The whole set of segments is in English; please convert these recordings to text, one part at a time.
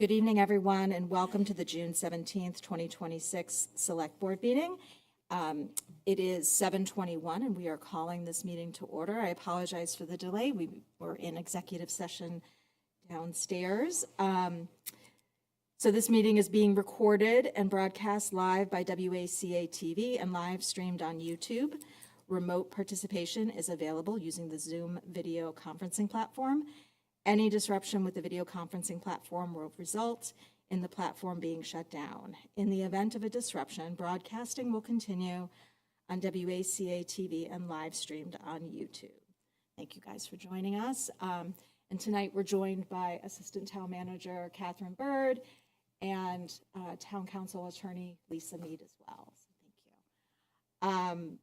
Good evening, everyone, and welcome to the June 17th, 2026 Select Board meeting. It is 7:21, and we are calling this meeting to order. I apologize for the delay. We were in executive session downstairs. So this meeting is being recorded and broadcast live by WACA-TV and live streamed on YouTube. Remote participation is available using the Zoom video conferencing platform. Any disruption with the video conferencing platform will result in the platform being shut down. In the event of a disruption, broadcasting will continue on WACA-TV and live streamed on YouTube. Thank you guys for joining us. And tonight we're joined by Assistant Town Manager Catherine Bird and Town Council Attorney Lisa Mead as well. So thank you.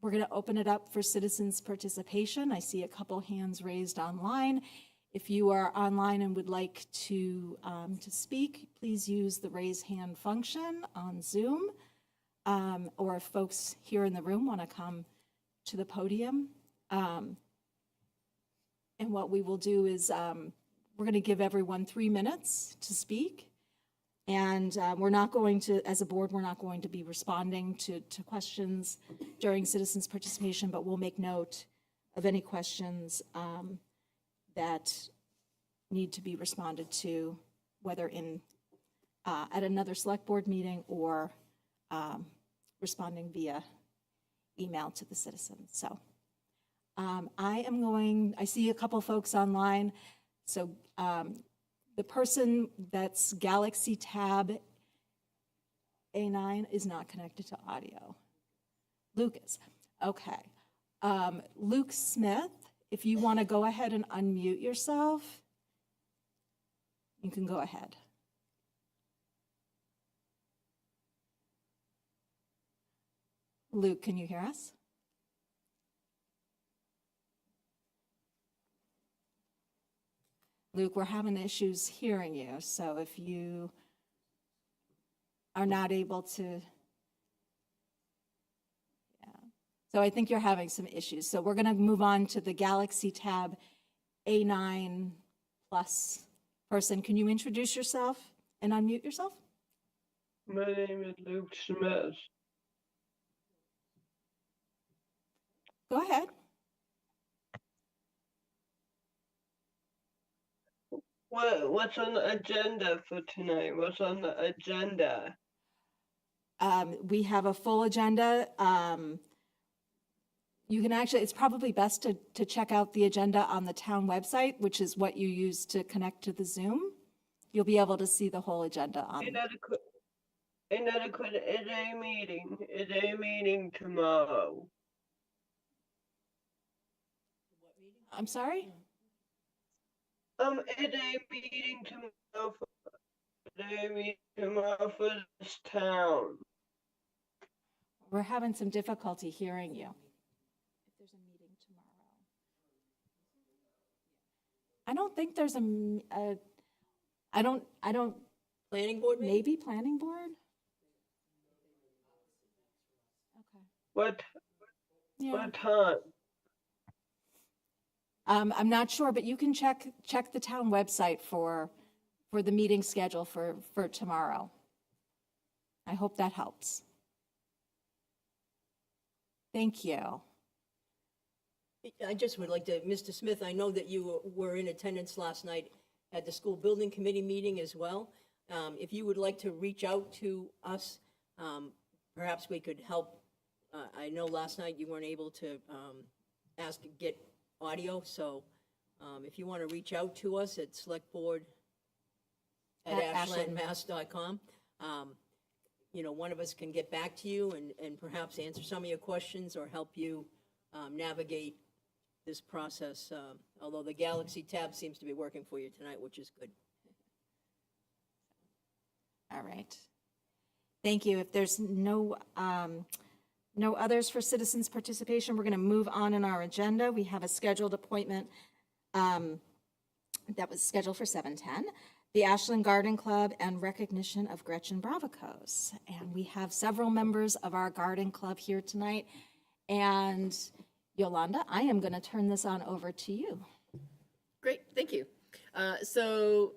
We're going to open it up for citizens' participation. I see a couple hands raised online. If you are online and would like to speak, please use the raise hand function on Zoom. Or if folks here in the room want to come to the podium. And what we will do is we're going to give everyone 3 minutes to speak. And we're not going to, as a board, we're not going to be responding to questions during citizens' participation, but we'll make note of any questions that need to be responded to, whether in at another select board meeting or responding via email to the citizens. So I see a couple folks online. So the person that's Galaxy Tab A9 is not connected to audio. Lucas, okay. Luke Smith, if you want to go ahead and unmute yourself, you can go ahead. Luke, can you hear us? Luke, we're having issues hearing you, so if you are not able to, So I think you're having some issues. So we're going to move on to the Galaxy Tab A9 Plus person. Can you introduce yourself and unmute yourself? My name is Luke Smith. Go ahead. What's on the agenda for tonight? What's on the agenda? We have a full agenda. You can actually, it's probably best to check out the agenda on the town website, which is what you use to connect to the Zoom. You'll be able to see the whole agenda on. Is a meeting tomorrow? I'm sorry? Is a meeting tomorrow for this town? We're having some difficulty hearing you. If there's a meeting tomorrow. I don't think there's I don't. Planning board meeting? Maybe planning board? Okay. What Yeah. time? I'm not sure, but you can check the town website for the meeting schedule for tomorrow. I hope that helps. Thank you. I just would like to, Mr. Smith, I know that you were in attendance last night at the school building committee meeting as well. If you would like to reach out to us, perhaps we could help. I know last night you weren't able to get audio, so if you want to reach out to us at selectboard@ashlandmass.com, one of us can get back to you and perhaps answer some of your questions or help you navigate this process, although the Galaxy Tab seems to be working for you tonight, which is good. All right. Thank you. If there's no others for citizens' participation, we're going to move on in our agenda. We have a scheduled appointment that was scheduled for 7:10, the Ashland Garden Club and recognition of Gretchen Bravicos. And we have several members of our garden club here tonight. And Yolanda, I am going to turn this on over to you. Great, thank you. So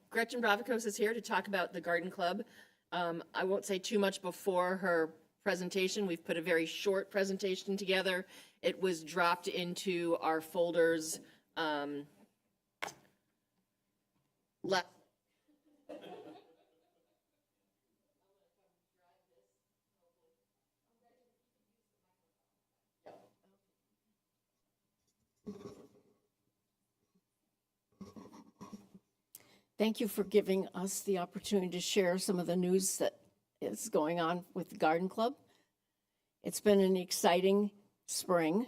Gretchen Bravicos is here to talk about the Garden Club. I won't say too much before her presentation. We've put a very short presentation together. It was dropped into our folders. le- Thank you for giving us the opportunity to share some of the news that is going on with the Garden Club. It's been an exciting spring.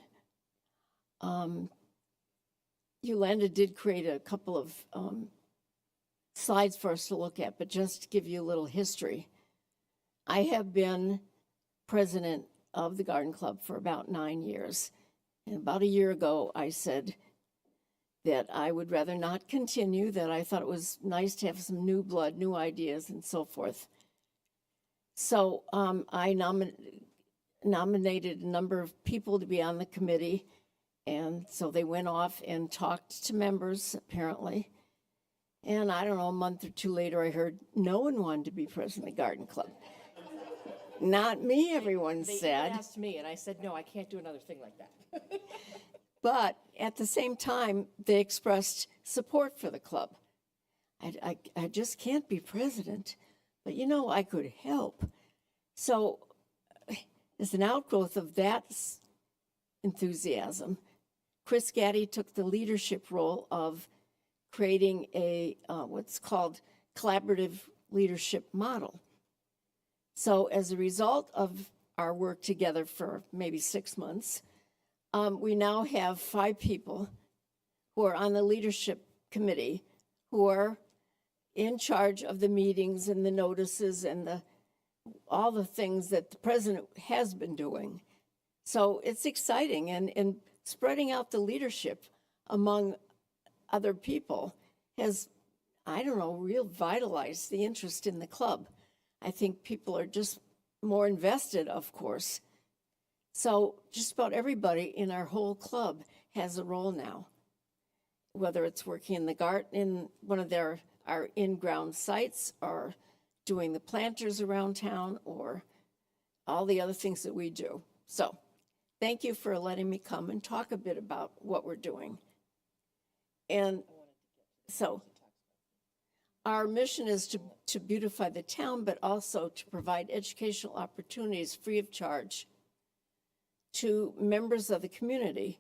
Yolanda did create a couple of slides for us to look at, but just to give you a little history. I have been president of the Garden Club for about 9 years. And about a year ago, I said that I would rather not continue, that I thought it was nice to have some new blood, new ideas, and so forth. So I nominated a number of people to be on the committee, and so they went off and talked to members, apparently. And I don't know, a month or two later, I heard no one wanted to be president of the Garden Club. Not me, everyone They said. asked me, and I said, no, I can't do another thing like that. But at the same time, they expressed support for the club. I just can't be president, but I could help. So as an outgrowth of that enthusiasm, Chris Gaddy took the leadership role of creating a what's called collaborative leadership model. So as a result of our work together for maybe 6 months, we now have 5 people who are on the leadership committee who are in charge of the meetings and the notices and all the things that the president has been doing. So it's exciting, and spreading out the leadership among other people has, real vitalized the interest in the club. I think people are just more invested, of course. So just about everybody in our whole club has a role now, whether it's working in the garden, in one of our in-ground sites, or doing the planters around town, or all the other things that we do. So thank you for letting me come and talk a bit about what we're doing. And so our mission is to beautify the town, but also to provide educational opportunities free of charge to members of the community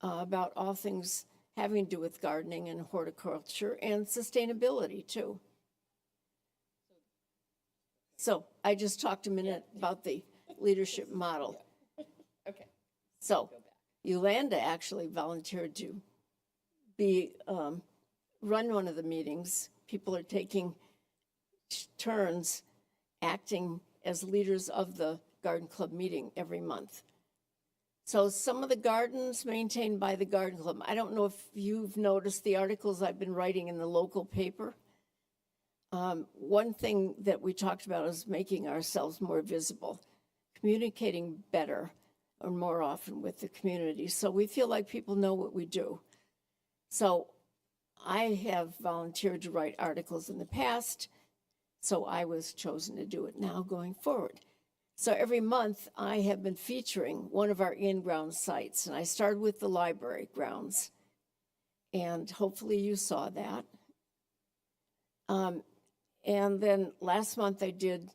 about all things having to do with gardening and horticulture and sustainability too. So I just talked a minute about the leadership model. Okay. So Yolanda actually volunteered to run one of the meetings. People are taking turns acting as leaders of the Garden Club meeting every month. So some of the gardens maintained by the Garden Club. I don't know if you've noticed the articles I've been writing in the local paper. One thing that we talked about is making ourselves more visible, communicating better or more often with the community. So we feel like people know what we do. So I have volunteered to write articles in the past, so I was chosen to do it now going forward. So every month I have been featuring one of our in-ground sites, and I started with the library grounds, and hopefully you saw that. And then last month I did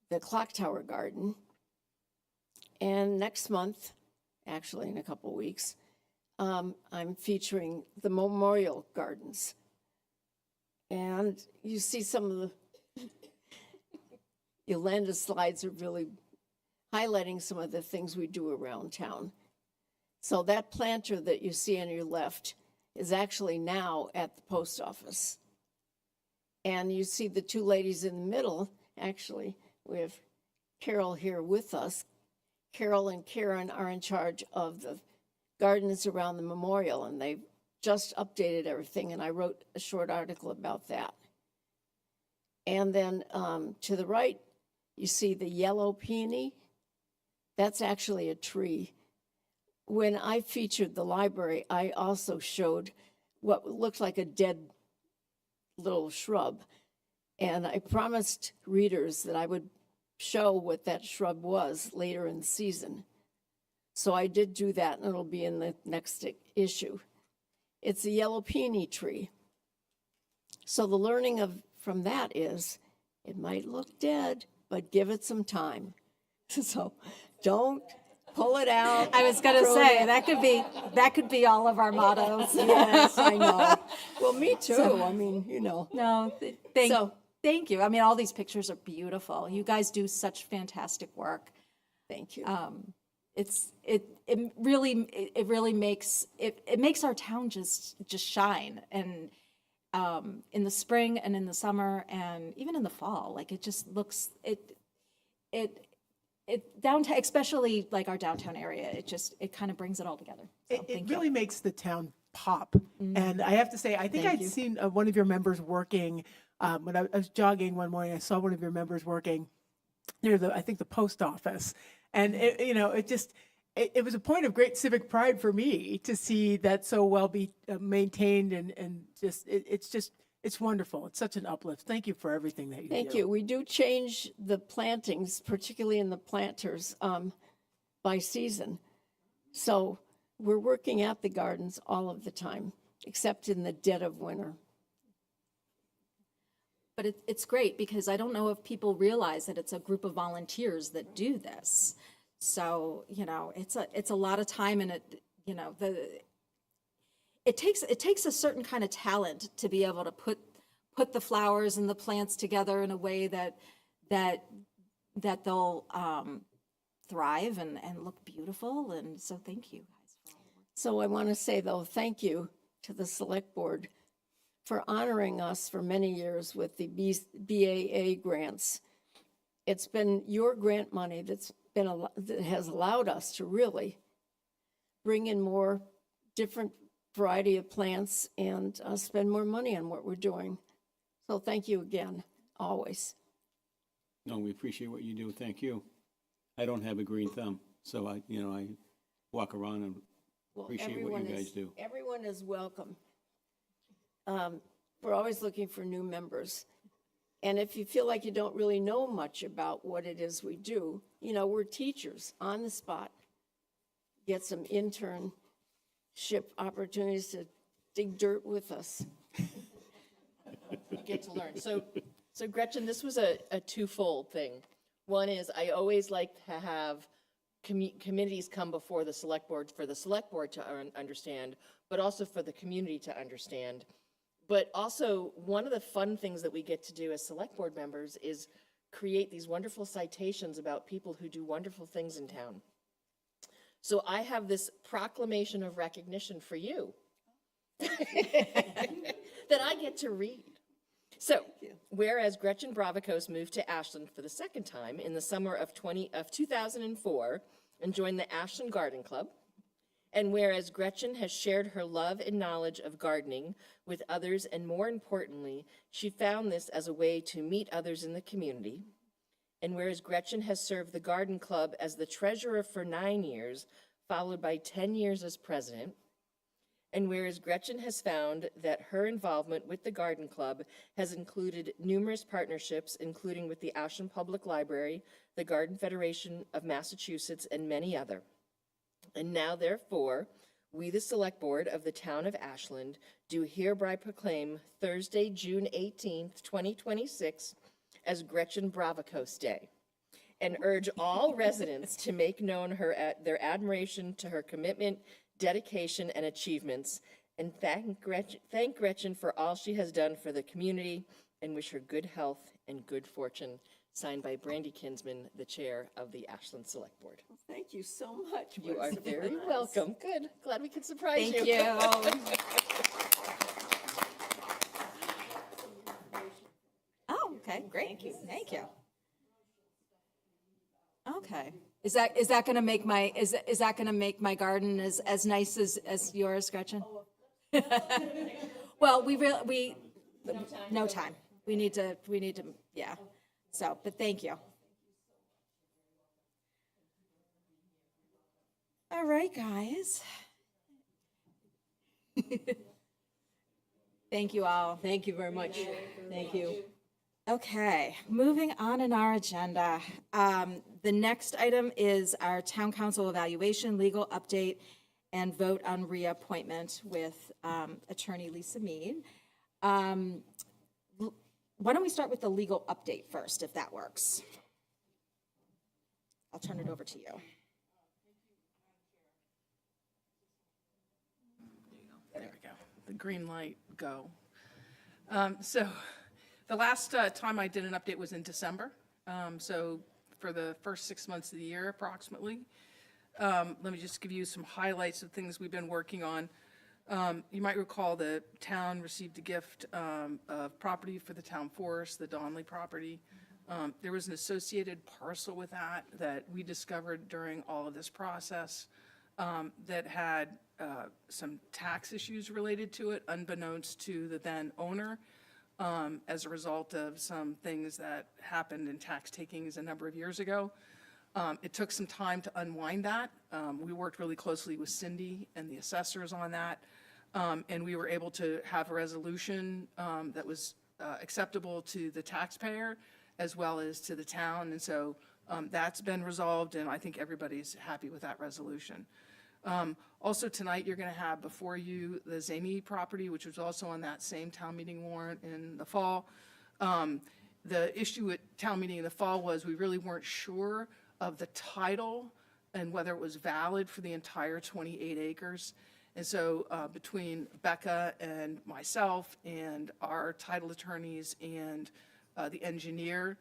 the clock tower garden, and next month, actually in a couple of weeks, I'm featuring the memorial gardens. And you see some of the Yolanda's slides are really highlighting some of the things we do around town. So that planter that you see on your left is actually now at the post office. And you see the 2 ladies in the middle, actually, we have Carol here with us. Carol and Karen are in charge of the gardens around the memorial, and they've just updated everything, and I wrote a short article about that. And then to the right, you see the yellow peony. That's actually a tree. When I featured the library, I also showed what looked like a dead little shrub. And I promised readers that I would show what that shrub was later in the season. So I did do that, and it'll be in the next issue. It's a yellow peony tree. So the learning from that is it might look dead, but give it some time. So don't pull it out. I was going to prune say, it. that could be all of our mottos. Yes, I know. Well, me too. I mean, No, So- thank you. I mean, all these pictures are beautiful. You guys do such fantastic work. Thank you. It really makes our town just shine, and in the spring and in the summer and even in the fall, like it just looks it downtown, especially like our downtown area, it kind of brings it all together. So It thank you. really makes the town pop. And I have to say, I think I'd seen one of your members working, when I was jogging one morning, I saw one of your members working near I think the post office. And it was a point of great civic pride for me to see that so well be maintained and it's wonderful. It's such an uplift. Thank you for everything that you do. Thank you. We do change the plantings, particularly in the planters, by season. So we're working at the gardens all of the time, except in the dead of winter. But it's great because I don't know if people realize that it's a group of volunteers that do this. So, it's a lot of time, and it takes a certain kind of talent to be able to put the flowers and the plants together in a way that they'll thrive and look beautiful. And so thank you guys for all the work. So I want to say, though, thank you to the Select Board for honoring us for many years with the BAA grants. It's been your grant money that has allowed us to really bring in more different variety of plants and spend more money on what we're doing. So thank you again, always. No, we appreciate what you do. Thank you. I don't have a green thumb, so I walk around and Well, appreciate what you guys do. Everyone is welcome. We're always looking for new members. And if you feel like you don't really know much about what it is we do, we're teachers on the spot. Get some internship opportunities to dig dirt with us. You get to learn. So Gretchen, this was a twofold thing. One is I always like to have committees come before the select board for the select board to understand, but also for the community to understand. But also, one of the fun things that we get to do as select board members is create these wonderful citations about people who do wonderful things in town. So I have this proclamation of recognition for you that I get to read. So, whereas Gretchen Bravicos moved to Ashland for the second time in the summer of 2004 and joined the Ashland Garden Club, and whereas Gretchen has shared her love and knowledge of gardening with others, and more importantly, she found this as a way to meet others in the community, and whereas Gretchen has served the Garden Club as the treasurer for 9 years, followed by 10 years as president, and whereas Gretchen has found that her involvement with the Garden Club has included numerous partnerships, including with the Ashland Public Library, the Garden Federation of Massachusetts, and many other. And now, therefore, we, the Select Board of the Town of Ashland, do hereby proclaim Thursday, June 18th, 2026, as Gretchen Bravicos Day, and urge all residents to make known their admiration to her commitment, dedication, and achievements, and thank Gretchen for all she has done for the community, and wish her good health and good fortune. Signed by Brandy Kinsman, the chair of the Ashland Select Board. Thank you so much. You are very welcome. Good. Glad we could surprise you. Thank you. Oh, okay, great. Thank you. Okay. Is that going to make my is that going to make my garden as nice as yours, Gretchen? Well, we no time. We need to yeah. So, but thank you. All right, guys. Thank you all. Thank you very much. Thank you. Okay, moving on in our agenda. The next item is our town council evaluation, legal update, and vote on reappointment with Attorney Lisa Mead. Why don't we start with the legal update first, if that works? I'll turn it over to you. There we go. The green light, go. So the last time I did an update was in December. So for the first 6 months of the year approximately. Let me just give you some highlights of things we've been working on. You might recall the town received a gift of property for the town forest, the Donley property. There was an associated parcel with that we discovered during all of this process that had some tax issues related to it, unbeknownst to the then owner, as a result of some things that happened in tax takings a number of years ago. It took some time to unwind that. We worked really closely with Cindy and the assessors on that, and we were able to have a resolution that was acceptable to the taxpayer as well as to the town. And so that's been resolved, and I think everybody's happy with that resolution. Also tonight, you're going to have before you the Zany property, which was also on that same town meeting warrant in the fall. The issue at town meeting in the fall was we really weren't sure of the title and whether it was valid for the entire 28 acres. And so between Becca and myself and our title attorneys and the engineer,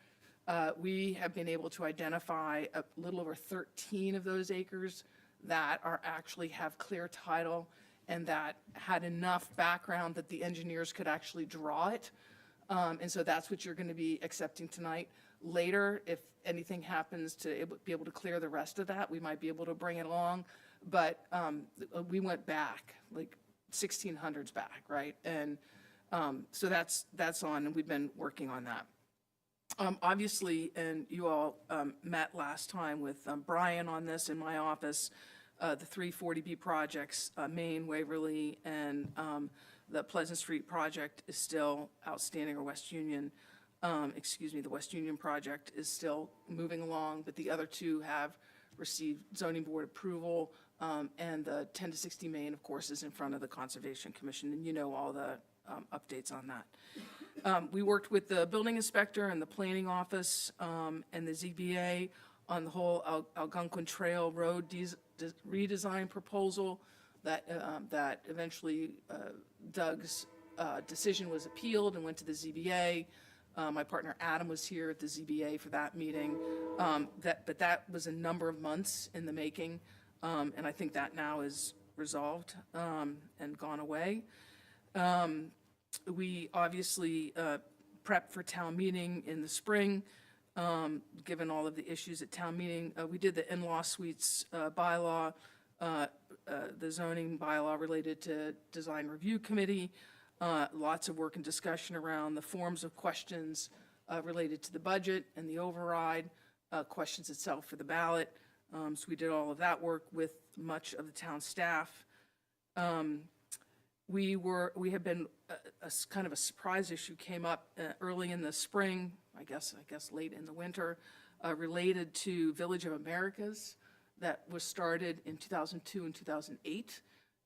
we have been able to identify a little over 13 of those acres that are actually have clear title and that had enough background that the engineers could actually draw it. And so that's what you're going to be accepting tonight. Later, if anything happens to be able to clear the rest of that, we might be able to bring it along. But we went back, like 1600s back, right? And so that's on, and we've been working on that. Obviously, and you all met last time with Brian on this in my office, the 340B projects, Maine, Waverly, and the Pleasant Street project is still outstanding, or West Union. The West Union project is still moving along, but the other two have received zoning board approval, and the 10 to 60 Main, of course, is in front of the Conservation Commission, and you know all the updates on that. We worked with the building inspector and the planning office and the ZBA on the whole Algonquin Trail Road redesign proposal that eventually Doug's decision was appealed and went to the ZBA. My partner Adam was here at the ZBA for that meeting. But that was a number of months in the making, and I think that now is resolved and gone away. We obviously prepped for town meeting in the spring, given all of the issues at town meeting. We did the in-law suites bylaw, the zoning bylaw related to design review committee, lots of work and discussion around the forms of questions related to the budget and the override, questions itself for the ballot. So we did all of that work with much of the town staff. We have been a kind of a surprise issue came up early in the spring, I guess late in the winter, related to Village of Americas that was started in 2002 and 2008.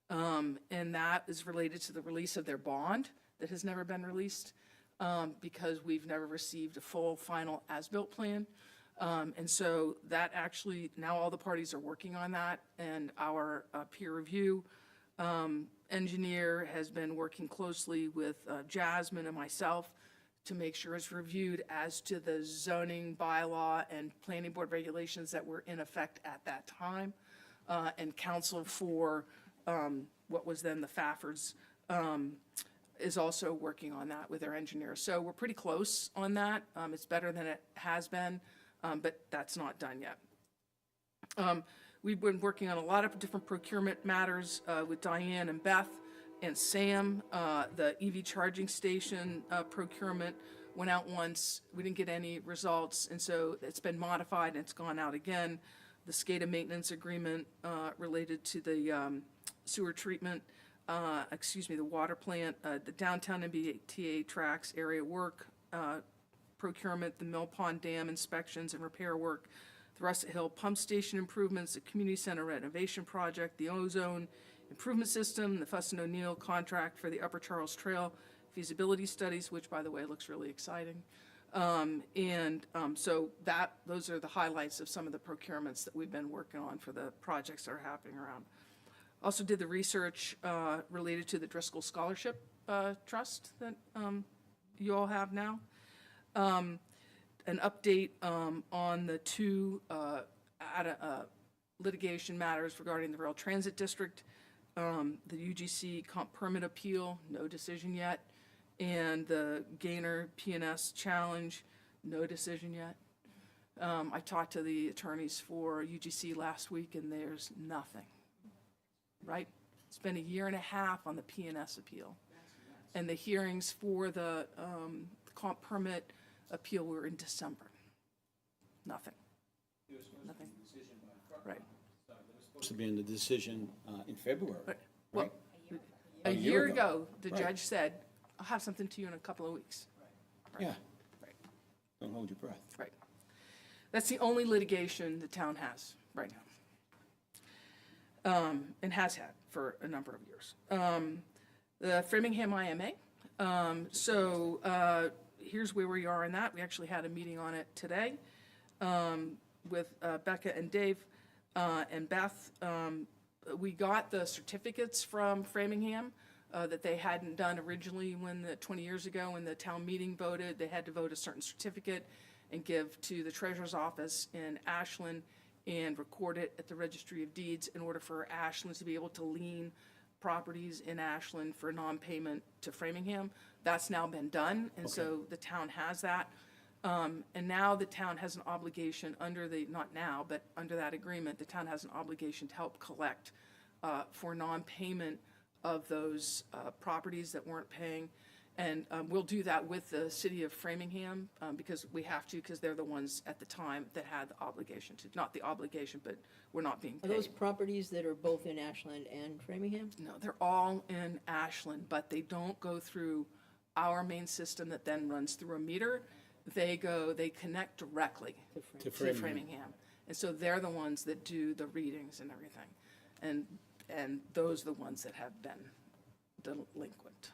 And that is related to the release of their bond that has never been released because we've never received a full final as-built plan. And so that actually, now all the parties are working on that, and our peer review engineer has been working closely with Jasmine and myself to make sure it's reviewed as to the zoning bylaw and planning board regulations that were in effect at that time, and counsel for what was then the Faffords is also working on that with their engineers. So we're pretty close on that. It's better than it has been, but that's not done yet. We've been working on a lot of different procurement matters with Diane and Beth and Sam. The EV charging station procurement went out once. We didn't get any results, and so it's been modified and it's gone out again. The SCADA maintenance agreement related to the sewer treatment the water plant, the downtown MBTA tracks area work, procurement, the Mill Pond Dam inspections and repair work, the Russet Hill Pump Station improvements, the community center renovation project, the ozone improvement system, the Fuss and O'Neill contract for the Upper Charles Trail feasibility studies, which, by the way, looks really exciting. So those are the highlights of some of the procurements that we've been working on for the projects that are happening around. Also did the research related to the Driscoll Scholarship Trust that you all have now. An update on the two litigation matters regarding the Rail Transit District, the UGC comp permit appeal, no decision yet, and the Gaynor PNS challenge, no decision yet. I talked to the attorneys for UGC last week, and there's nothing, right? It's been a year and a half on the PNS appeal. And the hearings for the comp permit appeal were in December. Nothing. Nothing. Right. Supposed to be in the decision in February, Well, right? a year ago, the judge said, I'll have something to you in a couple of weeks. Yeah. Right. Don't hold your breath. Right. That's the only litigation the town has right now. And has had for a number of years. The Framingham IMA. Here's where we are in that. We actually had a meeting on it today with Becca and Dave and Beth. We got the certificates from Framingham that they hadn't done originally 20 years ago when the town meeting voted. They had to vote a certain certificate and give to the treasurer's office in Ashland and record it at the Registry of Deeds in order for Ashland to be able to lien properties in Ashland for non-payment to Framingham. That's now been done, and so the town has that. And now the town has an obligation not now, but under that agreement, the town has an obligation to help collect for non-payment of those properties that weren't paying. And we'll do that with the city of Framingham because we have to, because they're the ones at the time that had the obligation to, not the obligation, but we're not being Are paid. those properties that are both in Ashland and Framingham? No, they're all in Ashland, but they don't go through our main system that then runs through a meter. They connect directly To to Framingham. And so they're the ones that do the readings and everything. And those are the ones that have been delinquent.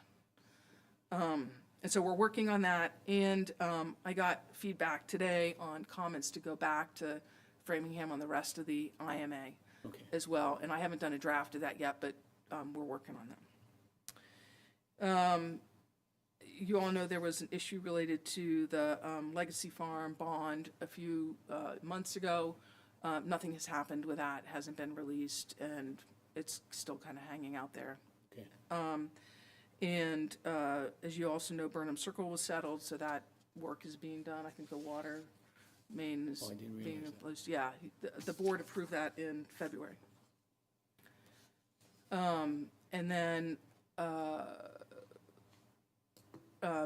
And so we're working on that. And I got feedback today on comments to go back to Framingham on the rest of the IMA as well. And I haven't done a draft of that yet, but we're working on that. You all know there was an issue related to the Legacy Farm bond a few months ago. Nothing has happened with that, hasn't been released, and it's still kind of hanging out there. Okay. And as you also know, Burnham Circle was settled, so that work is being done. I think the water main is Oh, I didn't being realize that. replaced. Yeah, the board approved that in February. And then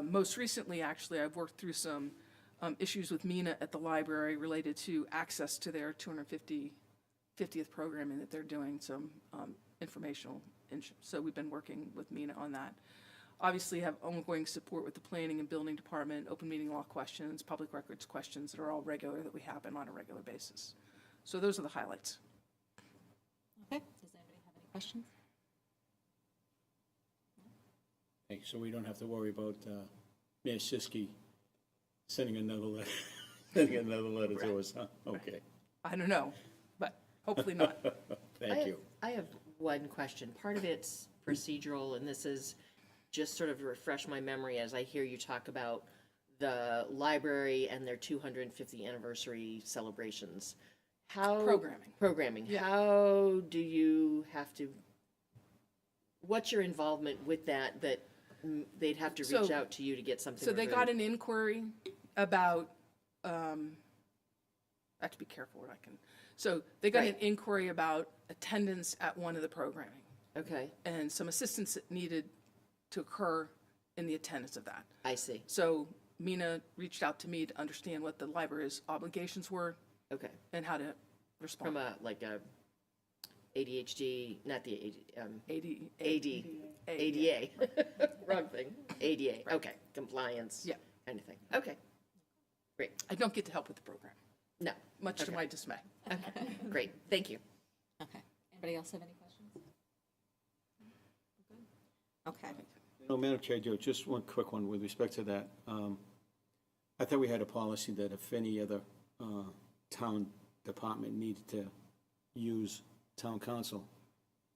most recently, actually, I've worked through some issues with MENA at the library related to access to their 250th programming that they're doing, some informational. So we've been working with MENA on that. Obviously, have ongoing support with the planning and building department, open meeting law questions, public records questions that are all regular, that we happen on a regular basis. So those are the highlights. Okay, does anybody have any questions? Okay, so we don't have to worry about Mayor Siskey sending another letter to us, huh? Okay, I don't know, but hopefully not. thank you. I have one question. Part of it's procedural, and this is just sort of to refresh my memory as I hear you talk about the library and their 250th anniversary celebrations. Programming. Yeah. How do you have to, what's your involvement with that they'd have to reach So- out to you to get something So they got removed? an inquiry about, I have to be careful what I can, so they got an Right. inquiry about attendance at one of the programming Okay, and some assistance that needed to occur in the attendance of that. I see. So Mina reached out to me to understand what the library's obligations were Okay. and how to respond. From a ADHD, not the AD. ADA, wrong thing, ADA, okay, compliance. Yeah. Kind of thing, okay, great, I don't get to help with the program, no, much to Okay. my dismay. okay, great, thank you. Okay. Anybody else have any questions? Okay. No, Madam Chair, Joe, just one quick one with respect to that. I thought we had a policy that if any other town department needed to use town council,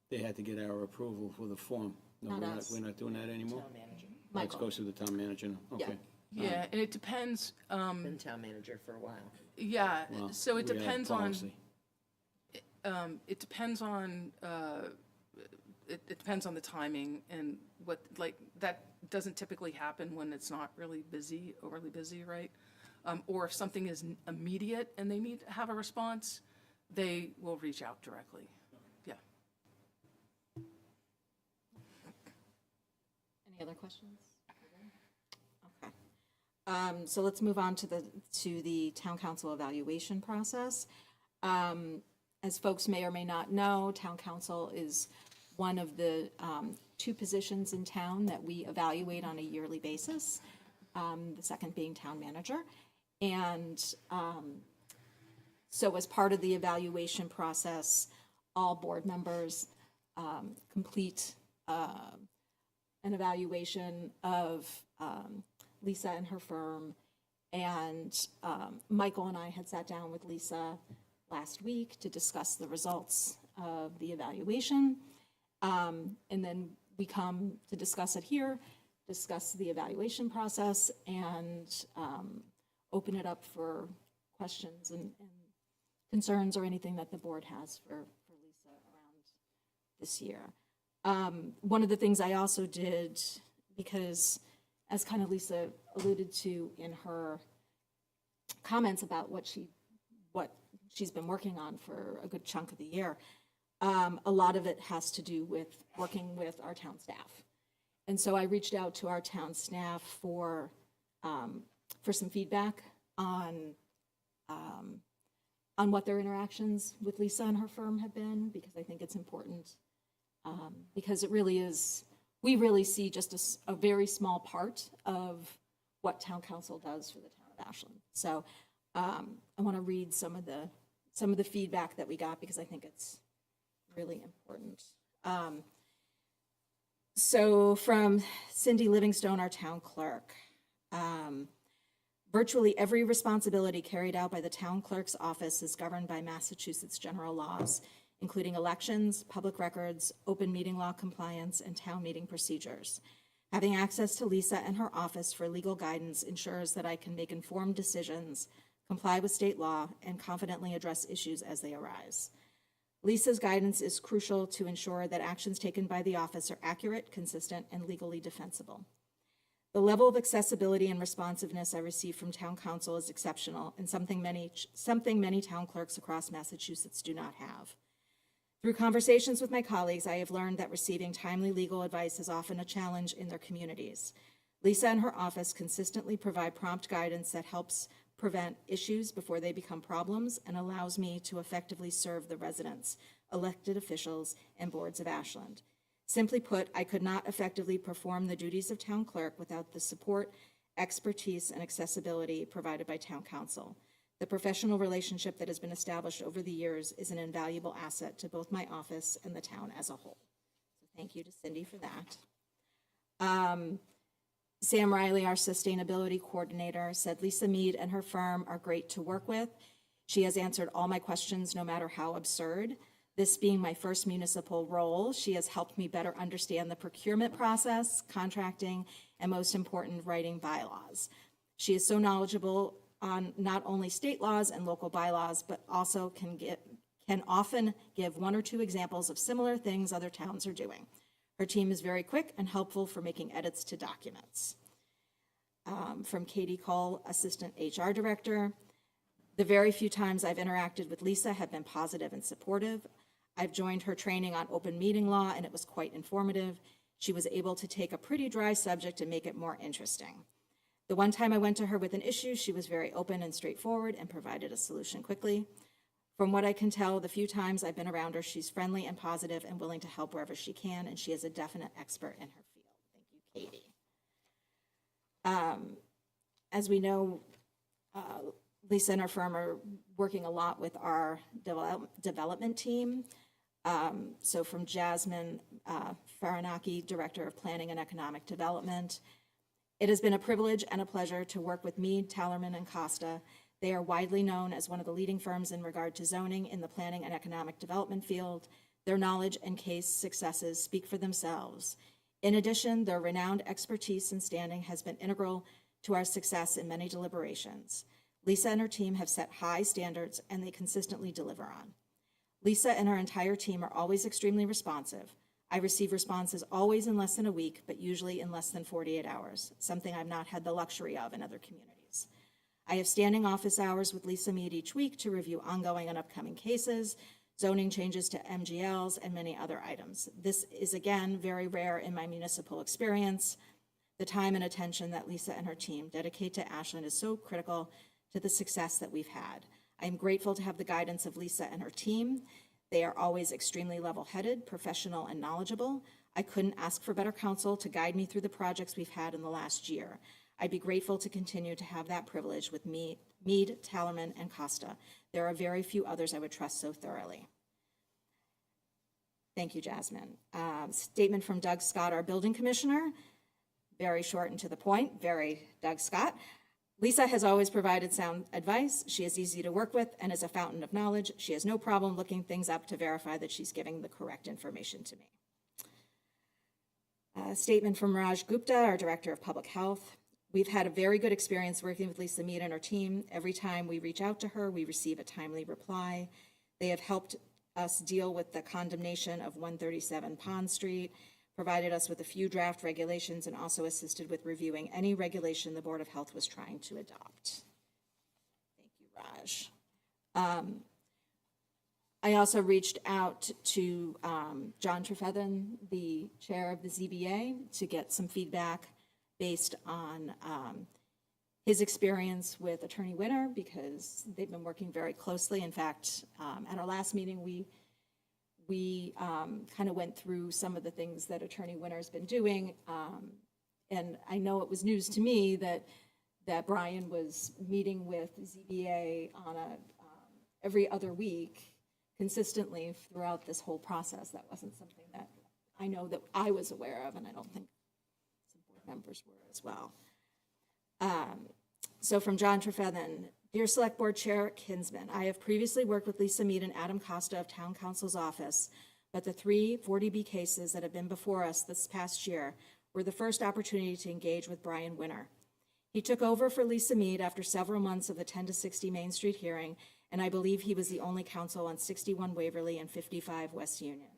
they had to get our approval for the form. No, Not we're us. We're not doing that anymore? Town manager, That Michael. goes to the town manager now, okay. Yeah, and it depends, been town manager for a while. yeah, Well, so it we have depends on, policy. it depends on, it depends on the timing and what, like, that doesn't typically happen when it's not really busy, overly busy, right? Or if something is immediate and they need to have a response, they will reach out directly, yeah. Any other questions? Okay. So let's move on to the town council evaluation process. As folks may or may not know, town council is one of the two positions in town that we evaluate on a yearly basis, the second being town manager. And so as part of the evaluation process, all board members complete an evaluation of Lisa and her firm. And Michael and I had sat down with Lisa last week to discuss the results of the evaluation. And then we come to discuss it here, discuss the evaluation process, and open it up for questions and concerns or anything that the board has for Lisa around this year. One of the things I also did, because as kind of Lisa alluded to in her comments about what she's been working on for a good chunk of the year, a lot of it has to do with working with our town staff. And so I reached out to our town staff for some feedback on what their interactions with Lisa and her firm have been, because I think it's important. Because it really is, we really see just a very small part of what town council does for the town of Ashland. So I want to read some of the feedback that we got, because I think it's really important. So from Cindy Livingstone, our town clerk, virtually every responsibility carried out by the town clerk's office is governed by Massachusetts general laws, including elections, public records, open meeting law compliance, and town meeting procedures. Having access to Lisa and her office for legal guidance ensures that I can make informed decisions, comply with state law, and confidently address issues as they arise. Lisa's guidance is crucial to ensure that actions taken by the office are accurate, consistent, and legally defensible. The level of accessibility and responsiveness I receive from town council is exceptional, and something many town clerks across Massachusetts do not have. Through conversations with my colleagues, I have learned that receiving timely legal advice is often a challenge in their communities. Lisa and her office consistently provide prompt guidance that helps prevent issues before they become problems and allows me to effectively serve the residents, elected officials, and boards of Ashland. Simply put, I could not effectively perform the duties of town clerk without the support, expertise, and accessibility provided by town council. The professional relationship that has been established over the years is an invaluable asset to both my office and the town as a whole. So thank you to Cindy for that. Sam Riley, our sustainability coordinator, said Lisa Mead and her firm are great to work with. She has answered all my questions, no matter how absurd. This being my first municipal role, she has helped me better understand the procurement process, contracting, and most important, writing bylaws. She is so knowledgeable on not only state laws and local bylaws, but also can often give one or two examples of similar things other towns are doing. Her team is very quick and helpful for making edits to documents. From Katie Cole, Assistant HR Director, the very few times I've interacted with Lisa have been positive and supportive. I've joined her training on open meeting law, and it was quite informative. She was able to take a pretty dry subject and make it more interesting. The one time I went to her with an issue, she was very open and straightforward and provided a solution quickly. From what I can tell, the few times I've been around her, she's friendly and positive and willing to help wherever she can, and she is a definite expert in her field. Thank you, Katie. As we know, Lisa and her firm are working a lot with our development team. So from Jasmine Faranaki, Director of Planning and Economic Development. It has been a privilege and a pleasure to work with Mead, Tallerman, and Costa. They are widely known as one of the leading firms in regard to zoning in the planning and economic development field. Their knowledge and case successes speak for themselves. In addition, their renowned expertise and standing has been integral to our success in many deliberations. Lisa and her team have set high standards, and they consistently deliver on. Lisa and her entire team are always extremely responsive. I receive responses always in less than a week, but usually in less than 48 hours, something I've not had the luxury of in other communities. I have standing office hours with Lisa Mead each week to review ongoing and upcoming cases, zoning changes to MGLs, and many other items. This is, again, very rare in my municipal experience. The time and attention that Lisa and her team dedicate to Ashland is so critical to the success that we've had. I am grateful to have the guidance of Lisa and her team. They are always extremely level-headed, professional, and knowledgeable. I couldn't ask for better counsel to guide me through the projects we've had in the last year. I'd be grateful to continue to have that privilege with Mead, Tallerman, and Costa. There are very few others I would trust so thoroughly. Thank you, Jasmine. Statement from Doug Scott, our building commissioner. Very short and to the point, very Doug Scott. Lisa has always provided sound advice. She is easy to work with and is a fountain of knowledge. She has no problem looking things up to verify that she's giving the correct information to me. Statement from Raj Gupta, our Director of Public Health. We've had a very good experience working with Lisa Mead and her team. Every time we reach out to her, we receive a timely reply. They have helped us deal with the condemnation of 137 Pond Street, provided us with a few draft regulations, and also assisted with reviewing any regulation the Board of Health was trying to adopt. Thank you, Raj. I also reached out to John Trefethen, the chair of the ZBA, to get some feedback based on his experience with Attorney Winter, because they've been working very closely. In fact, at our last meeting, we kind of went through some of the things that Attorney Winter's been doing. And I know it was news to me that Brian was meeting with ZBA on every other week consistently throughout this whole process. That wasn't something that I know that I was aware of, and I don't think some board members were as well. So from John Trefethen, Dear Select Board Chair Kinsman, I have previously worked with Lisa Mead and Adam Costa of Town Council's office, but the 3 40B cases that have been before us this past year were the first opportunity to engage with Brian Winter. He took over for Lisa Mead after several months of the 10 to 60 Main Street hearing, and I believe he was the only counsel on 61 Waverly and 55 West Union.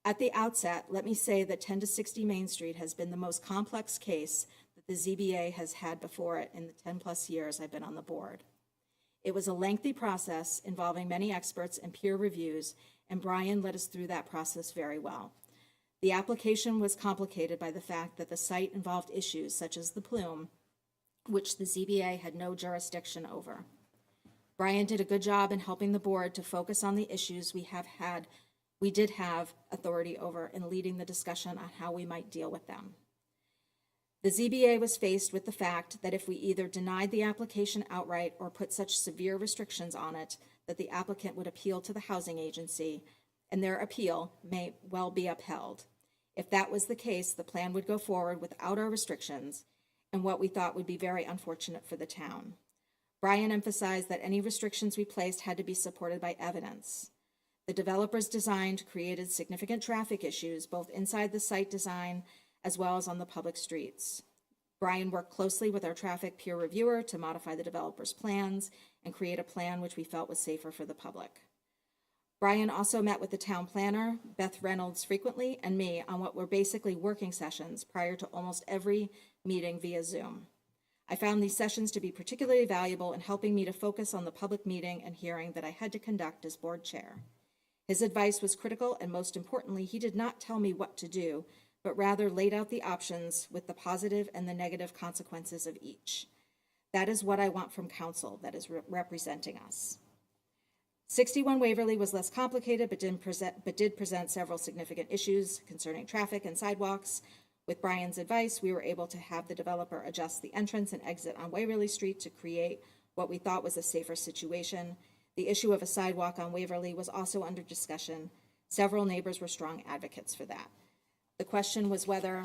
At the outset, let me say that 10 to 60 Main Street has been the most complex case that the ZBA has had before it in the 10 plus years I've been on the board. It was a lengthy process involving many experts and peer reviews, and Brian led us through that process very well. The application was complicated by the fact that the site involved issues such as the plume, which the ZBA had no jurisdiction over. Brian did a good job in helping the board to focus on the issues we did have authority over, and leading the discussion on how we might deal with them. The ZBA was faced with the fact that if we either denied the application outright or put such severe restrictions on it, that the applicant would appeal to the housing agency, and their appeal may well be upheld. If that was the case, the plan would go forward without our restrictions, and what we thought would be very unfortunate for the town. Brian emphasized that any restrictions we placed had to be supported by evidence. The developer's design created significant traffic issues, both inside the site design as well as on the public streets. Brian worked closely with our traffic peer reviewer to modify the developer's plans and create a plan which we felt was safer for the public. Brian also met with the town planner, Beth Reynolds, frequently, and me on what were basically working sessions prior to almost every meeting via Zoom. I found these sessions to be particularly valuable in helping me to focus on the public meeting and hearing that I had to conduct as board chair. His advice was critical, and most importantly, he did not tell me what to do, but rather laid out the options with the positive and the negative consequences of each. That is what I want from council that is representing us. 61 Waverly was less complicated, but did present several significant issues concerning traffic and sidewalks. With Brian's advice, we were able to have the developer adjust the entrance and exit on Waverly Street to create what we thought was a safer situation. The issue of a sidewalk on Waverly was also under discussion. Several neighbors were strong advocates for that. The question was whether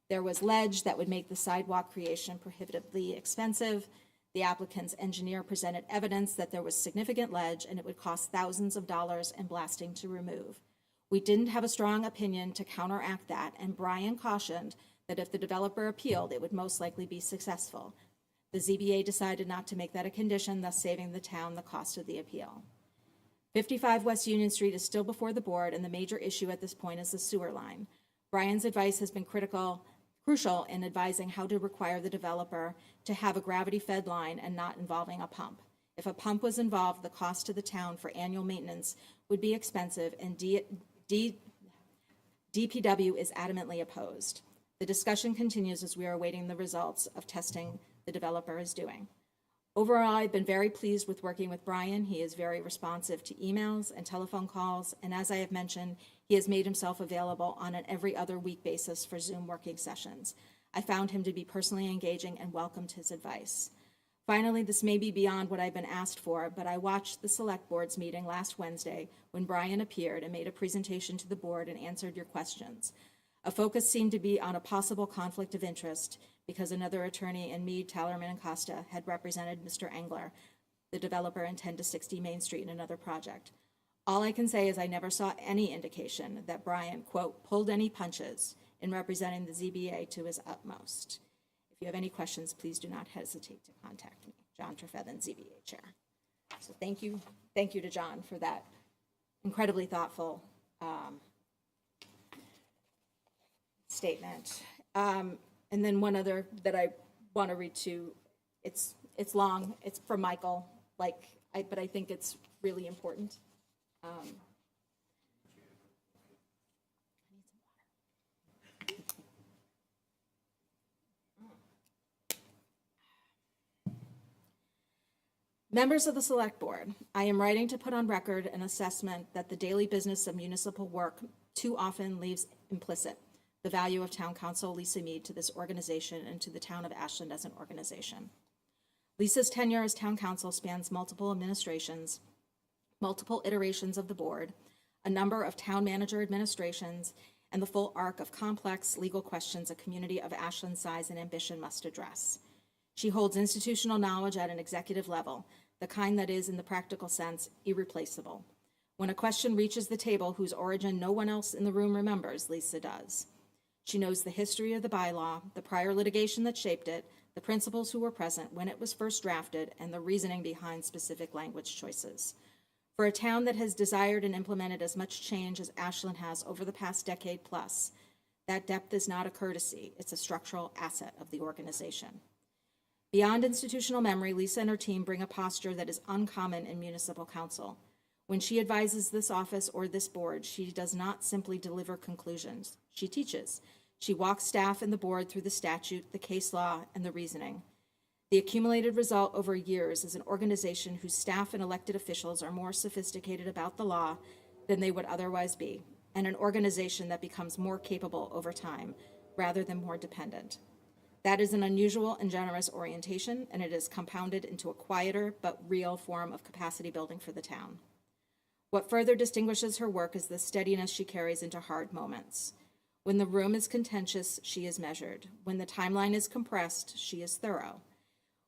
there was ledge that would make the sidewalk creation prohibitively expensive. The applicant's engineer presented evidence that there was significant ledge and it would cost thousands of dollars in blasting to remove. We didn't have a strong opinion to counteract that, and Brian cautioned that if the developer appealed, it would most likely be successful. The ZBA decided not to make that a condition, thus saving the town the cost of the appeal. 55 West Union Street is still before the board, and the major issue at this point is the sewer line. Brian's advice has been crucial in advising how to require the developer to have a gravity-fed line and not involving a pump. If a pump was involved, the cost to the town for annual maintenance would be expensive, and DPW is adamantly opposed. The discussion continues as we are awaiting the results of testing the developer is doing. Overall, I've been very pleased with working with Brian. He is very responsive to emails and telephone calls, and as I have mentioned, he has made himself available on an every other week basis for Zoom working sessions. I found him to be personally engaging and welcomed his advice. Finally, this may be beyond what I've been asked for, but I watched the Select Board's meeting last Wednesday when Brian appeared and made a presentation to the board and answered your questions. A focus seemed to be on a possible conflict of interest because another attorney in Meade, Tallerman, and Costa had represented Mr. Engler, the developer in 10-60 Main Street in another project. All I can say is I never saw any indication that Brian, quote, pulled any punches in representing the ZBA to his utmost. If you have any questions, please do not hesitate to contact me, John Trefethen, ZBA Chair. So thank you to John for that incredibly thoughtful statement. And then one other that I want to read to, it's long, it's from Michael, but I think it's really important. Members of the Select Board, I am writing to put on record an assessment that the daily business of municipal work too often leaves implicit the value of Town Council Lisa Meade to this organization and to the town of Ashland as an organization. Lisa's tenure as Town Council spans multiple administrations, multiple iterations of the board, a number of town manager administrations, and the full arc of complex legal questions a community of Ashland's size and ambition must address. She holds institutional knowledge at an executive level, the kind that is, in the practical sense, irreplaceable. When a question reaches the table whose origin no one else in the room remembers, Lisa does. She knows the history of the bylaw, the prior litigation that shaped it, the principals who were present when it was first drafted, and the reasoning behind specific language choices. For a town that has desired and implemented as much change as Ashland has over the past decade plus, that depth is not a courtesy, it's a structural asset of the organization. Beyond institutional memory, Lisa and her team bring a posture that is uncommon in municipal council. When she advises this office or this board, she does not simply deliver conclusions. She teaches. She walks staff and the board through the statute, the case law, and the reasoning. The accumulated result over years is an organization whose staff and elected officials are more sophisticated about the law than they would otherwise be, and an organization that becomes more capable over time, rather than more dependent. That is an unusual and generous orientation, and it is compounded into a quieter but real form of capacity building for the town. What further distinguishes her work is the steadiness she carries into hard moments. When the room is contentious, she is measured. When the timeline is compressed, she is thorough.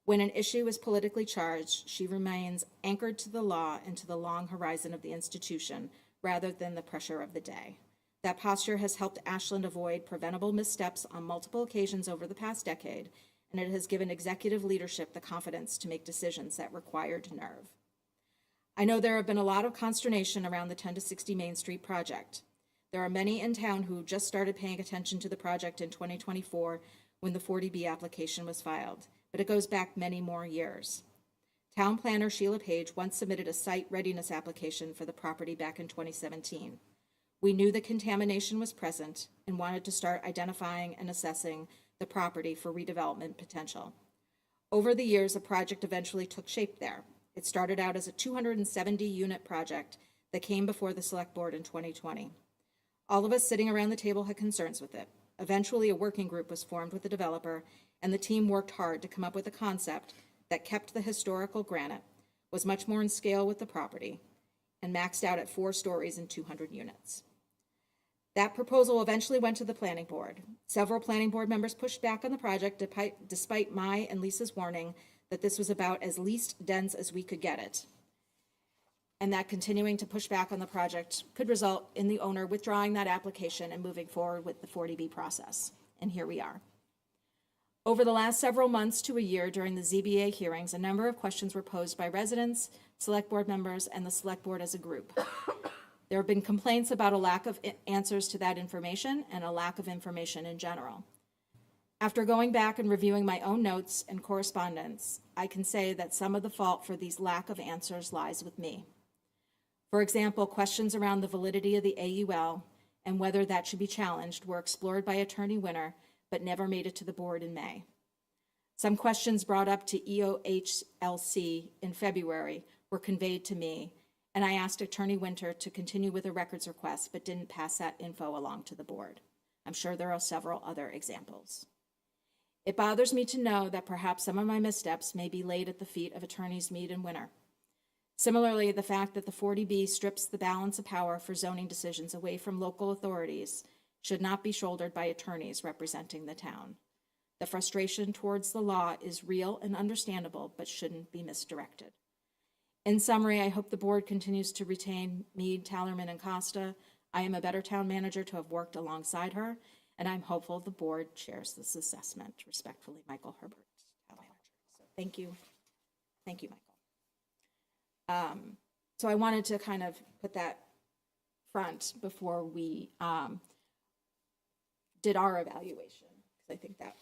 When an issue is politically charged, she remains anchored to the law and to the long horizon of the institution, rather than the pressure of the day. That posture has helped Ashland avoid preventable missteps on multiple occasions over the past decade, and it has given executive leadership the confidence to make decisions that required nerve. I know there have been a lot of consternation around the 10-60 Main Street project. There are many in town who just started paying attention to the project in 2024 when the 40B application was filed, but it goes back many more years. Town planner Sheila Page once submitted a site readiness application for the property back in 2017. We knew the contamination was present and wanted to start identifying and assessing the property for redevelopment potential. Over the years, a project eventually took shape there. It started out as a 270-unit project that came before the Select Board in 2020. All of us sitting around the table had concerns with it. Eventually, a working group was formed with the developer, and the team worked hard to come up with a concept that kept the historical granite, was much more in scale with the property, and maxed out at 4 stories and 200 units. That proposal eventually went to the planning board. Several planning board members pushed back on the project despite my and Lisa's warning that this was about as least dense as we could get it. And that continuing to push back on the project could result in the owner withdrawing that application and moving forward with the 40B process. And here we are. Over the last several months to a year during the ZBA hearings, a number of questions were posed by residents, select board members, and the select board as a group. There have been complaints about a lack of answers to that information and a lack of information in general. After going back and reviewing my own notes and correspondence, I can say that some of the fault for these lack of answers lies with me. For example, questions around the validity of the AUL and whether that should be challenged were explored by Attorney Winter, but never made it to the board in May. Some questions brought up to EOHLC in February were conveyed to me, and I asked Attorney Winter to continue with a records request, but didn't pass that info along to the board. I'm sure there are several other examples. It bothers me to know that perhaps some of my missteps may be laid at the feet of Attorneys Mead and Winter. Similarly, the fact that the 40B strips the balance of power for zoning decisions away from local authorities should not be shouldered by attorneys representing the town. The frustration towards the law is real and understandable, but shouldn't be misdirected. In summary, I hope the board continues to retain Mead, Tallerman, and Costa. I am a better town manager to have worked alongside her, and I'm hopeful the board shares this assessment. Respectfully, Michael Herbert, town manager. So thank you. Thank you, Michael. So I wanted to kind of put that front before we did our evaluation, because I think that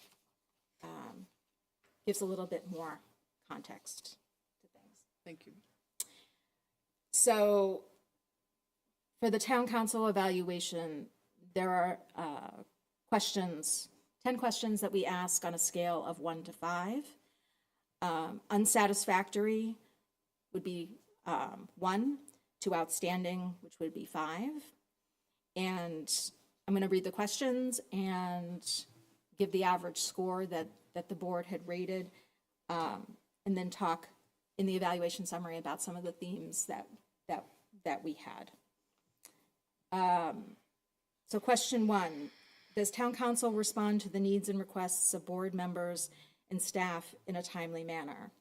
gives a little bit more context to things. Thank you. So for the town council evaluation, there are 10 questions that we ask on a scale of 1 to 5. Unsatisfactory would be 1, to outstanding, which would be 5. And I'm going to read the questions and give the average score that the board had rated, and then talk in the evaluation summary about some of the themes that we had. So question 1, does town council respond to the needs and requests of board members and staff in a timely manner?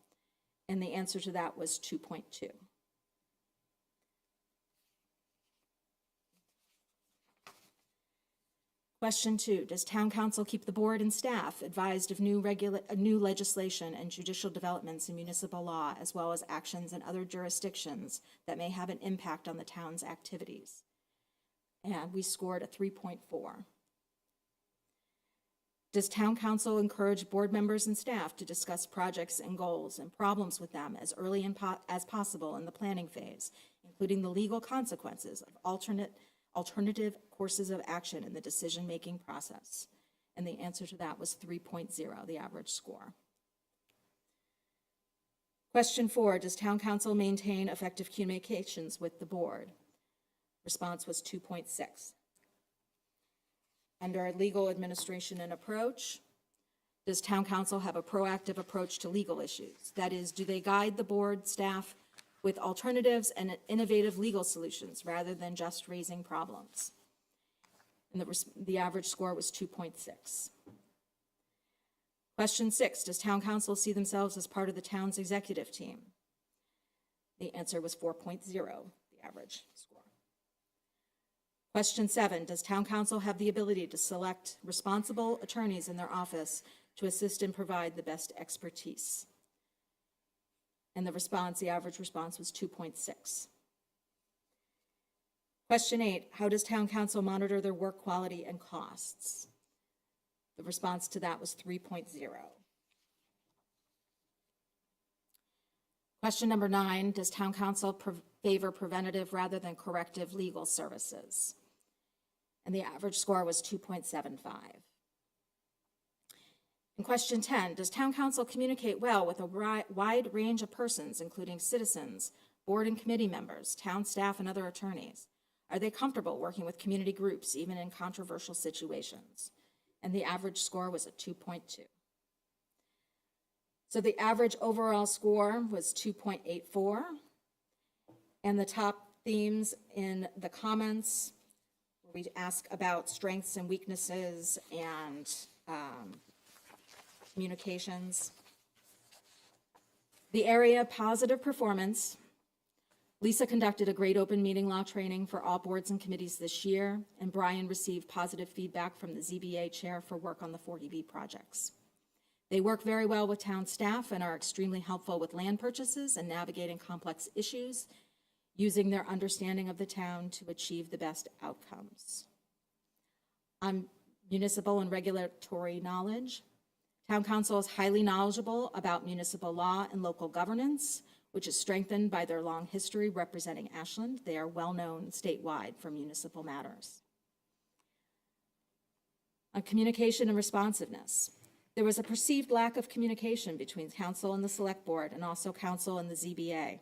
And the answer to that was 2.2. Question 2, does town council keep the board and staff advised of new legislation and judicial developments in municipal law, as well as actions in other jurisdictions that may have an impact on the town's activities? And we scored a 3.4. Does town council encourage board members and staff to discuss projects and goals and problems with them as early as possible in the planning phase, including the legal consequences of alternative courses of action in the decision-making process? And the answer to that was 3.0, the average score. Question 4, does town council maintain effective communications with the board? Response was 2.6. Under legal administration and approach, does town council have a proactive approach to legal issues? That is, do they guide the board staff with alternatives and innovative legal solutions rather than just raising problems? And the average score was 2.6. Question 6, does town council see themselves as part of the town's executive team? The answer was 4.0, the average score. Question 7, does town council have the ability to select responsible attorneys in their office to assist and provide the best expertise? And the average response was 2.6. Question 8, how does town council monitor their work quality and costs? The response to that was 3.0. Question number 9, does town council favor preventative rather than corrective legal services? And the average score was 2.75. And question 10, does town council communicate well with a wide range of persons, including citizens, board and committee members, town staff, and other attorneys? Are they comfortable working with community groups, even in controversial situations? And the average score was a 2.2. So the average overall score was 2.84. And the top themes in the comments, we ask about strengths and weaknesses and communications. The area positive performance. Lisa conducted a great open meeting law training for all boards and committees this year, and Brian received positive feedback from the ZBA chair for work on the 40B projects. They work very well with town staff and are extremely helpful with land purchases and navigating complex issues, using their understanding of the town to achieve the best outcomes. On municipal and regulatory knowledge, town council is highly knowledgeable about municipal law and local governance, which is strengthened by their long history representing Ashland. They are well-known statewide for municipal matters. On communication and responsiveness, there was a perceived lack of communication between council and the select board, and also council and the ZBA.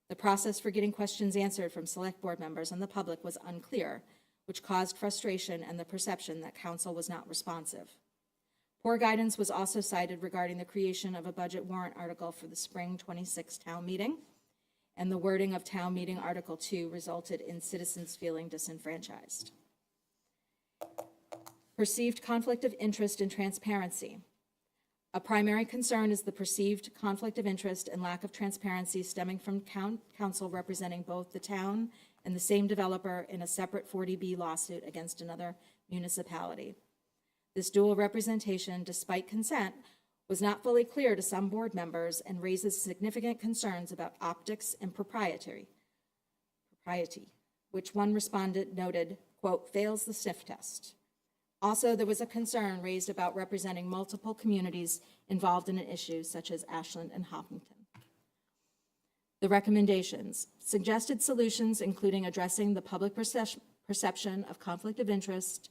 The process for getting questions answered from select board members and the public was unclear, which caused frustration and the perception that council was not responsive. Poor guidance was also cited regarding the creation of a budget warrant article for the spring 26 town meeting, and the wording of town meeting Article 2 resulted in citizens feeling disenfranchised. Perceived conflict of interest and transparency. A primary concern is the perceived conflict of interest and lack of transparency stemming from council representing both the town and the same developer in a separate 40B lawsuit against another municipality. This dual representation, despite consent, was not fully clear to some board members and raises significant concerns about optics and propriety, which one respondent noted, quote, fails the sniff test. Also, there was a concern raised about representing multiple communities involved in an issue such as Ashland and Hopkinton. The recommendations, suggested solutions including addressing the public perception of conflict of interest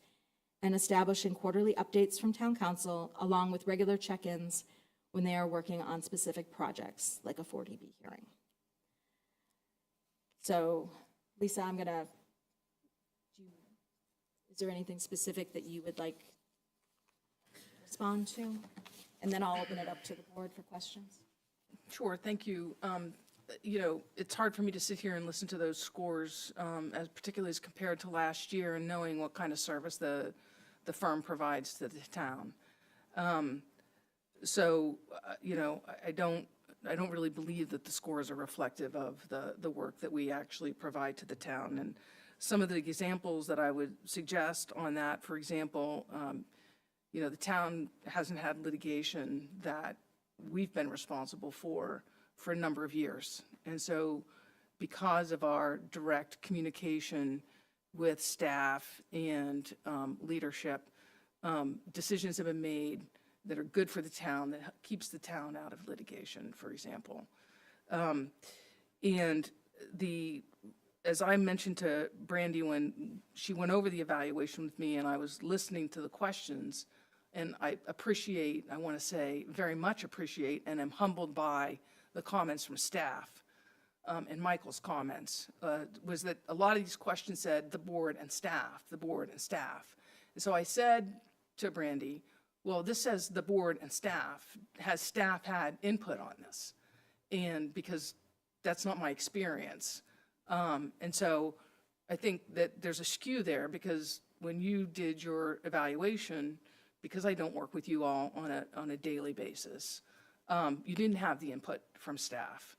and establishing quarterly updates from town council, along with regular check-ins when they are working on specific projects, like a 40B hearing. So, Lisa, is there anything specific that you would like to respond to? And then I'll open it up to the board for questions. Sure, thank you. You know, it's hard for me to sit here and listen to those scores, as particularly as compared to last year, and knowing what kind of service the firm provides to the town. You know, I don't really believe that the scores are reflective of the work that we actually provide to the town. And some of the examples that I would suggest on that, for example, you know, the town hasn't had litigation that we've been responsible for a number of years. And so because of our direct communication with staff and leadership, decisions have been made that are good for the town, that keeps the town out of litigation, for example. As I mentioned to Brandy when she went over the evaluation with me and I was listening to the questions, and I want to say very much appreciate, and am humbled by the comments from staff. And Michael's comments, was that a lot of these questions said the board and staff, the board and staff. And so I said to Brandy, well, this says the board and staff. Has staff had input on this? And because that's not my experience. And so I think that there's a skew there, because when you did your evaluation, because I don't work with you all on a daily basis, you didn't have the input from staff.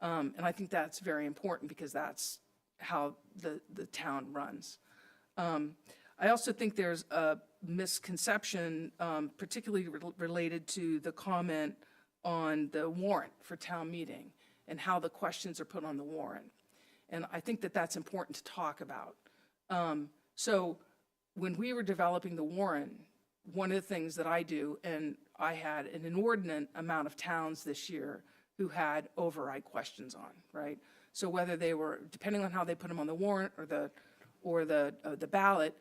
And I think that's very important, because that's how the town runs. I also think there's a misconception, particularly related to the comment on the warrant for town meeting and how the questions are put on the warrant. And I think that that's important to talk about. So when we were developing the warrant, one of the things that I do, and I had an inordinate amount of towns this year who had override questions on, right? So whether they were, depending on how they put them on the warrant or the ballot,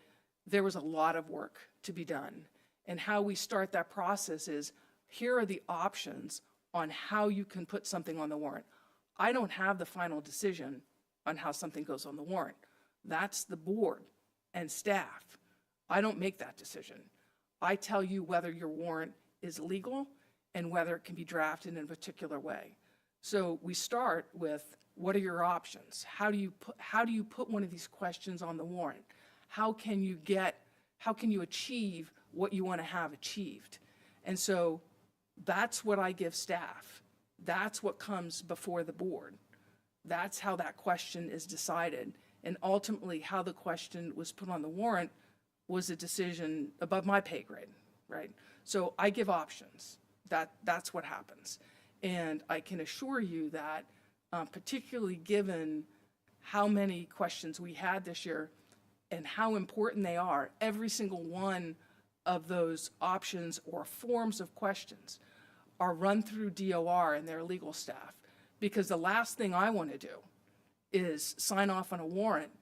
there was a lot of work to be done. And how we start that process is, here are the options on how you can put something on the warrant. I don't have the final decision on how something goes on the warrant. That's the board and staff. I don't make that decision. I tell you whether your warrant is legal and whether it can be drafted in a particular way. So we start with, what are your options? How do you put one of these questions on the warrant? How can you achieve what you want to have achieved? And so that's what I give staff. That's what comes before the board. That's how that question is decided. And ultimately, how the question was put on the warrant was a decision above my pay grade, right? So I give options. That's what happens. And I can assure you that, particularly given how many questions we had this year and how important they are, every single one of those options or forms of questions are run through DOR and their legal staff. Because the last thing I want to do is sign off on a warrant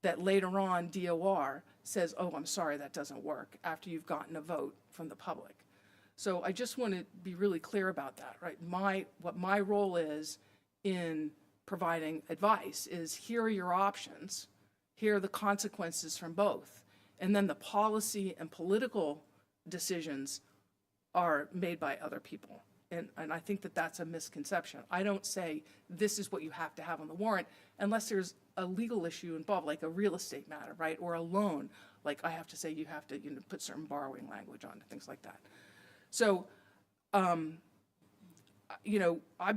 that later on DOR says, oh, I'm sorry, that doesn't work, after you've gotten a vote from the public. So I just want to be really clear about that, right? What my role is in providing advice is, here are your options, here are the consequences from both. And then the policy and political decisions are made by other people. And I think that that's a misconception. I don't say this is what you have to have on the warrant unless there's a legal issue involved, like a real estate matter, right? Or a loan, like I have to say you have to put certain borrowing language on, things like that. So, I've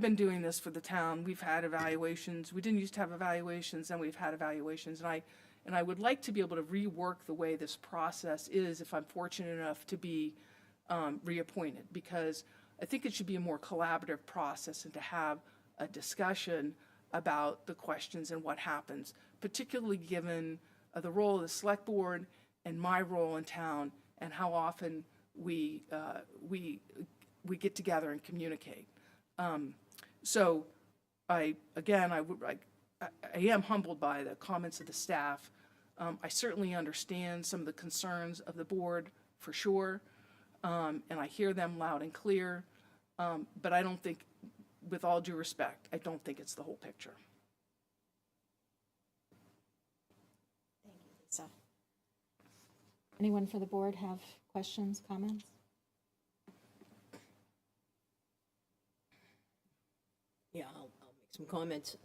been doing this for the town. We've had evaluations. We didn't used to have evaluations, and we've had evaluations. And I would like to be able to rework the way this process is if I'm fortunate enough to be reappointed, because I think it should be a more collaborative process and to have a discussion about the questions and what happens, particularly given the role of the select board and my role in town and how often we get together and communicate. So I am humbled by the comments of the staff. I certainly understand some of the concerns of the board, for sure, and I hear them loud and clear, but I don't think, with all due respect, I don't think it's the whole picture. Thank you, Lisa. Anyone for the board have questions, comments? Yeah, I'll make some comments.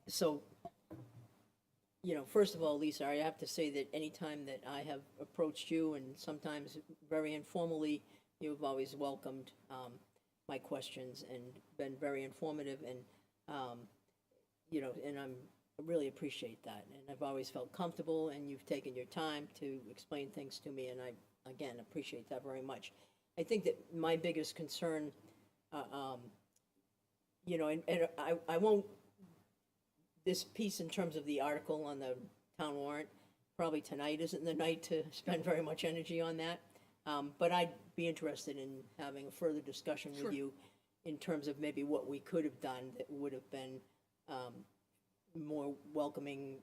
So, first of all, Lisa, I have to say that anytime that I have approached you, and sometimes very informally, you've always welcomed my questions and been very informative, and and I really appreciate that. And I've always felt comfortable, and you've taken your time to explain things to me, and I, again, appreciate that very much. I think that my biggest concern, and I won't, this piece in terms of the article on the town warrant, probably tonight isn't the night to spend very much energy on that. But I'd be interested in having a further discussion with you in terms of maybe what we could have done that would have been more welcoming,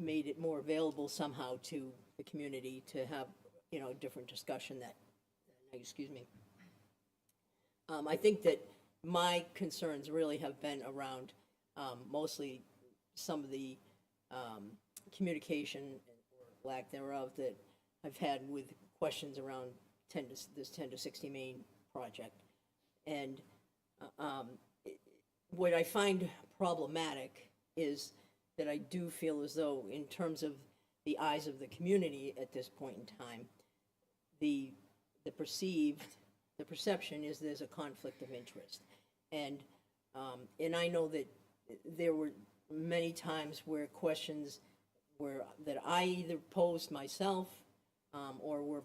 made it more available somehow to the community to have, a different discussion that, excuse me. I think that my concerns really have been around mostly some of the communication or lack thereof that I've had with questions around this 10 to 60 Main project. And what I find problematic is that I do feel as though, in terms of the eyes of the community at this point in time, the perception is there's a conflict of interest. And I know that there were many times where questions that I either posed myself or were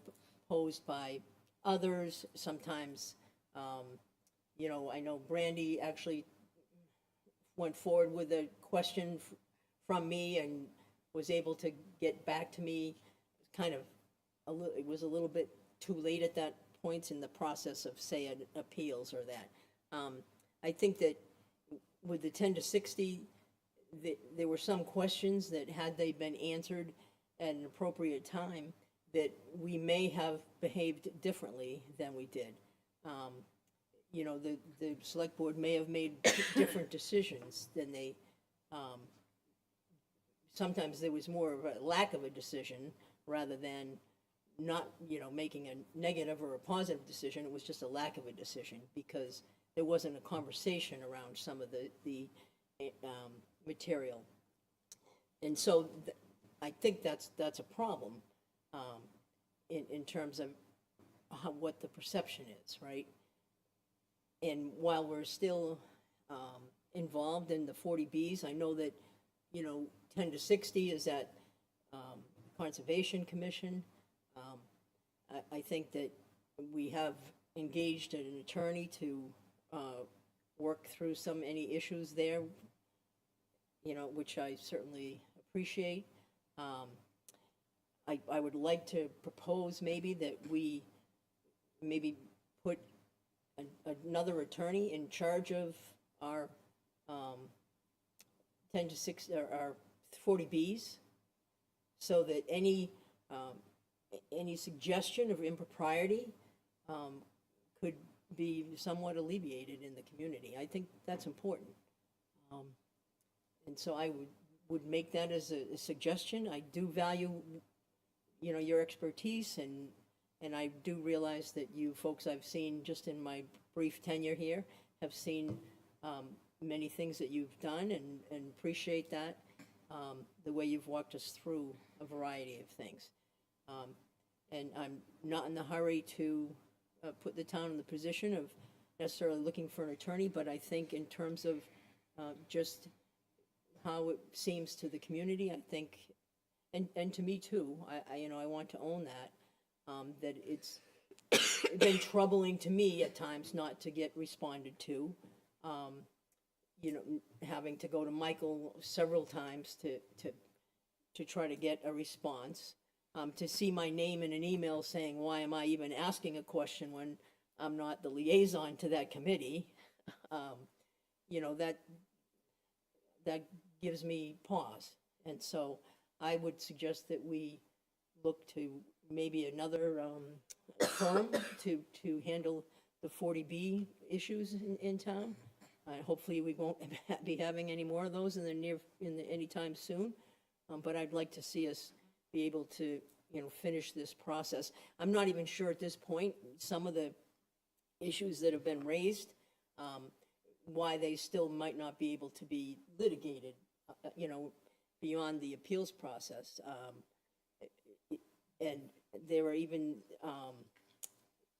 posed by others. Sometimes, I know Brandy actually went forward with a question from me and was able to get back to me. It was a little bit too late at that point in the process of, say, an appeals or that. I think that with the 10 to 60, there were some questions that, had they been answered at an appropriate time, that we may have behaved differently than we did. You know, the select board may have made different decisions than they, sometimes there was more of a lack of a decision rather than not, you know, making a negative or a positive decision. It was just a lack of a decision because there wasn't a conversation around some of the material. And so I think that's a problem in terms of what the perception is, right? And while we're still involved in the 40Bs, I know that, you know, 10 to 60 is at Conservation Commission. I think that we have engaged an attorney to work through any issues there, you know, which I certainly appreciate. I would like to propose maybe that we maybe put another attorney in charge of our 10 to 6, our 40Bs, so that any suggestion of impropriety could be somewhat alleviated in the community. I think that's important. And so I would make that as a suggestion. I do value, you know, your expertise, and I do realize that you folks I've seen just in my brief tenure here have seen many things that you've done, and appreciate that, the way you've walked us through a variety of things. And I'm not in the hurry to put the town in the position of necessarily looking for an attorney, but I think in terms of just how it seems to the community, I think, and to me too, I you know, I want to own that, that it's been troubling to me at times not to get responded to. You know, having to go to Michael several times to try to get a response, to see my name in an email saying, why am I even asking a question when I'm not the liaison to that committee? You know, that gives me pause. And so I would suggest that we look to maybe another firm to handle the 40B issues in town. Hopefully we won't be having any more of those anytime soon. But I'd like to see us be able to, you know, finish this process. I'm not even sure at this point, some of the issues that have been raised, why they still might not be able to be litigated, you know, beyond the appeals process. And there are even,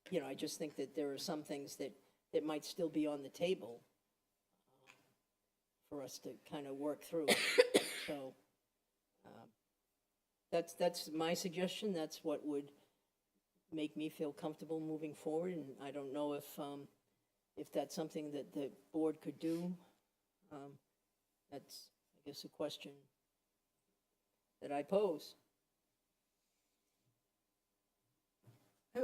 you know, I just think that there are some things that might still be on the table for us to kind of work through. So that's my suggestion. That's what would make me feel comfortable moving forward. And I don't know if that's something that the board could do. That's, I guess, a question that I pose.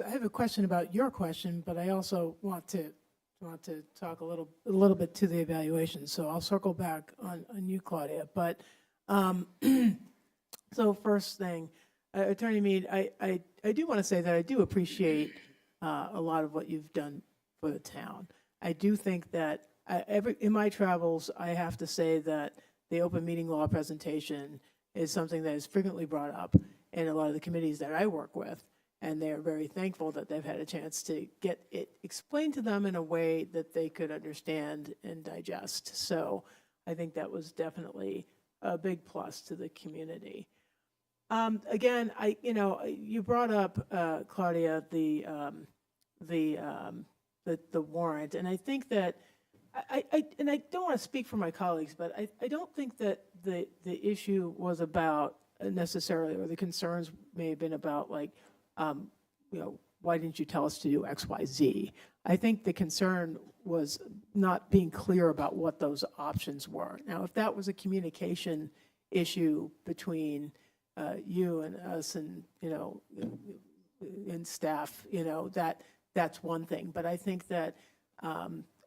I have a question about your question, but I also want to talk a little bit to the evaluation. So I'll circle back on you, Claudia. But so first thing, Attorney Mead, I do want to say that I do appreciate a lot of what you've done for the town. I do think that in my travels, I have to say that the open meeting law presentation is something that is frequently brought up in a lot of the committees that I work with. And they're very thankful that they've had a chance to get it explained to them in a way that they could understand and digest. So I think that was definitely a big plus to the community. Again, you brought up, Claudia, the warrant, and I think that I don't want to speak for my colleagues, but I don't think that the issue was about necessarily, or the concerns may have been about like, why didn't you tell us to do X, Y, Z? I think the concern was not being clear about what those options were. Now, if that was a communication issue between you and us and, and staff, that's one thing. But I think that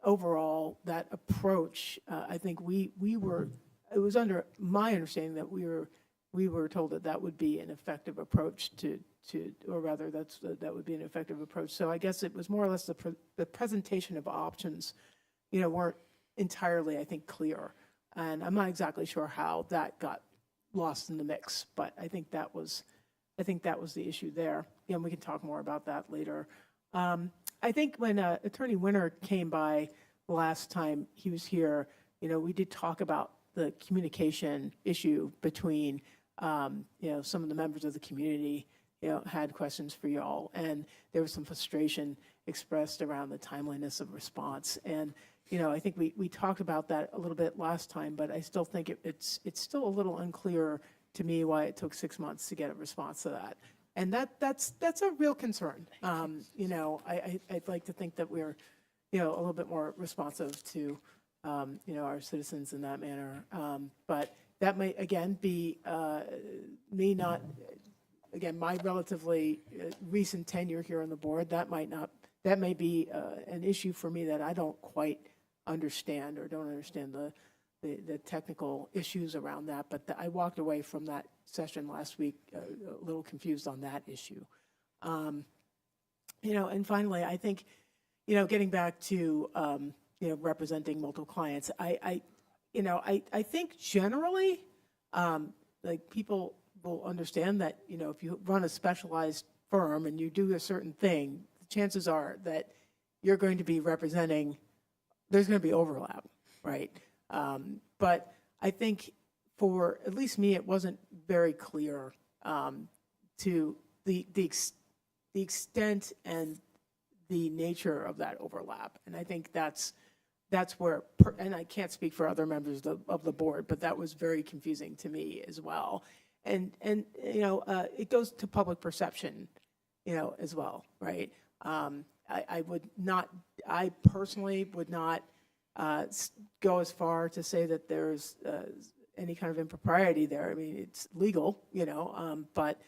overall, that approach, I think it was under my understanding that we were told that that would be an effective approach to or rather, that would be an effective approach. So I guess it was more or less the presentation of options, weren't entirely, I think, clear. And I'm not exactly sure how that got lost in the mix, but I think that was the issue there. And we can talk more about that later. I think when Attorney Winter came by last time he was here, we did talk about the communication issue between, some of the members of the community, had questions for y'all, and there was some frustration expressed around the timeliness of response. And, I think we talked about that a little bit last time, but I still think it's still a little unclear to me why it took 6 months to get a response to that. And that's a real concern. I'd like to think that we're, a little bit more responsive to, our citizens in that manner. But that might, again, be me not, again, my relatively recent tenure here on the board. That may be an issue for me that I don't quite understand or don't understand the technical issues around that. But I walked away from that session last week a little confused on that issue. And finally, I think, getting back to, representing multiple clients, I think generally, like people will understand that, if you run a specialized firm and you do a certain thing, the chances are that you're going to be representing, there's going to be overlap, right? But I think for at least me, it wasn't very clear to the extent and the nature of that overlap. And I think that's where, and I can't speak for other members of the board, but that was very confusing to me as well. And it goes to public perception, as well, right? I personally would not go as far to say that there's any kind of impropriety there. I mean, it's legal, but,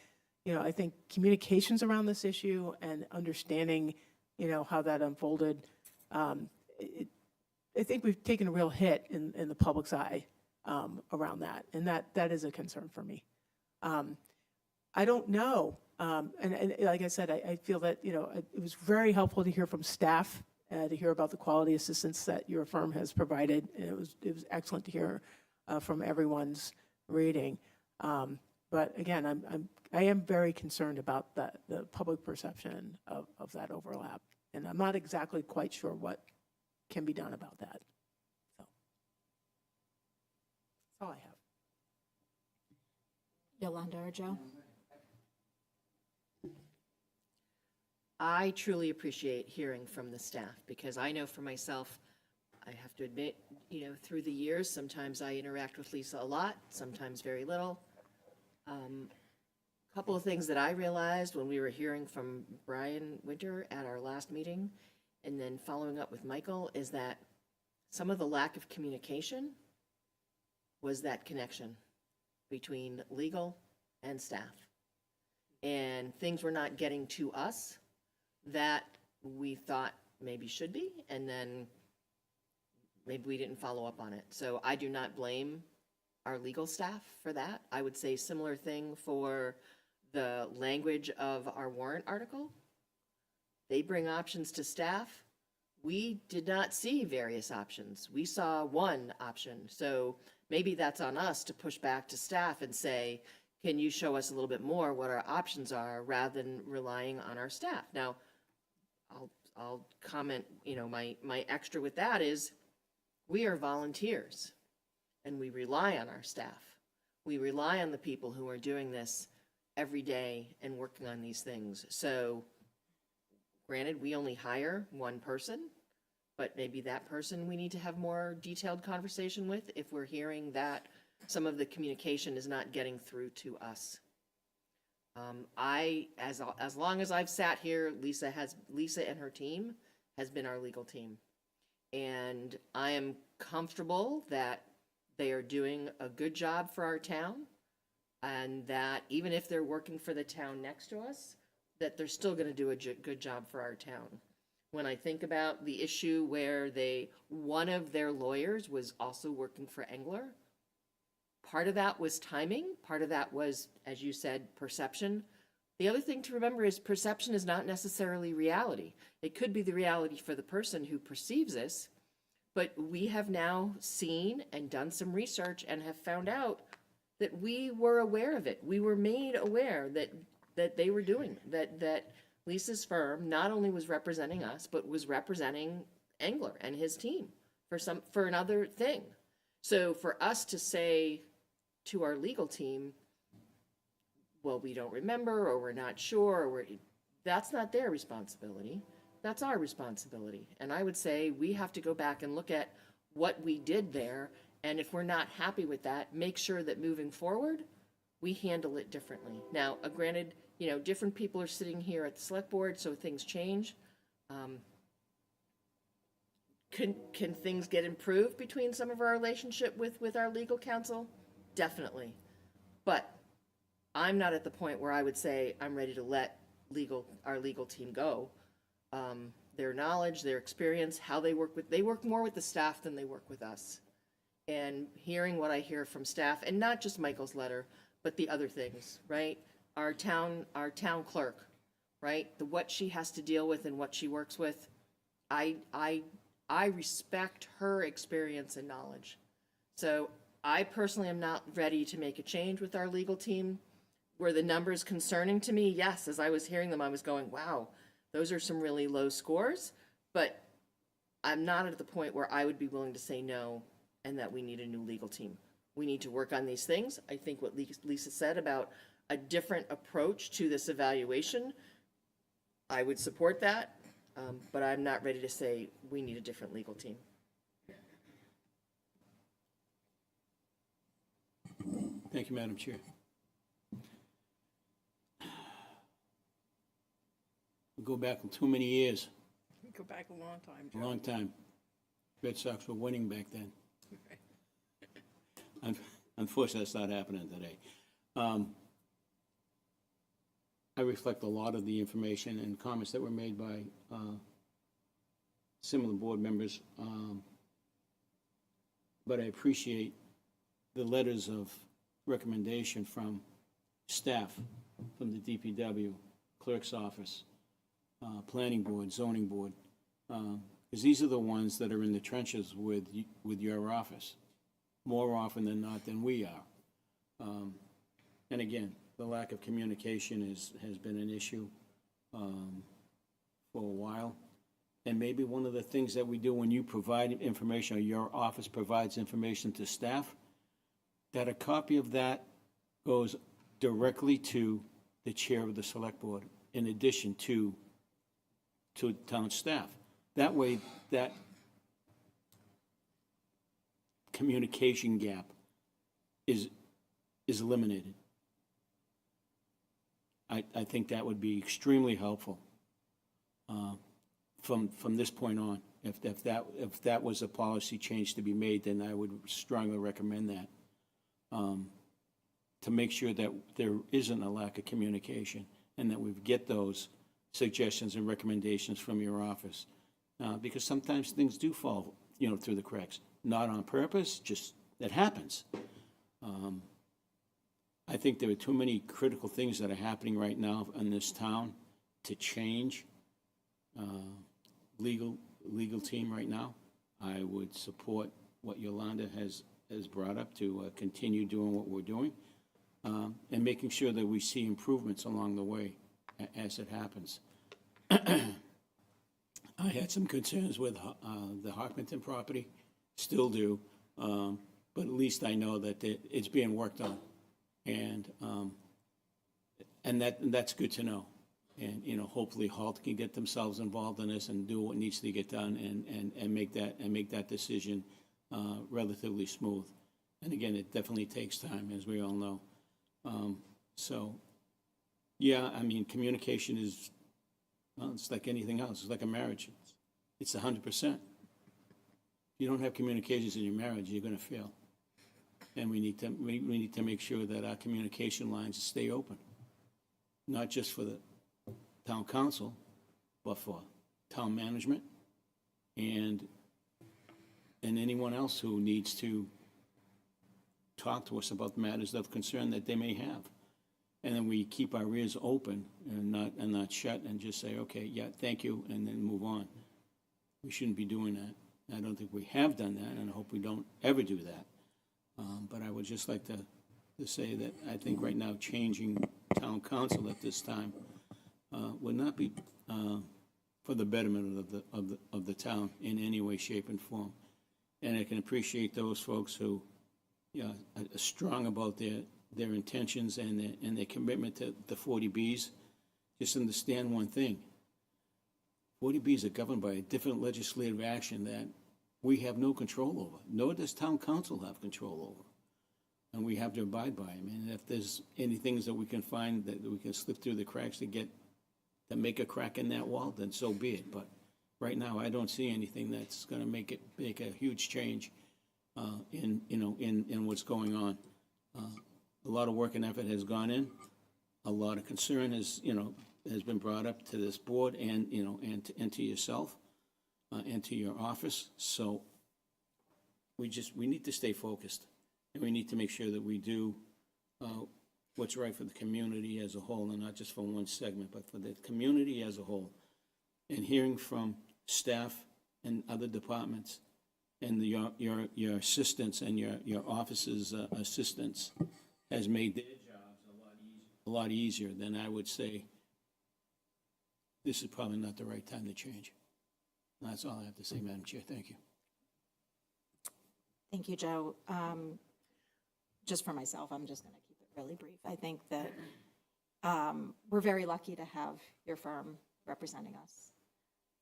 I think communications around this issue and understanding, how that unfolded, I think we've taken a real hit in the public's eye around that, and that is a concern for me. I don't know, and like I said, I feel that, it was very helpful to hear from staff, to hear about the quality assistance that your firm has provided, and it was excellent to hear from everyone's reading. But again, I am very concerned about the public perception of that overlap, and I'm not exactly quite sure what can be done about that. So that's all I have. Yolanda or Joe? I truly appreciate hearing from the staff, because I know for myself, I have to admit, through the years, sometimes I interact with Lisa a lot, sometimes very little. Couple of things that I realized when we were hearing from Brian Winter at our last meeting, and then following up with Michael, is that some of the lack of communication was that connection between legal and staff. And things were not getting to us that we thought maybe should be, and then maybe we didn't follow up on it. So I do not blame our legal staff for that. I would say similar thing for the language of our warrant article. They bring options to staff. We did not see various options. We saw one option. So maybe that's on us to push back to staff and say, can you show us a little bit more what our options are, rather than relying on our staff? Now, I'll comment, my extra with that is, we are volunteers and we rely on our staff. We rely on the people who are doing this every day and working on these things. So granted, we only hire one person, but maybe that person we need to have more detailed conversation with if we're hearing that some of the communication is not getting through to us. As long as I've sat here, Lisa and her team has been our legal team. And I am comfortable that they are doing a good job for our town, and that even if they're working for the town next to us, that they're still going to do a good job for our town. When I think about the issue where one of their lawyers was also working for Engler, part of that was timing, part of that was, as you said, perception. The other thing to remember is perception is not necessarily reality. It could be the reality for the person who perceives this, but we have now seen and done some research and have found out that we were aware of it. We were made aware that they were doing, that Lisa's firm not only was representing us, but was representing Engler and his team for another thing. So for us to say to our legal team, well, we don't remember, or we're not sure, or that's not their responsibility. That's our responsibility. And I would say we have to go back and look at what we did there. And if we're not happy with that, make sure that moving forward, we handle it differently. Now, granted, different people are sitting here at the select board, so things change. Can things get improved between some of our relationship with our legal counsel? Definitely. But I'm not at the point where I would say I'm ready to let our legal team go. Their knowledge, their experience, how they work more with the staff than they work with us. And hearing what I hear from staff, and not just Michael's letter, but the other things, right? Our town clerk, right? What she has to deal with and what she works with. I respect her experience and knowledge. So I personally am not ready to make a change with our legal team. Were the numbers concerning to me? Yes, as I was hearing them, I was going, wow, those are some really low scores, but I'm not at the point where I would be willing to say no and that we need a new legal team. We need to work on these things. I think what Lisa said about a different approach to this evaluation, I would support that, but I'm not ready to say we need a different legal team. Thank you, Madam Chair. We go back too many years, We go back a long time, a Joe. long time. Red Sox were winning back then. Unfortunately, that's not happening today. I reflect a lot of the information and comments that were made by similar board members, but I appreciate the letters of recommendation from staff, from the DPW, clerk's office, planning board, zoning board, because these are the ones that are in the trenches with your office, more often than not than we are. And again, the lack of communication has been an issue for a while. And maybe one of the things that we do when you provide information, or your office provides information to staff, that a copy of that goes directly to the chair of the select board, in addition to town staff. That way, that communication gap is eliminated. I think that would be extremely helpful from this point on. If that was a policy change to be made, then I would strongly recommend that, to make sure that there isn't a lack of communication and that we get those suggestions and recommendations from your office. Because sometimes things do fall, through the cracks. Not on purpose, just that happens. I think there are too many critical things that are happening right now in this town to change legal team right now. I would support what Yolanda has brought up to continue doing what we're doing, and making sure that we see improvements along the way as it happens. I had some concerns with the Hockington property, still do, but at least I know that it's being worked on, and that's good to know. And hopefully Halt can get themselves involved in this and do what needs to get done, and make that decision relatively smooth. And again, it definitely takes time, as we all know. So, yeah, I mean, communication is, well, it's like anything else. It's like a marriage. It's 100%. If you don't have communications in your marriage, you're going to fail. And we need to make sure that our communication lines stay open, not just for the town council, but for town management and anyone else who needs to talk to us about matters of concern that they may have. and then we keep our ears open and not shut and just say, okay, yeah, thank you, and then move on. We shouldn't be doing that. I don't think we have done that, and I hope we don't ever do that. But I would just like to say that I think right now changing town council at this time would not be for the betterment of the town in any way, shape, and form. And I can appreciate those folks who, are strong about their intentions and their commitment to the 40Bs. Just understand one thing. 40Bs are governed by a different legislative action that we have no control over, nor does town council have control over. And we have to abide by them. And if there's any things that we can find that we can slip through the cracks to make a crack in that wall, then so be it. But right now, I don't see anything that's going to make a huge change in what's going on. A lot of work and effort has gone in. A lot of concern has been brought up to this board and to yourself and to your office. So we need to stay focused, and we need to make sure that we do what's right for the community as a whole, and not just for one segment, but for the community as a whole. And hearing from staff and other departments and your assistants and your office's assistants has made their jobs a lot easier, then I would say this is probably not the right time to change. And that's all I have to say, Madam Chair. Thank you. Thank you, Joe. Just for myself, I'm just going to keep it really brief. I think that we're very lucky to have your firm representing us.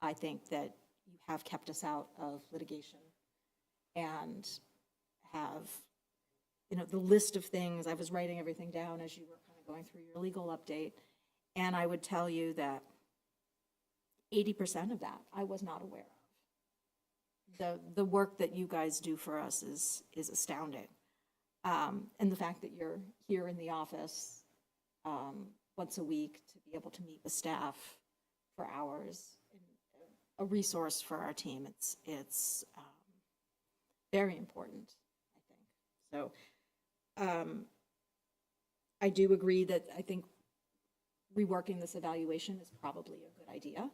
I think that you have kept us out of litigation and have, the list of things. I was writing everything down as you were kind of going through your legal update, and I would tell you that 80% of that I was not aware of. The work that you guys do for us is astounding. And the fact that you're here in the office once a week to be able to meet with staff for hours, a resource for our team, it's very important, I think. So I do agree that I think reworking this evaluation is probably a good idea.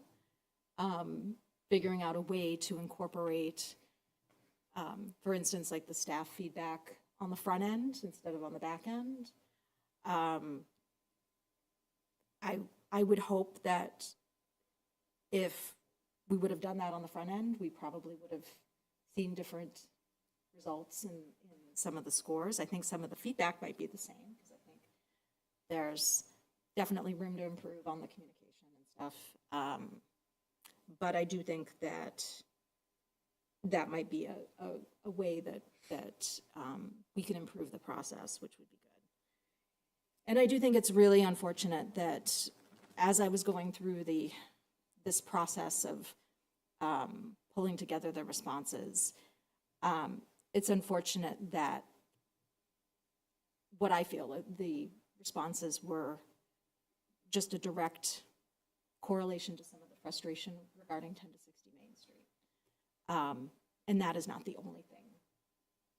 Figuring out a way to incorporate, for instance, like the staff feedback on the front end instead of on the back end. I would hope that if we would have done that on the front end, we probably would have seen different results in some of the scores. I think some of the feedback might be the same, because I think there's definitely room to improve on the communication and stuff. But I do think that that might be a way that we can improve the process, which would be good. And I do think it's really unfortunate that as I was going through this process of pulling together the responses, it's unfortunate that what I feel the responses were just a direct correlation to some of the frustration regarding 10 to 60 Main Street. And that is not the only thing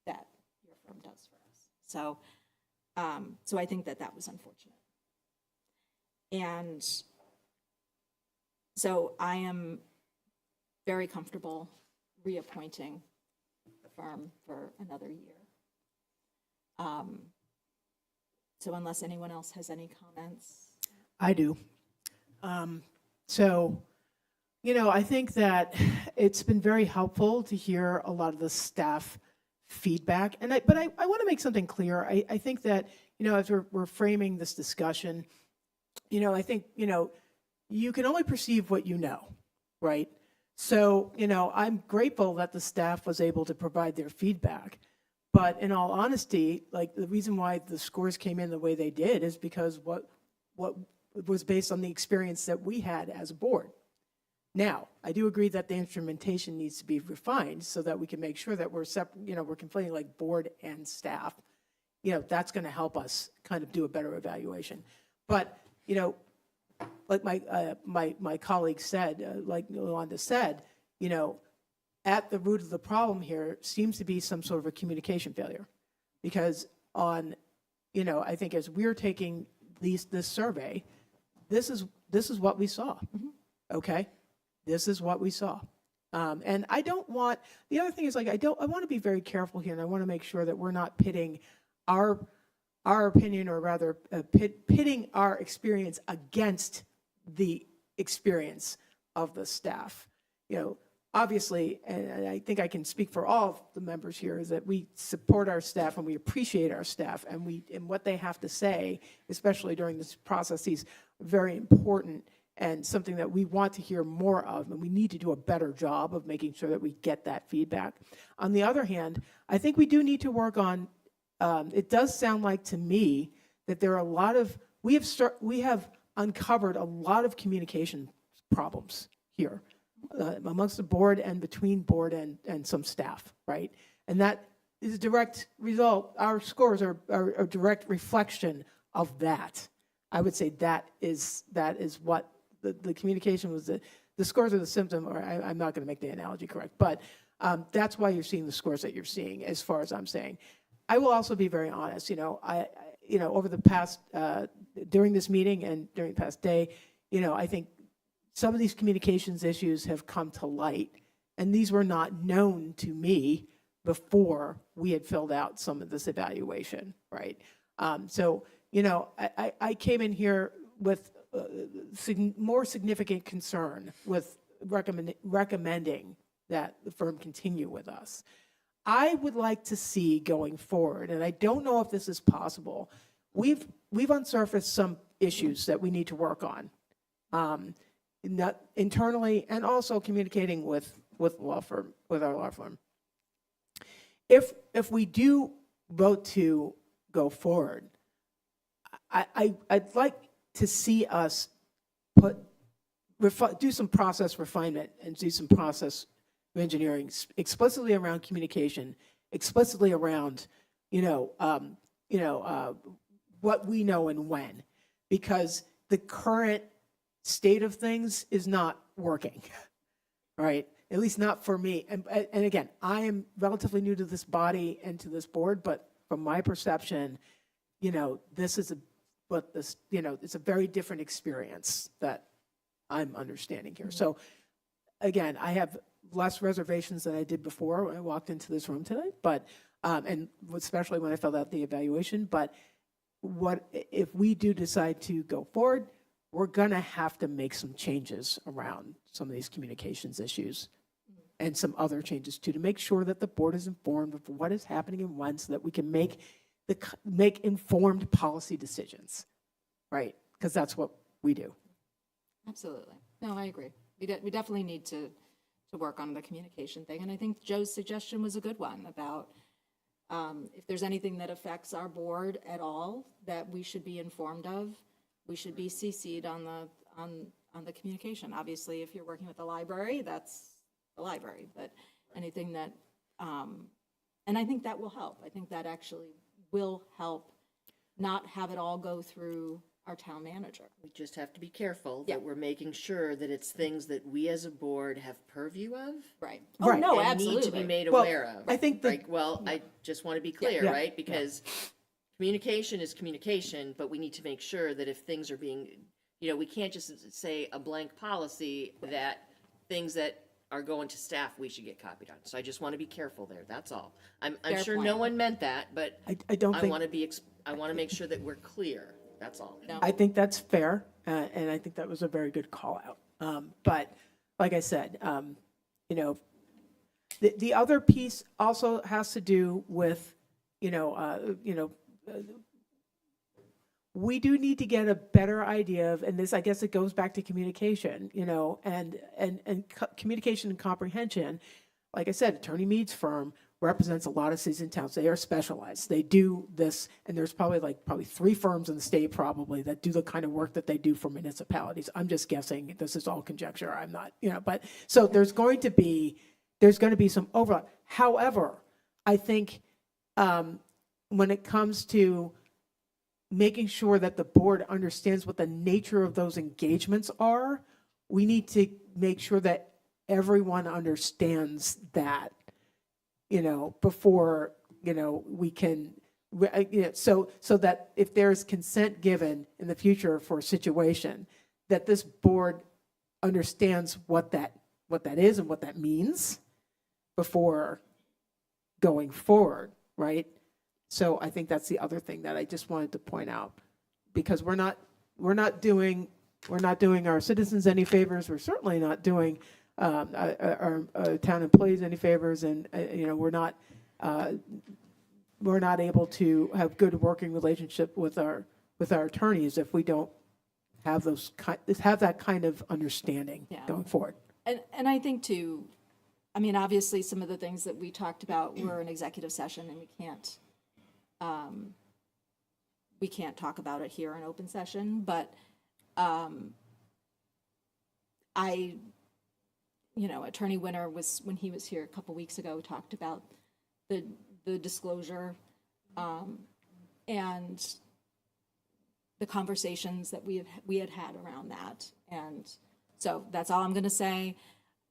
that your firm does for us. So I think that was unfortunate. And so I am very comfortable reappointing the firm for another year. So unless anyone else has any comments. I do. So, I think that it's been very helpful to hear a lot of the staff feedback. But I want to make something clear. I think that, as we're framing this discussion, I think, you can only perceive what you know, right? So, I'm grateful that the staff was able to provide their feedback. But in all honesty, like, the reason why the scores came in the way they did is because what was based on the experience that we had as a board. Now, I do agree that the instrumentation needs to be refined so that we can make sure that we're we're conflating like board and staff. That's going to help us kind of do a better evaluation. But, like my colleague said, like Yolanda said, at the root of the problem here seems to be some sort of a communication failure. Because I think as we're taking this survey, this is what we saw. Okay? This is what we saw. And I don't want, the other thing is like, I want to be very careful here, and I want to make sure that we're not pitting our opinion, or rather pitting our experience against the experience of the staff. You know, obviously, and I think I can speak for all of the members here, is that we support our staff and we appreciate our staff, and what they have to say, especially during this process, is very important and something that we want to hear more of, and we need to do a better job of making sure that we get that feedback. On the other hand, I think we do need to work on, it does sound like to me that there are a lot of, we have uncovered a lot of communication problems here amongst the board and between board and some staff, right? And that is a direct result, our scores are a direct reflection of that. I would say that is what the communication was, the scores are the symptom, or I'm not going to make the analogy correct, but that's why you're seeing the scores that you're seeing, as far as I'm saying. I will also be very honest, over the past, during this meeting and during the past day, I think some of these communications issues have come to light, and these were not known to me before we had filled out some of this evaluation, right? So, I came in here with more significant concern with recommending that the firm continue with us. I would like to see going forward, and I don't know if this is possible, we've unsurfaced some issues that we need to work on, not internally, and also communicating with our law firm. If we do vote to go forward, I'd like to see us do some process refinement and do some process engineering explicitly around communication, explicitly around, what we know and when, because the current state of things is not working, right? At least not for me. And again, I am relatively new to this body and to this board, but from my perception, this is it's a very different experience that I'm understanding here. So again, I have less reservations than I did before when I walked into this room today, but, and especially when I filled out the evaluation, but if we do decide to go forward, we're gonna have to make some changes around some of these communications issues and some other changes too, to make sure that the board is informed of what is happening and when, so that we can make informed policy decisions, right? Because that's what we do. Absolutely. No, I agree. We definitely need to work on the communication thing. And I think Joe's suggestion was a good one about if there's anything that affects our board at all that we should be informed of, we should be CC'd on the communication. Obviously, if you're working with the library, that's the library, but anything that, and I think that will help. I think that actually will help not have it all go through our town manager. We just have to be careful Yeah. that we're making sure that it's things that we as a board have purview of. Right. Right. Oh, no, and absolutely. need to be made Well, aware of. I think that- Like, well, I just want to be clear, Yeah. right? Because communication is communication, but we need to make sure that if things are being, we can't just say a blank policy that things that are going to staff, we should get copied on. So I just want to be careful there, that's all. I'm Fair sure point. no one meant that, but I don't I think, want to I want to make sure that we're clear, that's all. No. I think that's fair, and I think that was a very good call out. But like I said, the other piece also has to do with, we do need to get a better idea of, and this, I guess it goes back to communication, and communication and comprehension. Like I said, Attorney Mead's firm represents a lot of cities and towns. They are specialized. They do this, and there's probably 3 firms in the state probably that do the kind of work that they do for municipalities. I'm just guessing. This is all conjecture. I'm not, but so there's going to be some overlap. However, I think when it comes to making sure that the board understands what the nature of those engagements are, we need to make sure that everyone understands that, before, we can so that if there's consent given in the future for a situation, that this board understands what that is and what that means before going forward, right? So I think that's the other thing that I just wanted to point out, because we're not doing our citizens any favors. We're certainly not doing our town employees any favors, and we're not able to have good working relationship with our attorneys if we don't have that kind of understanding Yeah. going forward. And I think too, I mean, obviously, some of the things that we talked about were an executive session, and we can't talk about it here in open session, but Attorney Winter when he was here a couple weeks ago, talked about the disclosure and the conversations that we had around that. And so that's all I'm going to say.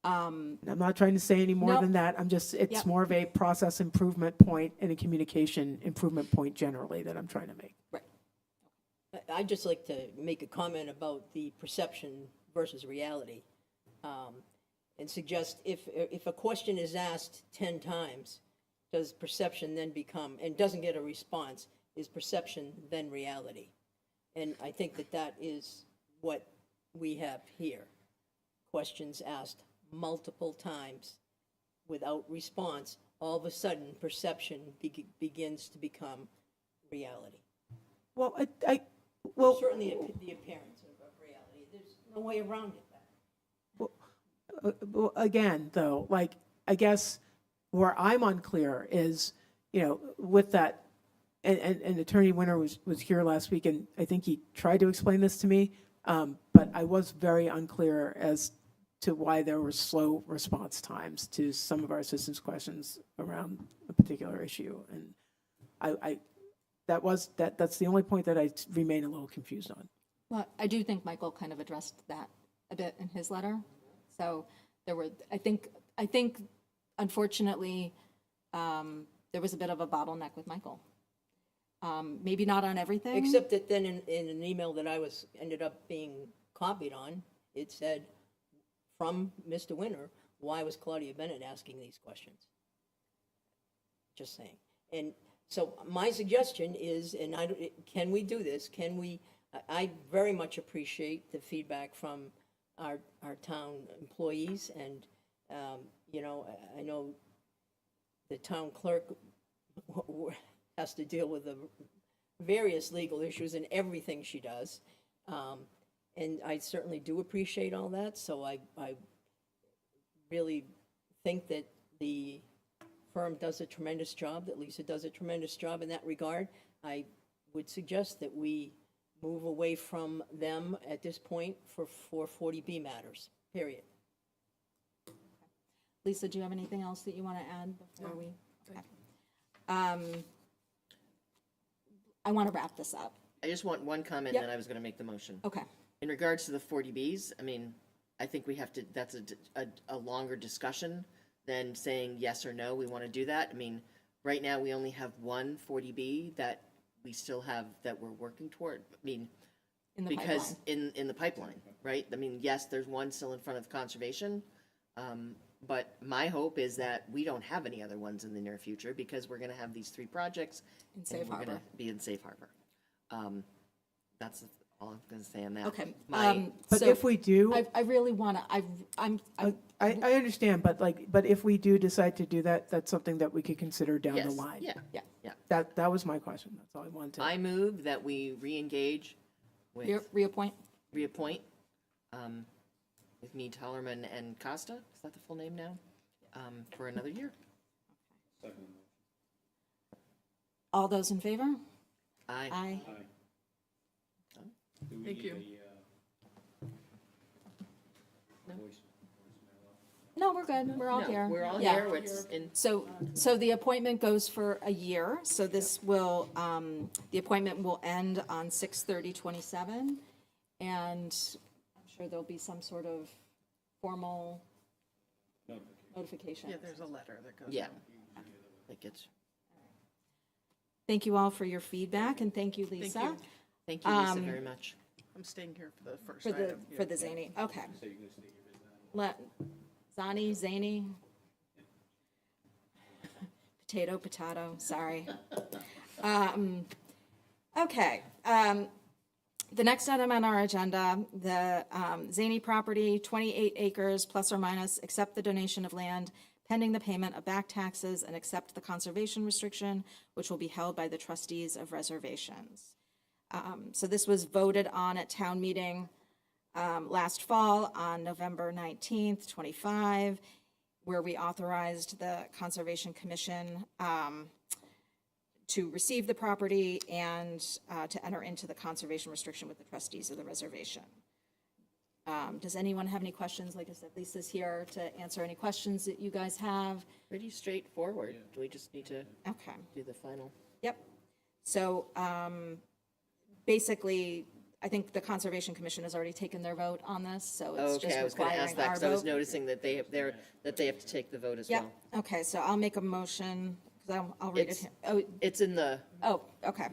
I'm not trying to say any more Nope. than that. It's Yep. more of a process improvement point and a communication improvement point generally that I'm trying to make. I'd just like to make a comment about the perception versus reality, and suggest if a question is asked 10 times, does perception then become, and doesn't get a response, is perception then reality? And I think that is what we have here. Questions asked multiple times without response, all of a sudden perception begins to become reality. Well, Certainly the appearance of reality. There's no way around it. well, again, though, I guess where I'm unclear is, with that, and Attorney Winter was here last week, and I think he tried to explain this to me, but I was very unclear as to why there were slow response times to some of our citizens' questions around a particular issue, and that's the only point that I remain a little confused on. Well, I do think Michael kind of addressed that a bit in his letter. So I think unfortunately, there was a bit of a bottleneck with Michael. Maybe not on everything. Except that then in an email that I ended up being copied on, it said, from Mr. Winter, why was Claudia Bennett asking these questions? Just saying. And so my suggestion is, can we do this? I very much appreciate the feedback from our town employees, and, I know the town clerk has to deal with the various legal issues in everything she does. And I certainly do appreciate all that, so I really think that the firm does a tremendous job, that Lisa does a tremendous job in that regard. I would suggest that we move away from them at this point for 40B matters, period. Lisa, do you have anything else that you want to add before we? Okay. I want to wrap this up. I just want one comment, Yep. and then I was going to make the motion. Okay. In regards to the 40Bs, I mean, I think we have to, that's a longer discussion than saying yes or no, we want to do that. I mean, right now, we only have one 40B that we still have, that we're working toward. I mean, In the because pipeline. in the pipeline, right? I mean, yes, there's one still in front of conservation, but my hope is that we don't have any other ones in the near future, because we're going to have these 3 projects. In safe and we're harbor. going to be in safe harbor. That's all I'm going to say on that. Okay. But So if we do, I really want to, I understand, but if we do decide to do that, that's something that we could consider down the Yes, line. yeah. That was my question. That's all I wanted to. I move that we re-engage with, reappoint. reappoint, with me, Tellerman, and Costa, is that the full name now? For another year. All those in favor? Aye. Aye. Thank you. No, we're good. We're all No, here. we're all Yeah. here, it's in, So the appointment goes for a year, so this will, the appointment will end on 6/30/27, and I'm sure there'll be some sort of formal notification. Yeah, there's a letter that goes. yeah. out. Like it's, Thank you all for your feedback, and thank you, Lisa. you. Thank you, Lisa, very much. I'm staying here for the first For the, item. for the Zany, okay. Zani, Zany? Potato, sorry. Okay, the next item on our agenda, the Zany property, 28 acres plus or minus, accept the donation of land pending the payment of back taxes and accept the conservation restriction, which will be held by the trustees of reservations. So this was voted on at town meeting last fall on November 19th, 25, where we authorized the Conservation Commission to receive the property and to enter into the conservation restriction with the trustees of the reservation. Does anyone have any questions? Like I said, Lisa's here to answer any questions that you guys have. Pretty straightforward. Do we just need to Okay. do the final? Yep. So basically, I think the Conservation Commission has already taken their vote on this, so it's just Okay, I was going to ask requiring that our because I was vote. noticing that they have to take the vote as Yep, well. okay, so I'll make a motion, because I'll read it It's- here. Oh, It's in the okay.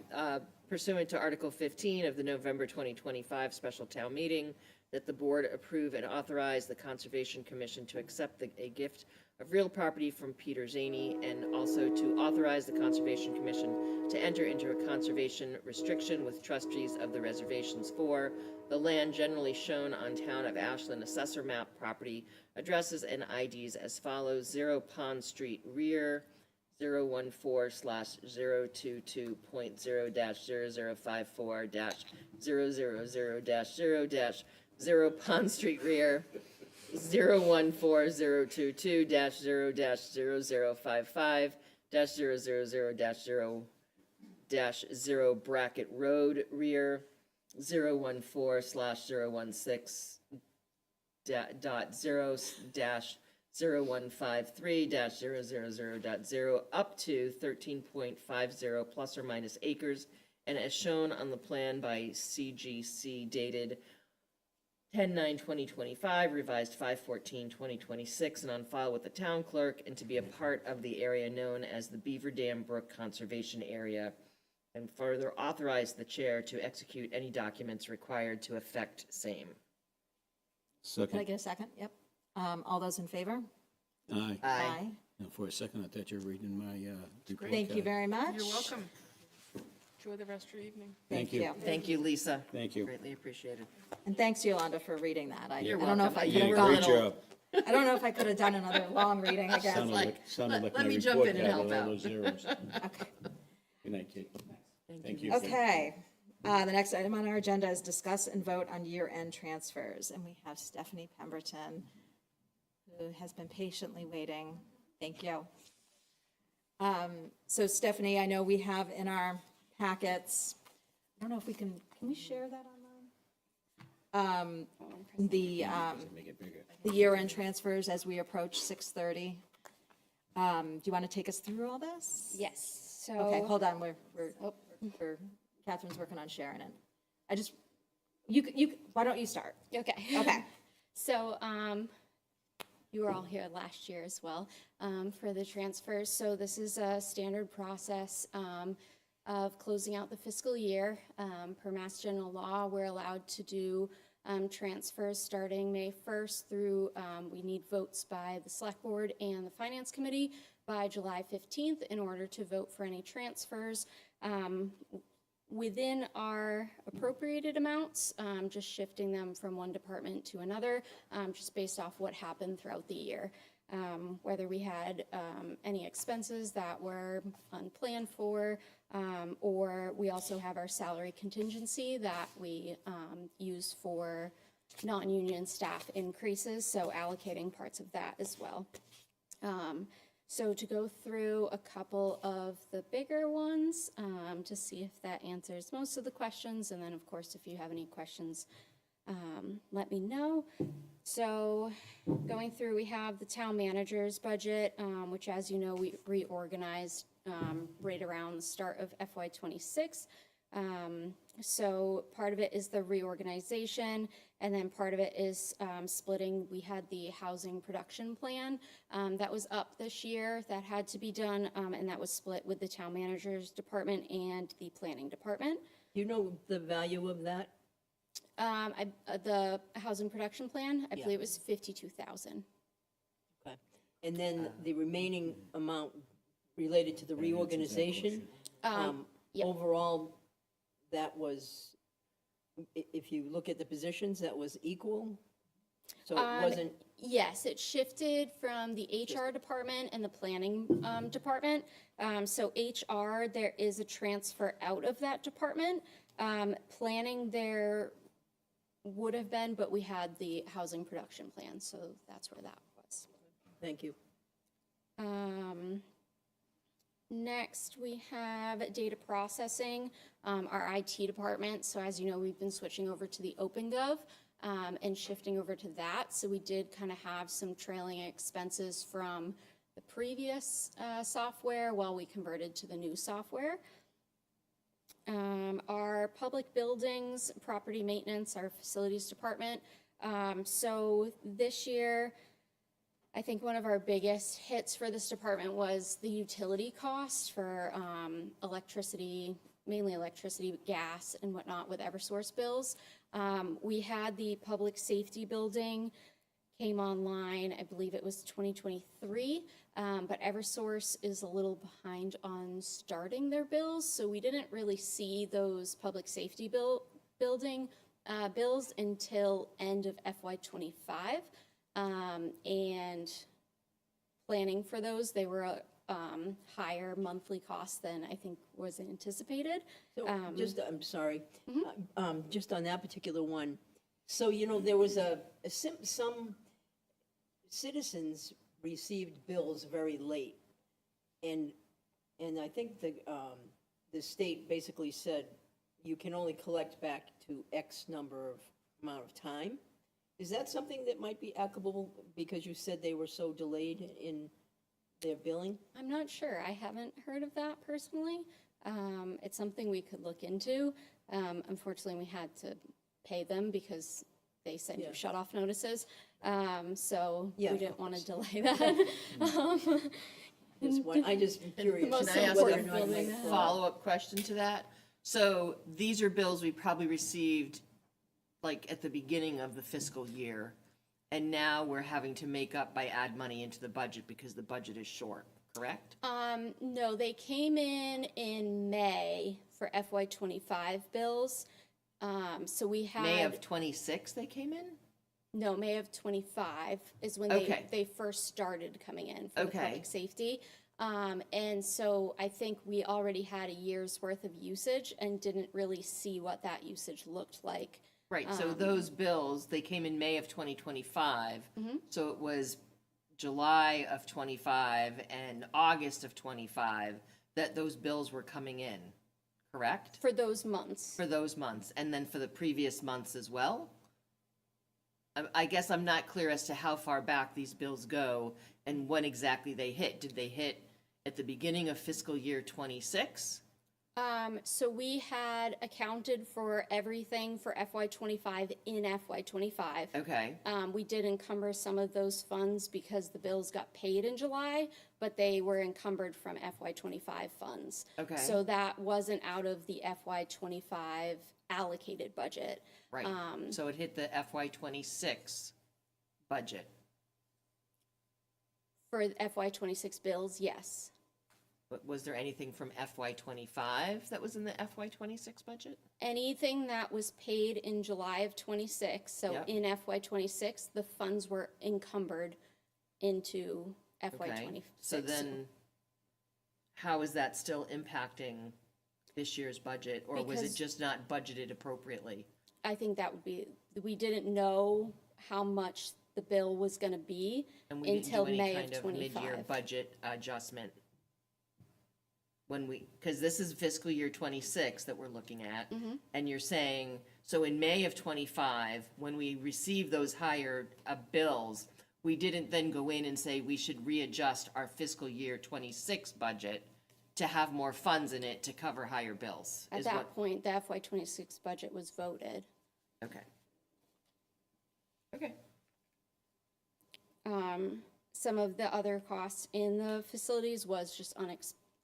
pursuant to Article 15 of the November 2025 special town meeting, that the board approve and authorize the Conservation Commission to accept a gift of real property from Peter Zaney, and also to authorize the Conservation Commission to enter into a conservation restriction with trustees of the reservations for the land generally shown on Town of Ashland Assessor Map property addresses and IDs as follows: 0 Pond Street rear, 014/022.0-0054-000-0 Pond Street rear, 014-022-0055-000-0 Bracket Road rear, 014/016.0-0153-000.0 up to 13.50 plus or minus acres, and as shown on the plan by CGC dated 10/9/2025, revised 5/14/2026, and on file with the town clerk, and to be a part of the area known as the Beaver Dam Brook Conservation Area, and further authorize the chair to execute any documents required to effect same. Can I Second. get a second? Yep. All those in favor? Aye. Aye. Now, for a second, I thought you were reading my report Thank you card. very much. You're welcome. Enjoy the rest of your evening. Thank Thank you. you. Thank you, Lisa. Thank you. Greatly appreciated. And thanks, Yolanda, for reading that. I You're don't know if welcome. I You could have were Great gone, little- job. I don't know if I could have done another long reading again. Sounded like, like let my me jump report in and card help with all out. those zeros. Okay. Good night, Kate. Thank you. Okay, the next item on our agenda is discuss and vote on year-end transfers, and we have Stephanie Pemberton, who has been patiently waiting. Thank you. So Stephanie, I know we have in our packets, I don't know if we can we share that online? The Make it bigger. year-end transfers as we approach 6:30. Do you want to take us through all this? Yes, so. Okay, hold on, we're Catherine's working on sharing it. I just, why don't you start? Okay. Okay. So, you were all here last year as well, for the transfers. So this is a standard process, of closing out the fiscal year. Per Mass General Law, we're allowed to do, transfers starting May 1st through, we need votes by the Select Board and the Finance Committee by July 15th in order to vote for any transfers. Within our appropriated amounts, just shifting them from one department to another, just based off what happened throughout the year. Whether we had any expenses that were unplanned for, or we also have our salary contingency that we use for non-union staff increases, so allocating parts of that as well. So to go through a couple of the bigger ones, to see if that answers most of the questions, and then of course, if you have any questions, let me know. So going through, we have the town manager's budget, which, as you know, we reorganized right around the start of FY26. So part of it is the reorganization, and then part of it is splitting. We had the housing production plan that was up this year that had to be done, and that was split with the town manager's department and the planning department. Do you know the value of that? The housing production plan, I Yeah. believe it was 52,000. Okay. And then the remaining amount related to the reorganization? Yep. Overall, that was, if you look at the positions, that was equal? So it wasn't, Yes, it shifted from the HR department and the planning department. So HR, there is a transfer out of that department. Planning, there would have been, but we had the housing production plan, so that's where that was. thank you. Next, we have data processing, our IT department. So as you know, we've been switching over to the OpenGov and shifting over to that. So we did kind of have some trailing expenses from the previous software while we converted to the new software. Our public buildings, property maintenance, our facilities department. So this year, I think one of our biggest hits for this department was the utility costs for electricity, mainly electricity, gas, and whatnot with Eversource bills. We had the public safety building came online, I believe it was 2023, but Eversource is a little behind on starting their bills, so we didn't really see those public safety building bills until end of FY25. And planning for those, they were a higher monthly cost than I think was anticipated. So just, I'm sorry, just on that particular one. So, there was some citizens received bills very late. And I think the state basically said you can only collect back to X amount of time. Is that something that might be applicable because you said they were so delayed in their billing? I'm not sure. I haven't heard of that personally. It's something we could look into. Unfortunately, we had to pay them because they send you shut-off notices. So Yeah, we of didn't want to course. delay that. I just am curious. most Can I ask important a building. follow-up question to that? So these are bills we probably received like at the beginning of the fiscal year, and now we're having to make up by add money into the budget because the budget is short, correct? No, they came in May for FY25 bills. So we had. May of '26 they came in? No, May of '25 is when Okay. they first started coming in for the Okay. public safety. And so I think we already had a year's worth of usage and didn't really see what that usage looked like. Right, so those bills, they came in May of 2025. So it was July of '25 and August of '25 that those bills were coming in, correct? For those months. For those months, and then for the previous months as well? I guess I'm not clear as to how far back these bills go and when exactly they hit. Did they hit at the beginning of fiscal year '26? So we had accounted for everything for FY25 in FY25. Okay, We did encumber some of those funds because the bills got paid in July, but they were encumbered from FY25 funds. Okay. So that wasn't out of the FY25 allocated budget. right. So it hit the FY '26 budget. For FY26 bills, yes. But was there anything from FY '25 that was in the FY '26 budget? Anything that was paid in July of '26, so Yep. in FY26, the funds were encumbered into Okay, FY26. so then how is that still impacting this year's budget? Or was it Because- just not budgeted appropriately? I think that would be, we didn't know how much the bill was gonna be And we didn't until do any May of kind of mid-year '25. budget adjustment? When we, because this is fiscal year '26 that we're looking at, Mm-hmm. and you're saying, so in May of '25, when we received those higher bills, we didn't then go in and say we should readjust our fiscal year '26 budget to have more funds in it to cover higher bills. At is that what- point, the FY '26 budget was voted. Okay. Okay. Some of the other costs in the facilities was just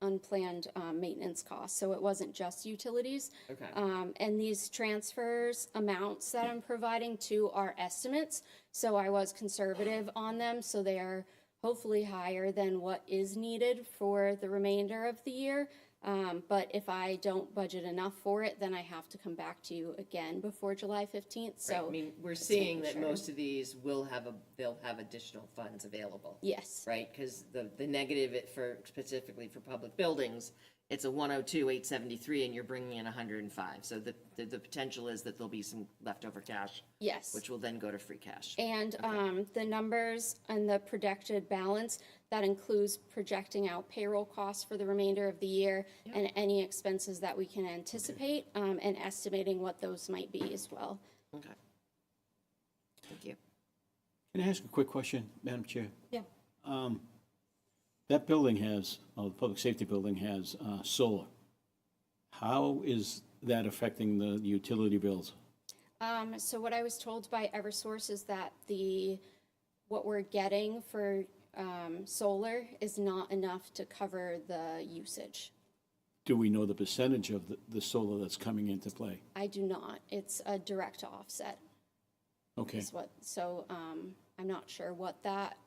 unplanned maintenance costs, so it wasn't just utilities. Okay. And these transfers amounts that I'm providing to are estimates, so I was conservative on them, so they are hopefully higher than what is needed for the remainder of the year. But if I don't budget enough for it, then I have to come back to you again before July 15th, Right, so. I mean, we're seeing that sure. most of these they'll have additional funds available. Yes, Right, because the negative specifically for public buildings, it's a 102,873 and you're bringing in 105. So the potential is that there'll be some leftover cash, yes. which will then go to free cash. And the numbers and the projected balance, that includes projecting out payroll costs for the remainder of the year and any expenses that we can anticipate, and estimating what those might be as well. Okay. Thank you. Can I ask a quick question, Madam Chair? Yeah. That building has, the public safety building has solar. How is that affecting the utility bills? So what I was told by Eversource is that what we're getting for solar is not enough to cover the usage. Do we know the percentage of the solar that's coming into play? I do not. It's a direct offset. Okay, So I'm not sure what that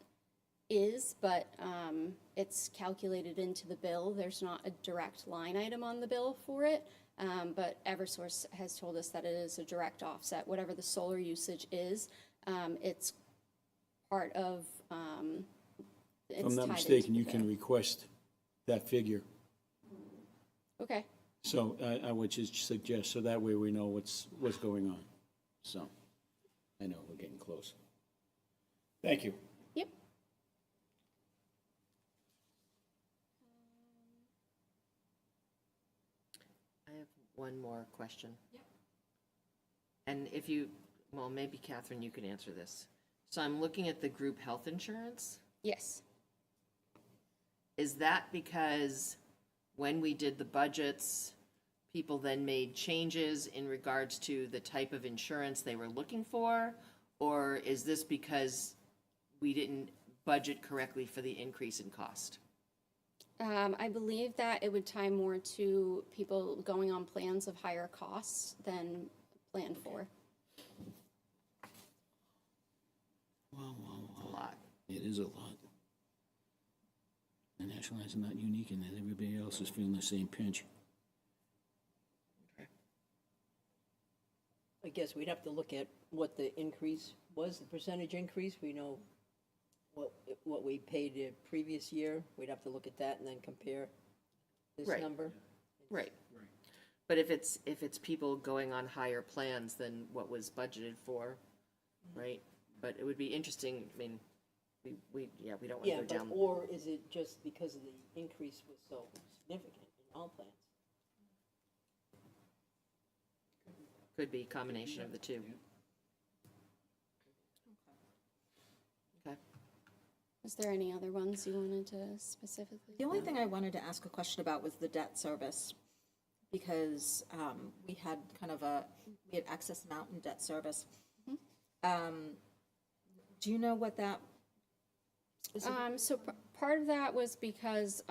is, but it's calculated into the bill. There's not a direct line item on the bill for it, but Eversource has told us that it is a direct offset. Whatever the solar usage is, it's part of, it's if I'm not tied into mistaken, the you can bill. request that figure. Okay, So I would just suggest, so that way we know what's going on. So, I know we're getting close. Thank you. yep. I have one more question. Yep. And well, maybe Catherine, you can answer this. So I'm looking at the group health insurance. Yes. Is that because when we did the budgets, people then made changes in regards to the type of insurance they were looking for? Or is this because we didn't budget correctly for the increase in cost? I believe that it would tie more to people going on plans of higher costs than planned for. Wow, wow, It's a lot. It is a lot. And Ashland is not unique in that everybody else is feeling the same pinch. I guess we'd have to look at what the increase was, the percentage increase. We know what we paid the previous year. We'd have to look at that and then compare this Right. number. Right. But if it's people going on higher plans than what was budgeted for, right? But it would be interesting, I mean, we don't want to Yeah, go but, down. or is it just because the increase was so significant in all plans? Could be a combination of the two. Okay. Is there any other ones you wanted to specifically? The only thing I wanted to ask a question about was the debt service, because we had we had excess amount in debt service. Do you know what that? So part of that was because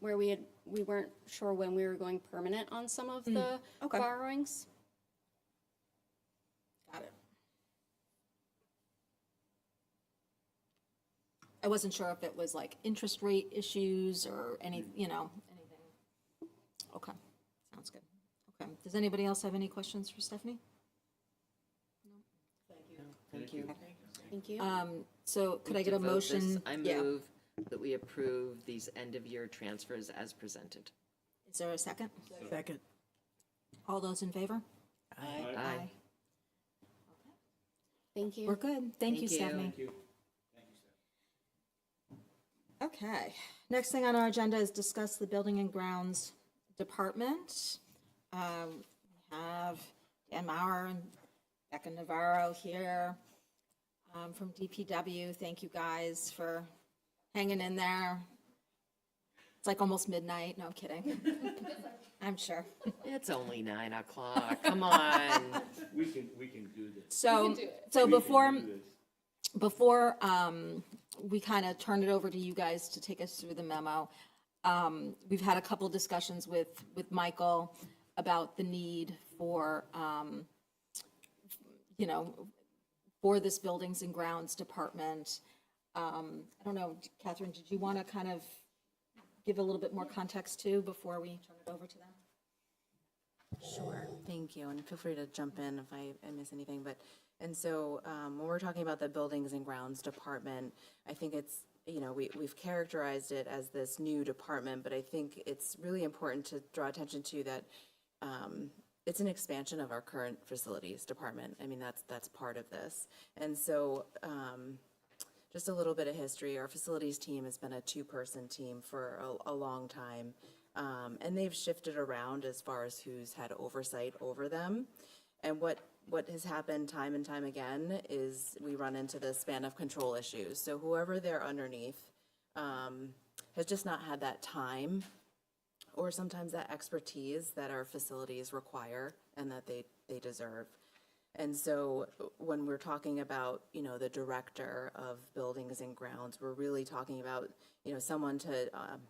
where we weren't sure when we were going permanent on some of the okay. borrowings. Got it. I wasn't sure if it was like interest rate issues or anything. Okay, sounds good. Okay, does anybody else have any questions for Stephanie? Thank you. Thank you. So could I get To a vote this, motion? I Yeah. move that we approve these end-of-year transfers as presented. Is there a second? Second. All those in favor? Aye. Thank you. We're good. Thank you, Thank you. Stephanie. Okay, next thing on our agenda is discuss the Building and Grounds Department. We have Dan Maurer and Becca Navarro here from DPW. Thank you guys for hanging in there. It's like almost midnight. No, I'm kidding. I'm sure. It's only 9 o'clock. Come on. We can do this. So, before we kind of turn it over to you guys to take us through the memo, we've had a couple discussions with Michael about the need for, you know, for this Buildings and Grounds Department. I don't know, Catherine, did you want to kind of give a little bit more context too before we turn it over to them? Sure, thank you, and feel free to jump in if I miss anything, but, and so, when we're talking about the Buildings and Grounds Department, I think it's, you know, we've characterized it as this new department, but I think it's really important to draw attention to that, it's an expansion of our current facilities department. I mean, that's part of this. And so, just a little bit of history, our facilities team has been a 2-person team for a long time. And they've shifted around as far as who's had oversight over them. And what has happened time and time again is we run into the span of control issues. So whoever they're underneath has just not had that time or sometimes that expertise that our facilities require and that they deserve. And so when we're talking about, you know, the director of Buildings and Grounds, we're really talking about, you know, someone to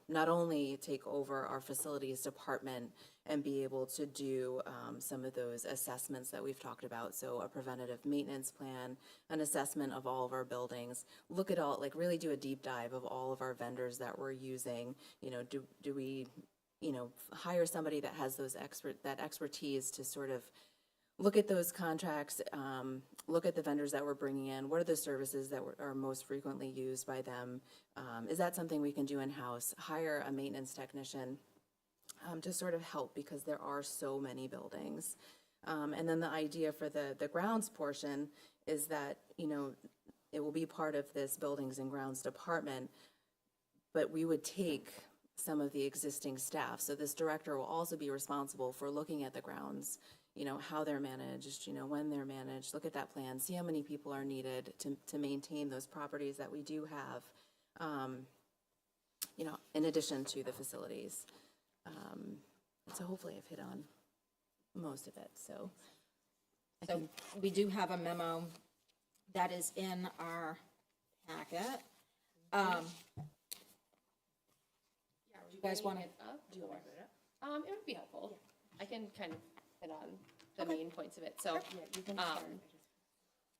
not only take over our facilities department and be able to do some of those assessments that we've talked about. So a preventative maintenance plan, an assessment of all of our buildings, look at all, like really do a deep dive of all of our vendors that we're using. You know, do we, you know, hire somebody that has that expertise to sort of look at those contracts, look at the vendors that we're bringing in. What are the services that are most frequently used by them? Is that something we can do in-house? Hire a maintenance technician to sort of help because there are so many buildings. And then the idea for the grounds portion is that, you know, it will be part of this Buildings and Grounds department, but we would take some of the existing staff. So this director will also be responsible for looking at the grounds, you know, how they're managed, you know, when they're managed, look at that plan, see how many people are needed to maintain those properties that we do have, you know, in addition to the facilities. So hopefully I've hit on most of it, so. So we do have a memo that is in our packet. Do you guys want to? It would be helpful. I can kind of hit on the main points of it. So,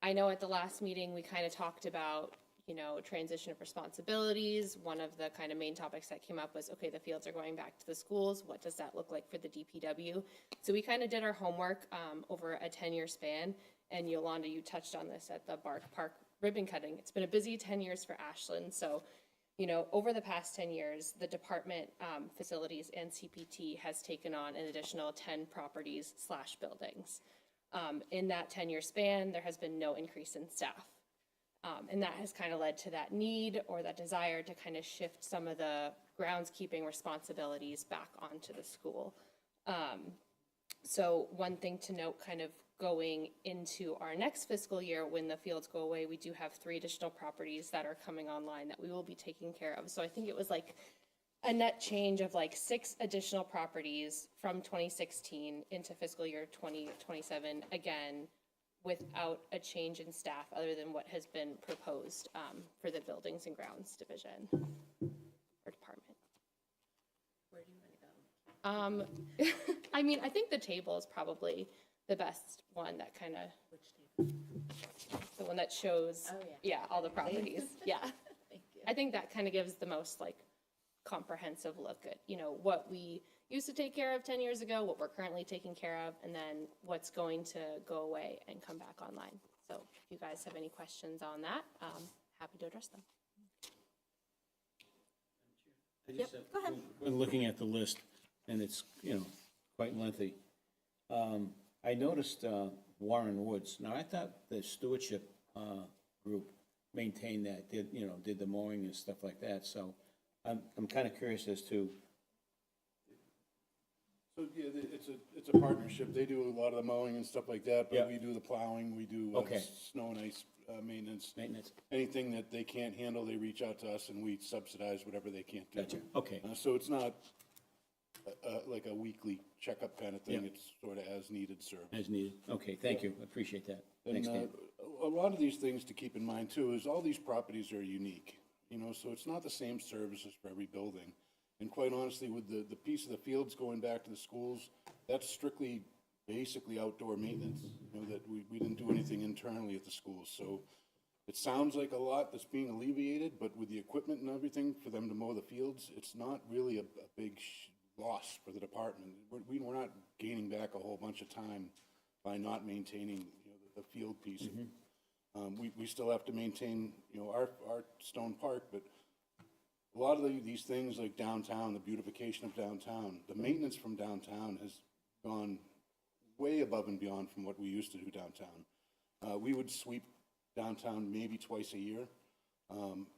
I know at the last meeting, we kind of talked about, you know, transition of responsibilities. One of the kind of main topics that came up was, okay, the fields are going back to the schools. What does that look like for the DPW? So we kind of did our homework over a 10-year span. And Yolanda, you touched on this at the Bark Park ribbon cutting. It's been a busy 10 years for Ashland. So, you know, over the past 10 years, the department, facilities, and CPT has taken on an additional 10 properties / buildings. In that 10-year span, there has been no increase in staff. And that has kind of led to that need or that desire to kind of shift some of the groundskeeping responsibilities back onto the school. So one thing to note kind of going into our next fiscal year when the fields go away, we do have 3 additional properties that are coming online that we will be taking care of. So I think it was like a net change of like 6 additional properties from 2016 into fiscal year 2027, again, without a change in staff other than what has been proposed for the Buildings and Grounds division or department. Where do you want to go? I mean, I think the table is probably the best one that kind of. Which table? The one that shows, all the properties. Yeah. Thank you. I think that kind of gives the most like comprehensive look at, you know, what we used to take care of 10 years ago, what we're currently taking care of, and then what's going to go away and come back online. So if you guys have any questions on that, happy to address them. Go ahead. When looking at the list, and it's, you know, quite lengthy, I noticed Warren Woods. Now, I thought the stewardship group maintained that, did the mowing and stuff like that. So I'm kind of curious as to, So, yeah, it's a partnership. They do a lot of the mowing and stuff like that, Yeah. but we do the plowing, we do Okay. snow and ice maintenance. Maintenance, Anything that they can't handle, they reach out to us and we subsidize whatever they can't do. gotcha, okay. So it's not like a weekly checkup kind of thing. Yeah. It's sort of as needed service. As needed, okay, thank you, appreciate that. And Thanks, Dan. a lot of these things to keep in mind too is all these properties are unique, you know, so it's not the same services for every building. And quite honestly, with the piece of the fields going back to the schools, that's strictly, basically outdoor maintenance. You know, that we didn't do anything internally at the schools. So it sounds like a lot that's being alleviated, but with the equipment and everything for them to mow the fields, it's not really a big loss for the department. We're not gaining back a whole bunch of time by not maintaining, you know, the field piece. We still have to maintain, you know, our Stone Park, but a lot of these things like downtown, the beautification of downtown, the maintenance from downtown has gone way above and beyond from what we used to do downtown. We would sweep downtown maybe twice a year.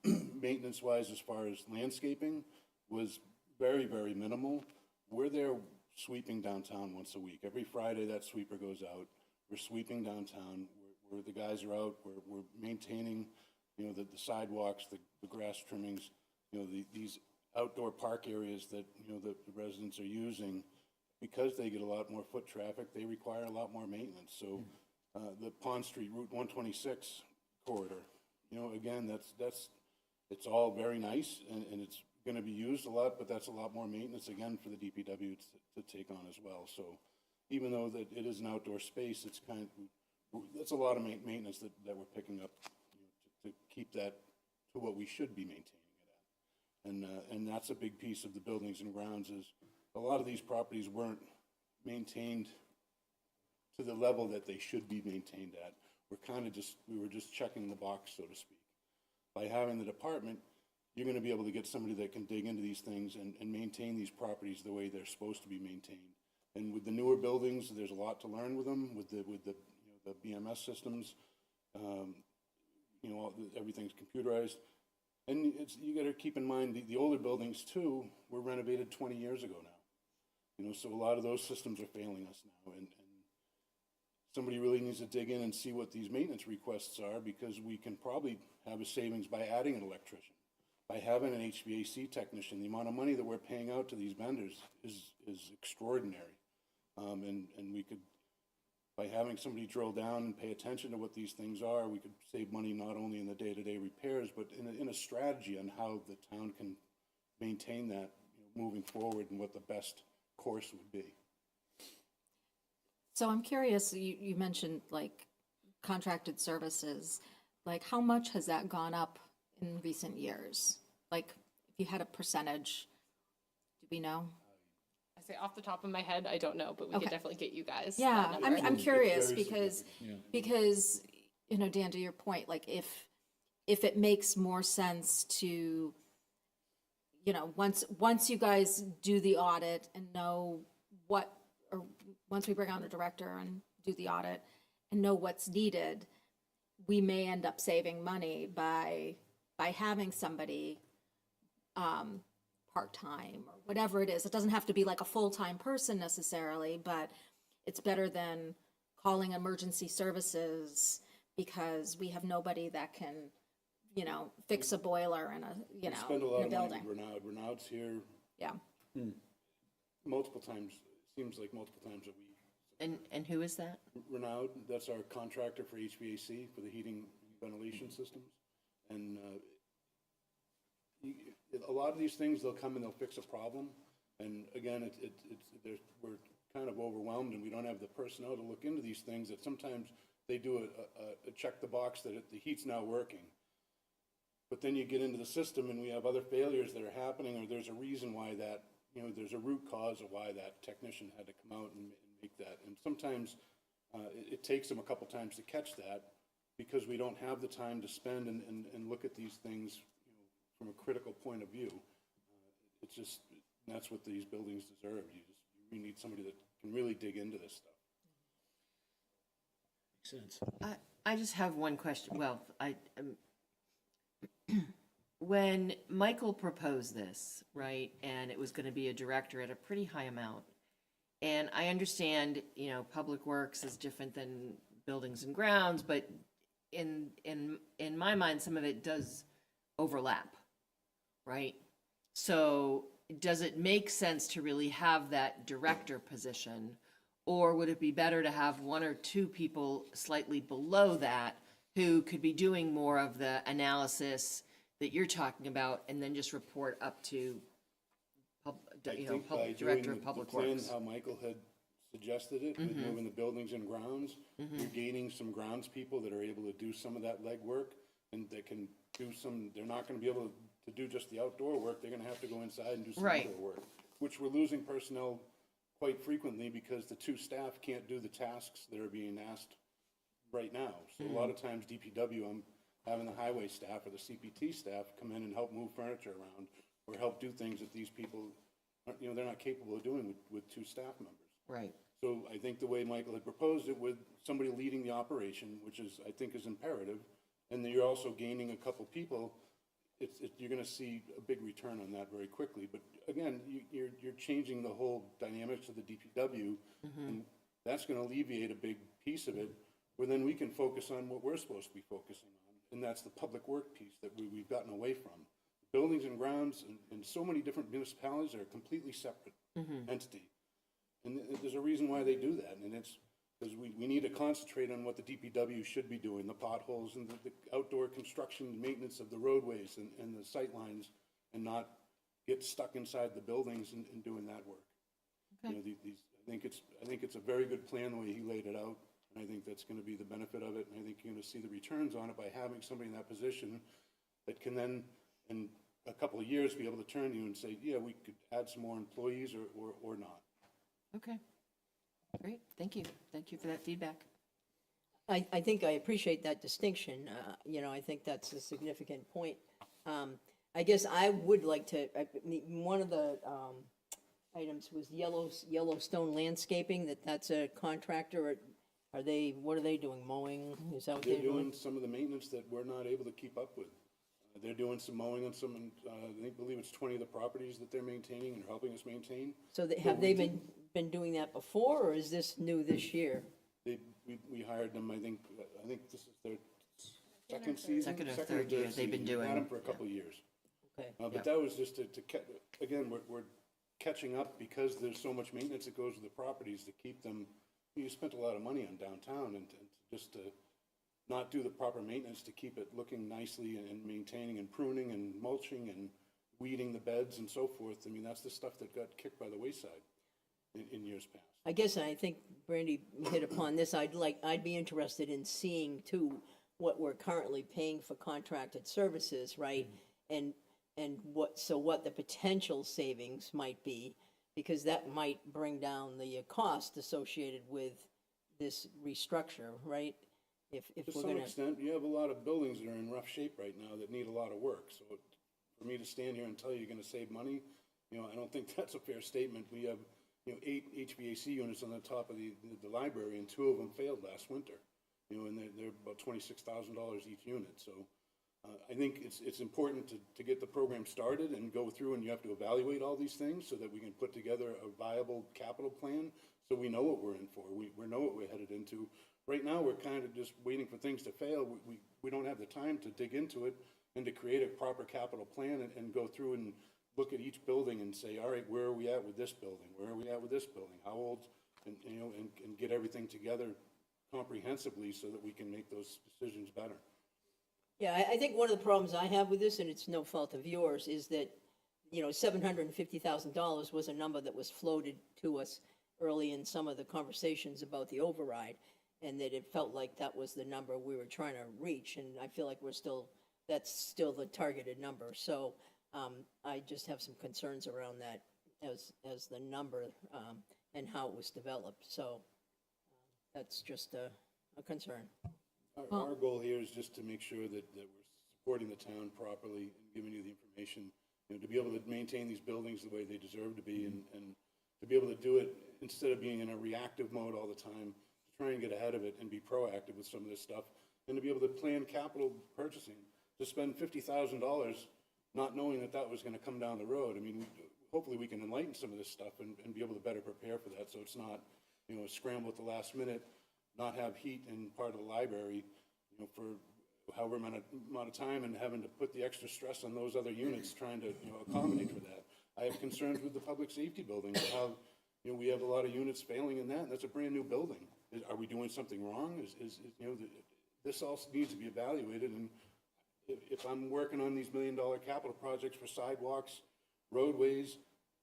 Maintenance-wise, as far as landscaping, was very, very minimal. We're there sweeping downtown once a week. Every Friday, that sweeper goes out. We're sweeping downtown. Where the guys are out. We're maintaining, you know, the sidewalks, the grass trimmings, you know, these outdoor park areas that, you know, the residents are using. Because they get a lot more foot traffic, they require a lot more maintenance. So the Pond Street Route 126 corridor, you know, again, it's all very nice and it's going to be used a lot, but that's a lot more maintenance again for the DPW to take on as well. So even though that it is an outdoor space, it's that's a lot of maintenance that we're picking up, you know, to keep that to what we should be maintaining it at. And that's a big piece of the buildings and grounds is a lot of these properties weren't maintained to the level that they should be maintained at. We were just checking the box, so to speak. By having the department, you're going to be able to get somebody that can dig into these things and maintain these properties the way they're supposed to be maintained. And with the newer buildings, there's a lot to learn with them, with the you know, the BMS systems. You know, everything's computerized. And you got to keep in mind the older buildings too were renovated 20 years ago now. You know, so a lot of those systems are failing us now, and somebody really needs to dig in and see what these maintenance requests are, because we can probably have a savings by adding an electrician, by having an HVAC technician. The amount of money that we're paying out to these vendors is extraordinary, and we could, by having somebody drill down and pay attention to what these things are, we could save money not only in the day-to-day repairs, but in a strategy on how the town can maintain that, you know, moving forward, and what the best course would be. So I'm curious, you mentioned like contracted services, like how much has that gone up in recent years? Like if you had a percentage, do we know? I say off the top of my head, I don't know, but we Okay. could definitely get you guys. Yeah, that number. I'm curious very because, you know, Dan, to your point, like if it makes more sense to, you know, once you guys do the audit and know what, or once we bring on a director and do the audit and know what's needed, we may end up saving money by having somebody part-time or whatever it is. It doesn't have to be like a full-time person necessarily, but it's better than calling emergency services because we have nobody that can, you know, fix a boiler in a, you We spend a know, lot in a of money building. with Renaud. Renaud's here Yeah. multiple times, seems like multiple times a week. And who is that? Renaud, that's our contractor for HVAC, for the heating and ventilation systems. And a lot of these things, they'll come and they'll fix a problem. And again, we're kind of overwhelmed and we don't have the personnel to look into these things, that sometimes they do a check the box that the heat's now working. But then you get into the system and we have other failures that are happening, or there's a reason why that, you know, there's a root cause of why that technician had to come out and make that. And sometimes it takes them a couple times to catch that, because we don't have the time to spend and look at these things, you know, from a critical point of view. It's just, that's what these buildings deserve. You need somebody that can really dig into this stuff. Makes sense. I just have one question. Well, when Michael proposed this, right, and it was going to be a director at a pretty high amount, And I understand, you know, Public Works is different than Buildings and Grounds, but in my mind, some of it does overlap, right? So does it make sense to really have that director position? Or would it be better to have one or two people slightly below that who could be doing more of the analysis that you're talking about and then just report up to, I think by Director doing of Public the plan, Works? how Michael had suggested it, with moving the buildings and grounds, you're gaining some grounds people that are able to do some of that legwork, and they can do some, they're not gonna be able to do just the outdoor work, they're gonna have to go inside and do some Right. indoor work, which we're losing personnel quite frequently because the two staff can't do the tasks that are being asked right now. So a lot of times DPW, I'm having the highway staff or the CPT staff come in and help move furniture around or help do things that these people, you know, they're not capable of doing with two staff members. Right. So I think the way Michael had proposed it with somebody leading the operation, which is, I think is imperative, and then you're also gaining a couple people, you're gonna see a big return on that very quickly. But again, you're changing the whole dynamics of the DPW, and that's gonna alleviate a big piece of it, where then we can focus on what we're supposed to be focusing on, and that's the public work piece that we've gotten away from. Buildings and grounds in so many different municipalities are a completely separate entity. And there's a reason why they do that, and it's because we need to concentrate on what the DPW should be doing, the potholes and the outdoor construction, maintenance of the roadways and the sight lines, and not get stuck inside the buildings and doing that work. You know, I think it's a very good plan the way he laid it out, and I think that's gonna be the benefit of it, and I think you're gonna see the returns on it by having somebody in that position that can then, in a couple of years, be able to turn to you and say, yeah, we could add some more employees or not. Okay. Great. Thank you. Thank you for that feedback. I think I appreciate that distinction. You know, I think that's a significant point. I guess I would like to, one of the items was Yellowstone Landscaping, that's a contractor. Are they, what are they doing? Mowing? Is that what They're they're doing? doing some of the maintenance that we're not able to keep up with. They're doing some mowing on some, I believe it's 20 of the properties that they're maintaining and helping us maintain. So have they been doing that before, or is this new this year? We hired them, I think this is their second season? Second or third year they've been season. doing, We've had them for a couple of years. Okay. But that was just again, we're catching up because there's so much maintenance that goes with the properties to keep them. You spent a lot of money on downtown and just to not do the proper maintenance to keep it looking nicely and maintaining and pruning and mulching and weeding the beds and so forth. I mean, that's the stuff that got kicked by the wayside in years past. I guess, and I think Brandy hit upon this, I'd be interested in seeing too what we're currently paying for contracted services, right? And what the potential savings might be, because that might bring down the cost associated with this restructure, right? If To we're some gonna, extent, you have a lot of buildings that are in rough shape right now that need a lot of work. So for me to stand here and tell you you're gonna save money, you know, I don't think that's a fair statement. We have, you know, 8 HVAC units on the top of the library, and 2 of them failed last winter. You know, and they're about $26,000 each unit. So I think it's important to get the program started and go through, and you have to evaluate all these things so that we can put together a viable capital plan so we know what we're in for. We know what we're headed into. Right now, we're kind of just waiting for things to fail. We don't have the time to dig into it and to create a proper capital plan and go through and look at each building and say, all right, where are we at with this building? Where are we at with this building? How old? And, you know, and get everything together comprehensively so that we can make those decisions better. yeah, I think one of the problems I have with this, and it's no fault of yours, is that, you know, $750,000 was a number that was floated to us early in some of the conversations about the override, and that it felt like that was the number we were trying to reach, and I feel like that's still the targeted number. So I just have some concerns around that as the number and how it was developed. So that's just a concern. Our goal here is just to make sure that we're supporting the town properly and giving you the information, you know, to be able to maintain these buildings the way they deserve to be, and to be able to do it instead of being in a reactive mode all the time, to try and get ahead of it and be proactive with some of this stuff, and to be able to plan capital purchasing, to spend $50,000 not knowing that was going to come down the road. I mean, hopefully we can enlighten some of this stuff and be able to better prepare for that, so it's not, you know, a scramble at the last minute, not have heat in part of the library, you know, for however amount of time, and having to put the extra stress on those other units trying to, you know, accommodate for that. I have concerns with the public safety building, how, you know, we have a lot of units failing in that, and that's a brand-new building. Are we doing something wrong? You know, this all needs to be evaluated, and if I'm working on these million-dollar capital projects for sidewalks, roadways,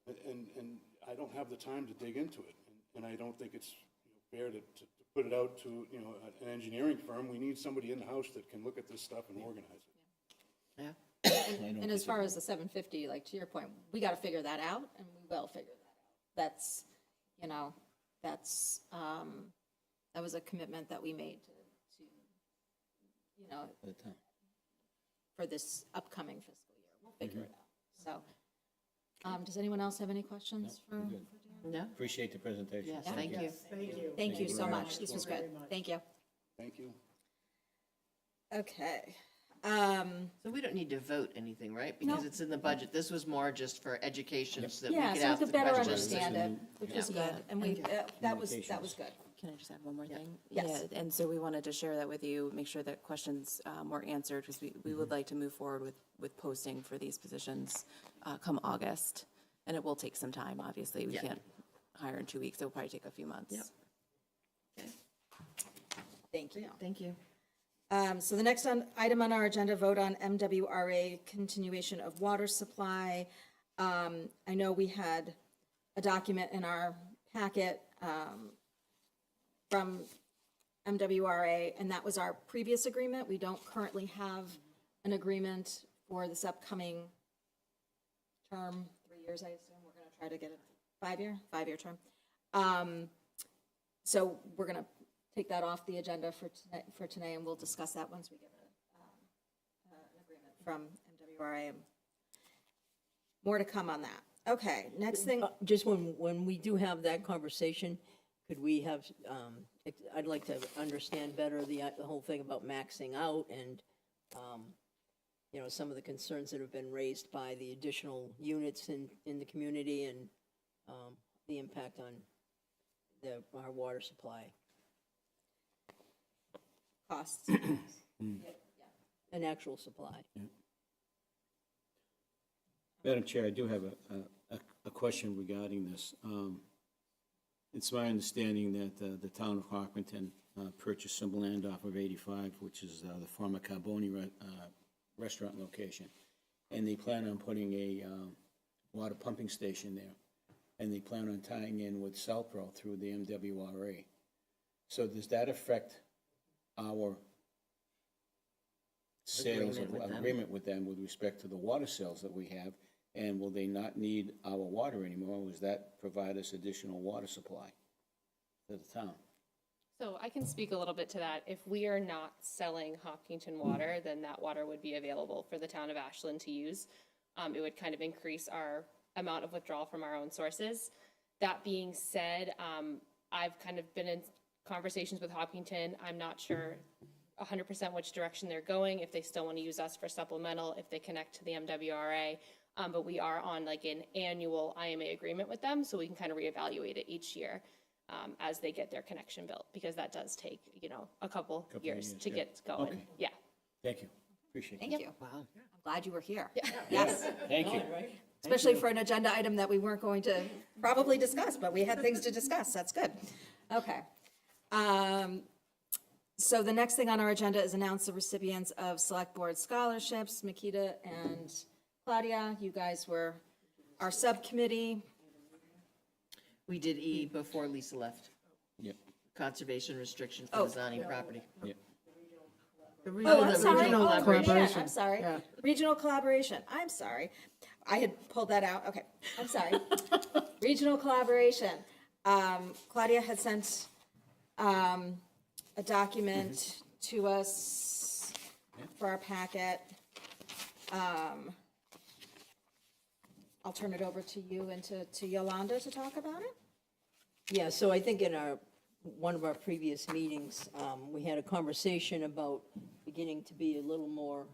and I don't have the time to dig into it, and I don't think it's, you know, fair to put it out to, you know, an engineering firm. We need somebody in-house that can look at this stuff and organize it. Yeah. And as far as the 750, like to your point, we got to figure that out, and we will figure that out. That's, you know, that's, that was a commitment that we made to you know, for this upcoming fiscal year. We'll figure it out. So, does anyone else have any questions for? No? Appreciate the presentation. Yes, thank you. Thank you. Thank you so much. This was good. Thank you. Thank you. Okay. So we don't need to vote anything, right? Because it's in the budget. This was more just for education so that we Yeah, could so we ask the could better questions. understand it, which is good. And we, that was good. Can I just add one more thing? Yes. Yeah, and so we wanted to share that with you, make sure that questions were answered, because we would like to move forward with posting for these positions come August. And it will take some time, obviously. We can't hire in 2 weeks. It'll probably take a few months. Yep. Thank you. Thank you. So the next item on our agenda, vote on MWRA continuation of water supply. I know we had a document in our packet from MWRA, and that was our previous agreement. We don't currently have an agreement for this upcoming term, 3 years, I assume. We're going to try to get a five-year term. So we're going to take that off the agenda for tonight, and we'll discuss that once we get an agreement from MWRA. More to come on that. Okay, next thing. Just when we do have that conversation, could we have, I'd like to understand better the whole thing about maxing out and, you know, some of the concerns that have been raised by the additional units in the community and the impact on our water supply. Costs. An actual supply. Madam Chair, I do have a question regarding this. It's my understanding that the town of Hopkinton purchased some land off of 85, which is the former Carboni restaurant location. And they plan on putting a water pumping station there. And they plan on tying in with Southborough through the MWRA. So does that affect our sales agreement with them with respect to the water sales that we have? And will they not need our water anymore? Does that provide us additional water supply to the town? So I can speak a little bit to that. If we are not selling Hopkinton water, then that water would be available for the town of Ashland to use. It would kind of increase our amount of withdrawal from our own sources. That being said, I've kind of been in conversations with Hopkinton. I'm not sure 100% which direction they're going, if they still want to use us for supplemental, if they connect to the MWRA. But we are on like an annual IMA agreement with them, so we can kind of reevaluate it each year as they get their connection built, because that does take, you know, a couple years to get going. Okay. Yeah. Thank you. Appreciate it. Thank you. Wow. I'm glad you were here. Yes, Thank you. especially for an agenda item that we weren't going to probably discuss, but we had things to discuss. That's good. Okay. So the next thing on our agenda is announce the recipients of Select Board scholarships. Makita and Claudia, you guys were our subcommittee. We did E before Lisa left. Yep. Conservation restriction for the zoning property. Yep. Oh, I'm sorry. regional Oh, collaboration. yeah, I'm sorry. Yeah. Regional collaboration. I'm sorry. I had pulled that out. Okay, I'm sorry. Regional collaboration. Claudia had sent a document to us for our packet. I'll turn it over to you and to Yolanda to talk about it. Yeah, so I think in one of our previous meetings, we had a conversation about beginning to be a little more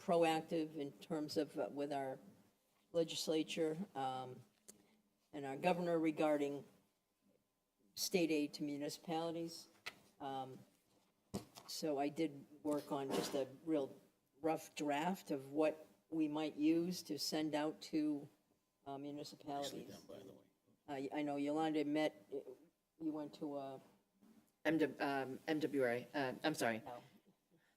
proactive in terms of with our legislature and our governor regarding state aid to municipalities. So I did work on just a real rough draft of what we might use to send out to municipalities. I know Yolanda met, you went to a, MWRA, I'm sorry,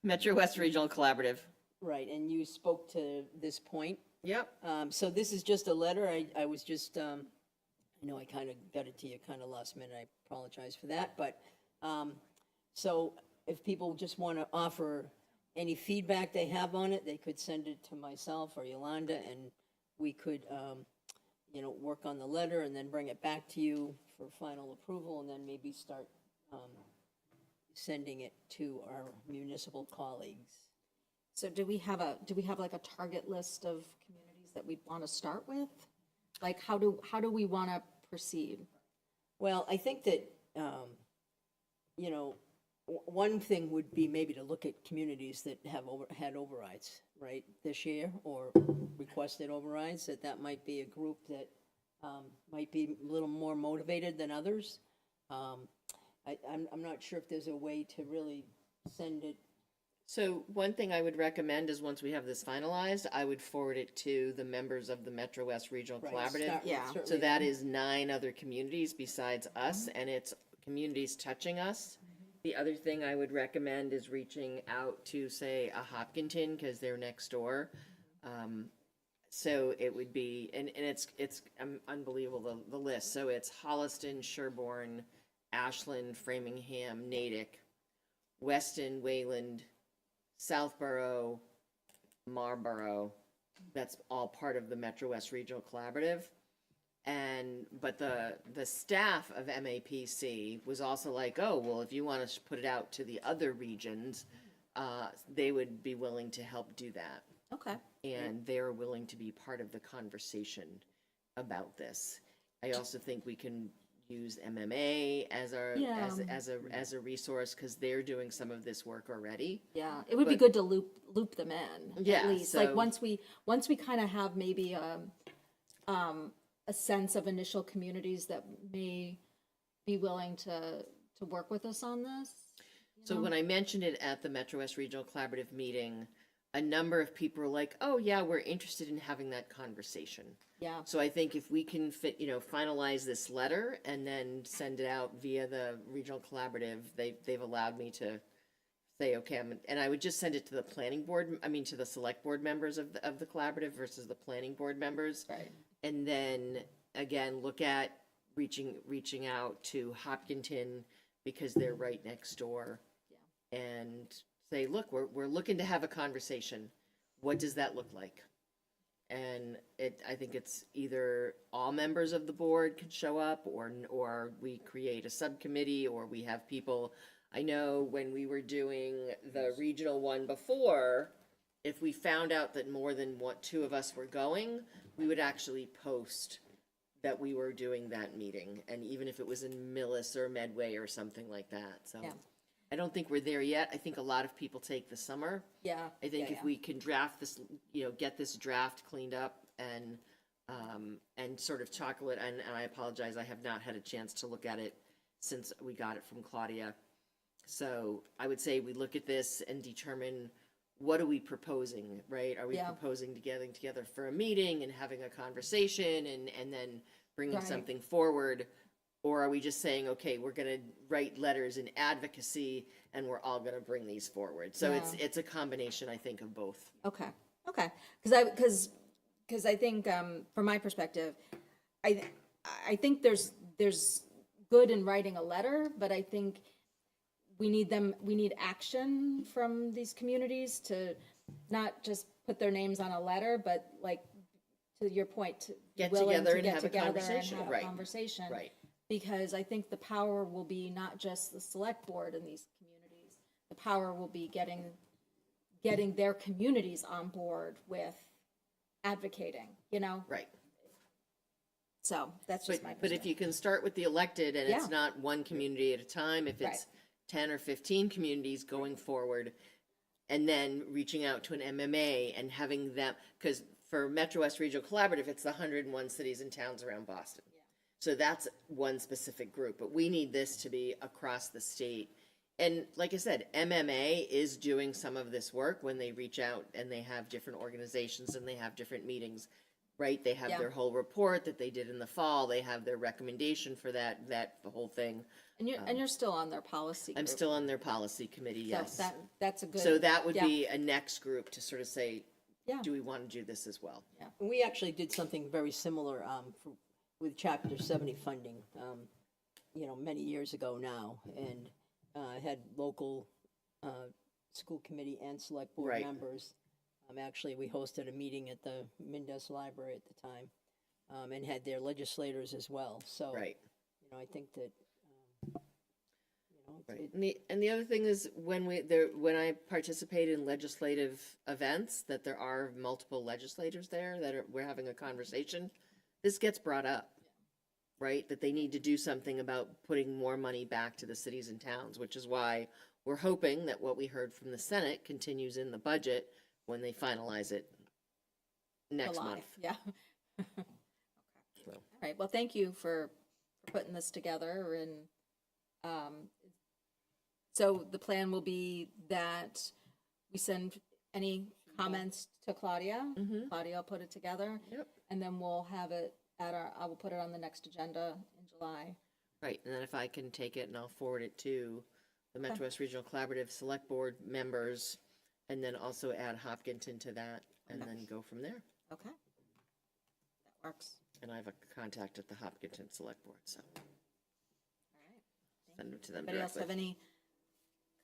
Metro West Regional Collaborative. right, and you spoke to this point. Yep. So this is just a letter. I was just, I know I kind of got it to you kind of last minute. I apologize for that. But, so if people just want to offer any feedback they have on it, they could send it to myself or Yolanda, and we could, work on the letter and then bring it back to you for final approval, and then maybe start sending it to our municipal colleagues. So do we have like a target list of communities that we'd want to start with? Like, how do we want to proceed? Well, I think that, one thing would be maybe to look at communities that have had overrides, right, this year, or requested overrides, that might be a group that might be a little more motivated than others. I'm not sure if there's a way to really send it. So one thing I would recommend is once we have this finalized, I would forward it to the members of the Metro West Regional Right, Collaborative. start with Yeah. So certainly that is 9 other communities besides us, and it's communities touching us. The other thing I would recommend is reaching out to, say, a Hopkinton, because they're next door. So it would be, and it's unbelievable, the list. So it's Holliston, Sherborne, Ashland, Framingham, Natick, Weston, Wayland, Southborough, Marlborough. That's all part of the Metro West Regional Collaborative. But the staff of MAPC was also like, oh, well, if you want to put it out to the other regions, they would be willing to help do that. Okay. And they're willing to be part of the conversation about this. I also think we can use MMA as a resource, because they're doing some of this work already. Yeah, it would be good to loop them in. Yeah, At least, like, so- once we kind of have maybe a sense of initial communities that may be willing to work with us on this. So when I mentioned it at the Metro West Regional Collaborative meeting, a number of people were like, oh yeah, we're interested in having that conversation. Yeah. So I think if we can finalize this letter and then send it out via the regional collaborative, they've allowed me to say, okay, and I would just send it to the planning board, to the select board members of the collaborative versus the planning board members. Right. And then again, look at reaching out to Hopkinton, because they're right next door. Yeah. And say, look, we're looking to have a conversation. What does that look like? And I think it's either all members of the board could show up, or we create a subcommittee, or we have people. I know when we were doing the regional one before, if we found out that more than 2 of us were going, we would actually post that we were doing that meeting, and even if it was in Millis or Medway or something like that. So Yeah. I don't think we're there yet. I think a lot of people take the summer. Yeah. I think yeah, if we can draft this, get this draft cleaned up and sort of tackle it, and I apologize, I have not had a chance to look at it since we got it from Claudia. So I would say we look at this and determine, what are we proposing, right? Are we Yeah. proposing getting together for a meeting and having a conversation and then bringing Right. something forward? Or are we just saying, okay, we're going to write letters in advocacy and we're all going to bring these forward? So it's a combination, I think, of both. Okay. Because I think from my perspective, I think there's good in writing a letter, but I think we need action from these communities to not just put their names on a letter, but, like, to your point, to Get willing together to and get have a together and conversation. have a Right. conversation. Right. Because I think the power will be not just the select board in these communities. The power will be getting their communities on board with advocating, Right. So that's just my But if perspective. you can start with the elected and it's Yeah. not one community at a time, if it's Right. 10 or 15 communities going forward, and then reaching out to an MMA and having them, because for Metro West Regional Collaborative, it's the 101 cities and towns around Boston. So that's one specific group, but we need this to be across the state. And like I said, MMA is doing some of this work when they reach out and they have different organizations and they have different meetings, right? They have Yeah. their whole report that they did in the fall. They have their recommendation for that whole thing. And you're still on their policy I'm group. still on their policy committee, So yes. that's a good. So that would yeah. be a next group to sort of say, Yeah. do we want to do this as well? And we actually did something very similar with Chapter 70 funding, many years ago now, and had local school committee and select board Right. members. Actually, we hosted a meeting at the Mendez Library at the time, and had their legislators as well. So, Right. I think that, Right. And the other thing is when when I participate in legislative events, that there are multiple legislators there that we're having a conversation, this gets brought up, right? That they need to do something about putting more money back to the cities and towns, which is why we're hoping that what we heard from the Senate continues in the budget when they finalize it next July. month. Yeah. So. All right, well, thank you for putting this together, and so the plan will be that we send any comments to Claudia. Mhm. Claudia will put it together. Yep. And then we'll have it I will put it on the next agenda in July. Right, and then if I can take it and I'll forward it to the Metro West Regional Collaborative Select Board members, and then also add Hopkinton to that, and then go from there. Okay. That works. And I have a contact at the Hopkinton Select Board, so All right. send it to them Anybody else have directly. any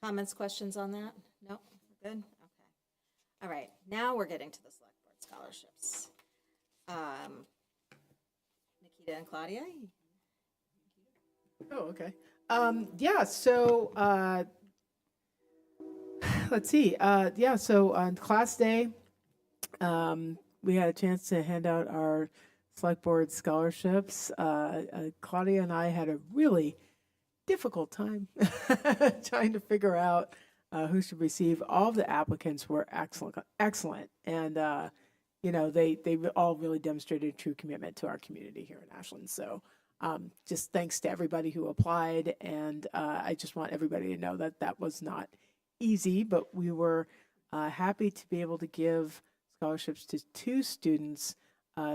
comments, questions on that? No? We're good? Okay. All right, now we're getting to the select board scholarships. Nikita and Claudia? Oh, okay. Yeah, so, let's see. So on class day, we had a chance to hand out our select board scholarships. Claudia and I had a really difficult time trying to figure out who should receive. All of the applicants were excellent. And, they all really demonstrated a true commitment to our community here in Ashland. So just thanks to everybody who applied. And I just want everybody to know that that was not easy, but we were happy to be able to give scholarships to two students,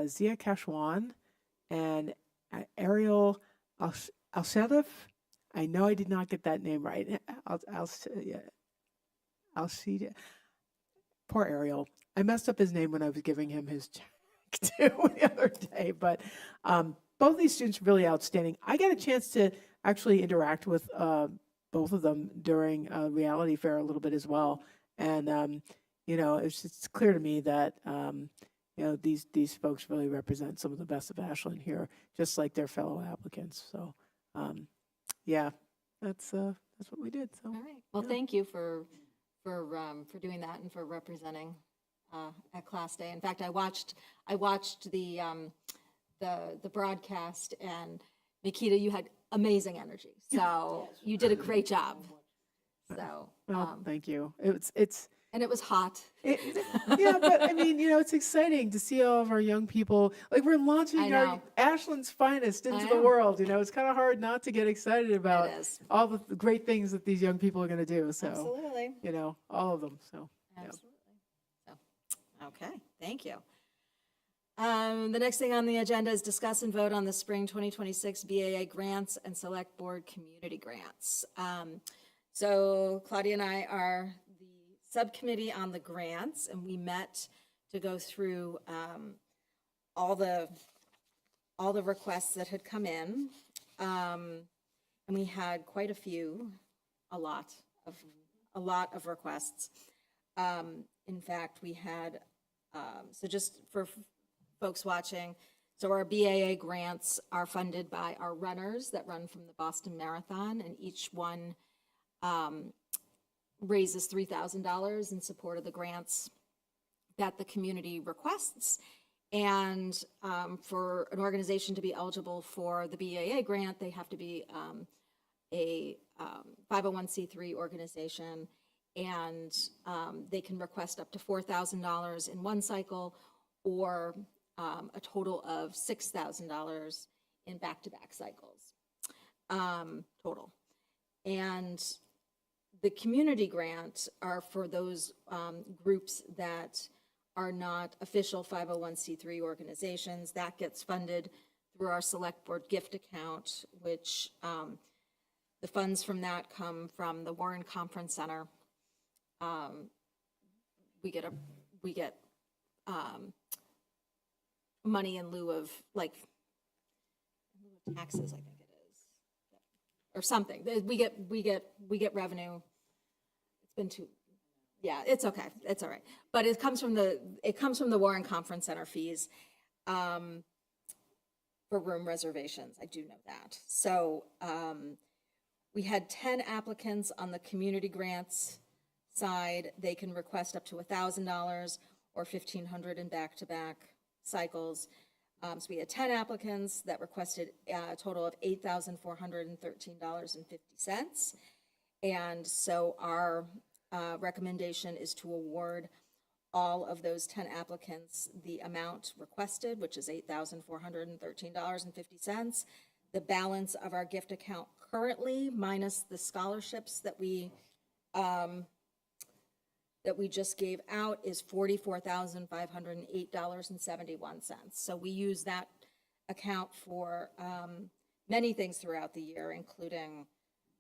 Zia Kashwan and Ariel Al-Shadif. I know I did not get that name right. Poor Ariel. I messed up his name when I was giving him his check too the other day, but both these students are really outstanding. I got a chance to actually interact with both of them during Reality Fair a little bit as well. And, it's clear to me that, these folks really represent some of the best of Ashland here, just like their fellow applicants. So, that's what we did. So, All right. Well, thank you for doing that and for representing at Class Day. In fact, I watched the broadcast, and Nikita, you had amazing energy. So you did a great job. So thank you. It's and it was hot. yeah, but I mean, it's exciting to see all of our young people. Like, we're launching I our know. Ashland's finest into I the know. world. It's kind of hard not to get excited about is. all the great things that these young people are going to do. So, Absolutely. all of them. So, yeah. Absolutely. So, okay, thank you. The next thing on the agenda is discuss and vote on the spring 2026 BAA grants and select board community grants. So Claudia and I are the subcommittee on the grants, and we met to go through all the requests that had come in. And we had quite a lot of requests. In fact, we had, so just for folks watching, so our BAA grants are funded by our runners that run from the Boston Marathon, and each one raises $3,000 in support of the grants that the community requests. And for an organization to be eligible for the BAA grant, they have to be a 501c3 organization, and they can request up to $4,000 in one cycle, or a total of $6,000 in back-to-back cycles total. And the community grant are for those groups that are not official 501c3 organizations. That gets funded through our select board gift account, which the funds from that come from the Warren Conference Center. We get money in lieu of, like, taxes, I think it is, or something. We get revenue. It's been too, yeah, it's okay, it's all right. But it comes from the Warren Conference Center fees for room reservations. I do know that. So we had 10 applicants on the community grants side. They can request up to $1,000 or $1,500 in back-to-back cycles. So we had 10 applicants that requested a total of $8,413.50. And so our recommendation is to award all of those 10 applicants the amount requested, which is $8,413.50. The balance of our gift account currently, minus the scholarships that we just gave out, is $44,508.71. So we use that account for many things throughout the year, including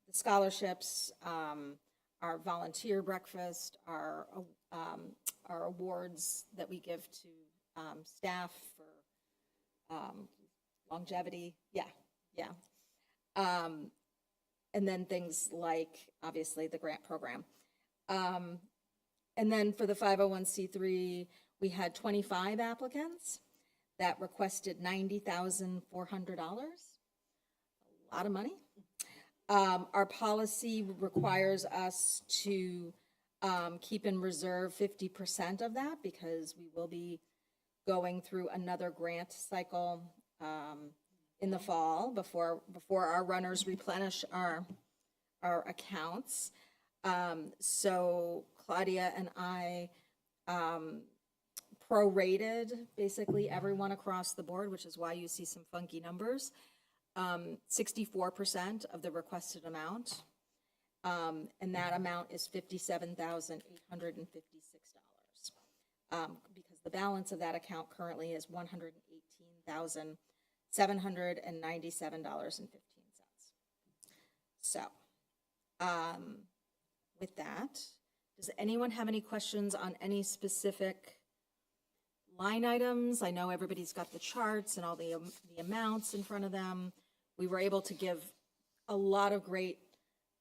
the scholarships, our volunteer breakfast, our awards that we give to staff for longevity. Yeah. And then things like, obviously, the grant program. And then for the 501c3, we had 25 applicants that requested $90,400. A lot of money. Our policy requires us to keep in reserve 50% of that, because we will be going through another grant cycle in the fall before our runners replenish our accounts. So Claudia and I prorated basically everyone across the board, which is why you see some funky numbers. 64% of the requested amount, and that amount is $57,856, because the balance of that account currently is $118,797.15. So, with that, does anyone have any questions on any specific line items? I know everybody's got the charts and all the amounts in front of them. We were able to give a lot of great,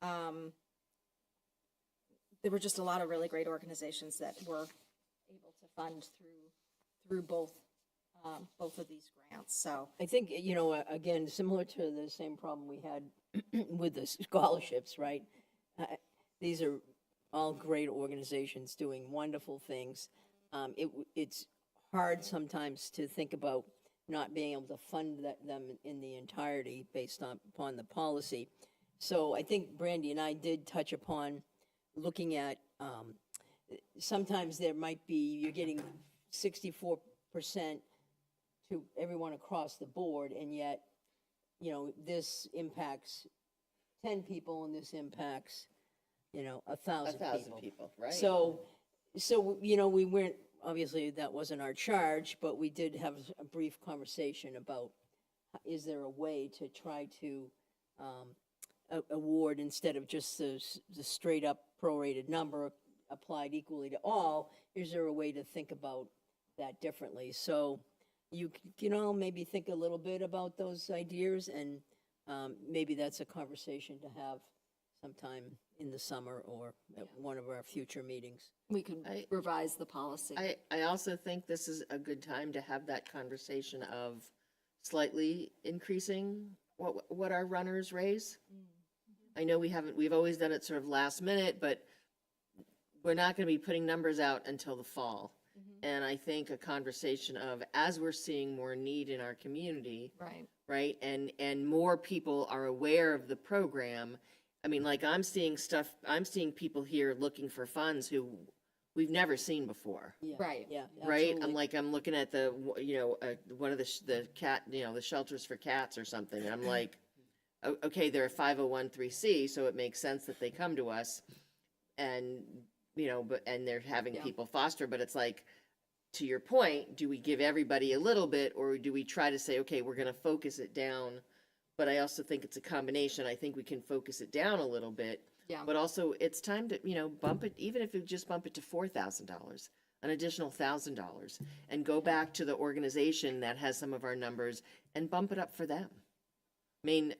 there were just a lot of really great organizations that were able to fund through both of these grants. So I think, again, similar to the same problem we had with the scholarships, right? These are all great organizations doing wonderful things. It's hard sometimes to think about not being able to fund them in the entirety based upon the policy. So I think Brandy and I did touch upon looking at, sometimes there might be, you're getting 64% to everyone across the board, and yet, this impacts 10 people and this impacts, 1,000 people, right? So, we weren't, obviously, that wasn't our charge, but we did have a brief conversation about, is there a way to try to award, instead of just the straight up prorated number applied equally to all, is there a way to think about that differently? So you maybe think a little bit about those ideas, and maybe that's a conversation to have sometime in the summer or at one of our future meetings. we could revise the policy. I also think this is a good time to have that conversation of slightly increasing what our runners raise. I know we've always done it sort of last minute, but we're not going to be putting numbers out until the fall. And I think a conversation of, as we're seeing more need in our community, right, and more people are aware of the program. I mean, like, I'm seeing people here looking for funds who we've never seen before. Yeah, Right. Yeah. Right? absolutely. I'm looking at one of the cat, the shelters for cats or something. And I'm like, okay, they're a 501(c), so it makes sense that they come to us and, and they're having people foster, but it's like, to your point, do we give everybody a little bit, or do we try to say, okay, we're going to focus it down? But I also think it's a combination. I think we can focus it down a little bit. Yeah. But also it's time to, bump it, even if you just bump it to $4,000, an additional $1,000, and go back to the organization that has some of our numbers and bump it up for them. I mean,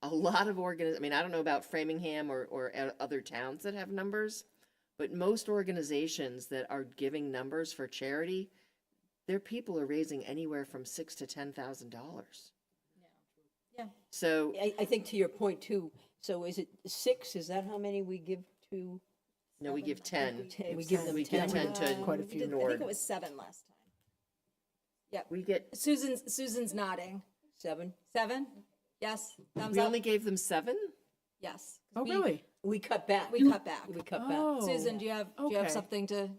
a lot of I don't know about Framingham or other towns that have numbers, but most organizations that are giving numbers for charity, their people are raising anywhere from $6,000 to $10,000. Yeah. So I think to your point too, so is it 6? Is that how many we give to? no, we give 10. We give them We 10. give 10 to Quite a We few. did- I think it was 7 last time. Yep. We get. Susan's nodding. 7? 7? Yes. Thumbs We up? only gave them 7. Yes. Oh, really? We cut back. We cut back. We cut back. Oh. Susan, do you have okay. something to?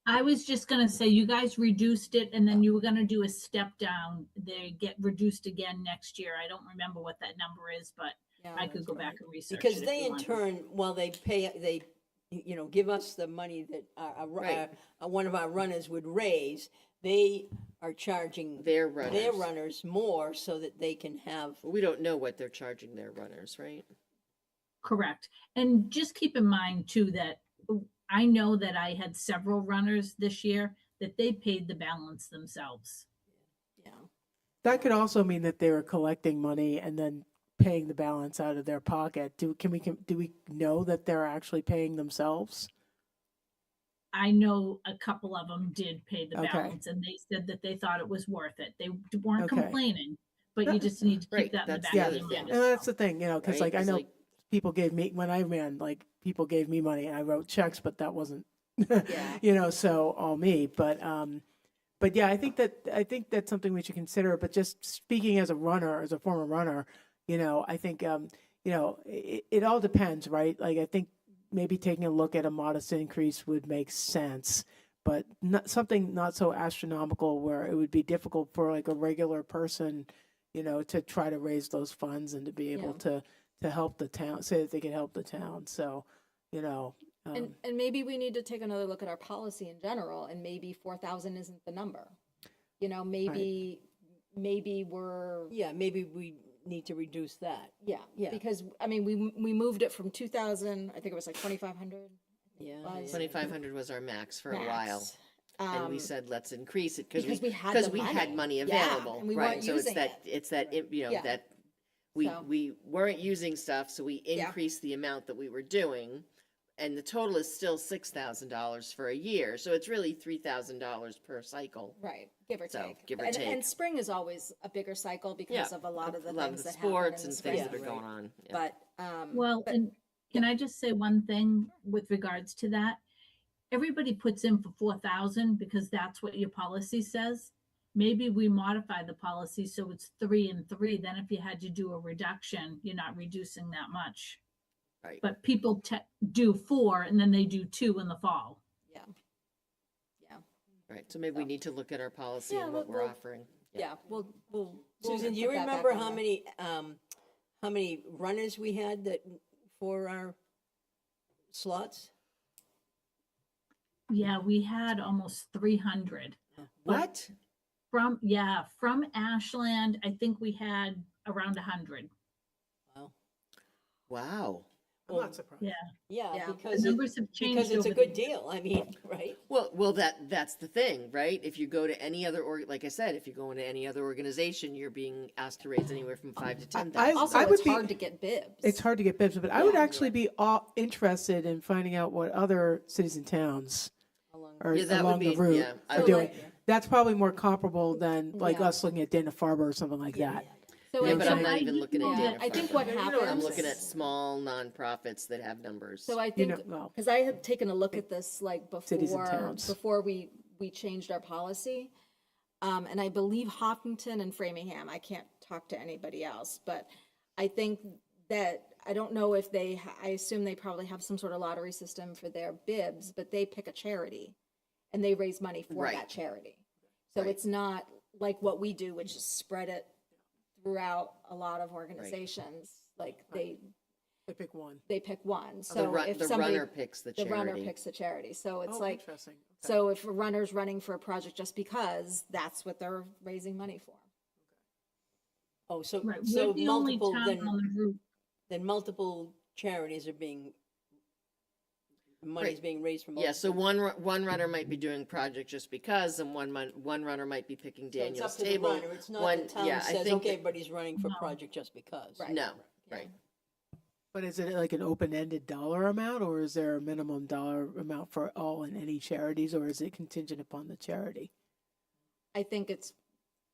I was just gonna say, you guys reduced it and then you were gonna do a step down. They get reduced again next year. I don't remember what that number is, but Yeah, I could go back and research it. Because if they you in want. turn, while they give us the money that Right. one of our runners would raise, they are charging Their runners. their runners more so that they can have. We don't know what they're charging their runners, right? Correct. And just keep in mind too, that I know that I had several runners this year that they paid the balance themselves. Yeah. That could also mean that they were collecting money and then paying the balance out of their pocket. Do we know that they're actually paying themselves? I know a couple of them did pay the Okay. balance and they said that they thought it was worth it. They weren't Okay. complaining, but you just need to keep Right, that in the that's back the of other your thing. mind. And as that's well. the thing, because Right? I It's know like- people gave me, when I ran, like, people gave me money and I wrote checks, but that wasn't, Yeah. so all me. But yeah, I think that's something we should consider. But just speaking as a runner, as a former runner, I think, it all depends, right? Like, I think maybe taking a look at a modest increase would make sense, but something not so astronomical where it would be difficult for like a regular person, to try to raise those funds and to be able to help the town, say that they can help the town. So, And maybe we need to take another look at our policy in general, and maybe 4,000 isn't the number. Maybe we're, Yeah, maybe we need to reduce that. yeah. Yeah. Because, I mean, we moved it from 2,000, I think it was like 2,500. Yeah. was. 2,500 was our max for a while. Max. And we said, let's increase it because we had because the we had money. money Yeah, available, and we right? weren't So it's using that, it. it's that, Yeah. that So- we weren't using stuff, so we Yeah. increased the amount that we were doing. And the total is still $6,000 for a year. So it's really $3,000 per cycle. Right, give or So, take. give or And take. spring is always a bigger cycle because of a lot of the things that happen in sports the and spring. things that are Yeah. going on. Yeah. But, Well, but- and can I just say one thing with regards to that? Everybody puts in for 4,000 because that's what your policy says. Maybe we modify the policy so it's 3 and 3. Then if you had to do a reduction, you're not reducing that much. Right. But people do 4 and then they do 2 in the fall. yeah. Yeah, Right. So maybe we need to look at our policy Yeah, and what we're we'll- offering. yeah, we'll. Susan, do you put that back remember on how many runners we had for our slots? Yeah, we had almost 300. What? From Ashland, I think we had around 100. Wow. Wow. I'm not surprised. Yeah. Yeah, Yeah. because The numbers have changed because it's a over good the years. deal. I mean, right? Well, that's the thing, right? If you go to any other, like I said, if you go into any other organization, you're being asked to raise anywhere from 5 to 10,000. Also, I would it's be- hard to get bibs. It's hard to get bibs, but I would actually be interested in finding out what other cities and towns are Yeah, that would along the be- route yeah, I are would- doing. That's probably more comparable than like Yeah. us looking at Dana-Farber or something like that. So Yeah, I but I'm think- not even looking at Yeah, data. I think from what them. happens. I'm looking at small nonprofits that have numbers. So I think, well- because I had taken a look at this like Cities and before, towns. before we changed our policy. And I believe Hopkinton and Framingham, I can't talk to anybody else, but I think that I don't know if I assume they probably have some sort of lottery system for their bibs, but they pick a charity and they raise money for Right. that charity. So Right. it's not like what we do, which is spread it throughout a lot of organizations. Like They pick one. they pick one. The So if the somebody, runner picks the the runner charity. picks the charity. So it's Oh, like, interesting. Okay. so if a runner's running for a project just because, that's what they're raising money for. Oh, so, Right, so we're the only multiple, town on the route. then multiple charities are being, money's Right. being raised from. Yeah, so one runner might be doing project just because, and one runner might be picking So it's up Daniel's to the table. runner. It's not One- the town yeah, I says, think okay, that- everybody's running for No. project just because. Right. No, right. But is it like an open-ended dollar amount, or is there a minimum dollar amount for all and any charities, or is it contingent upon the charity? I think it's,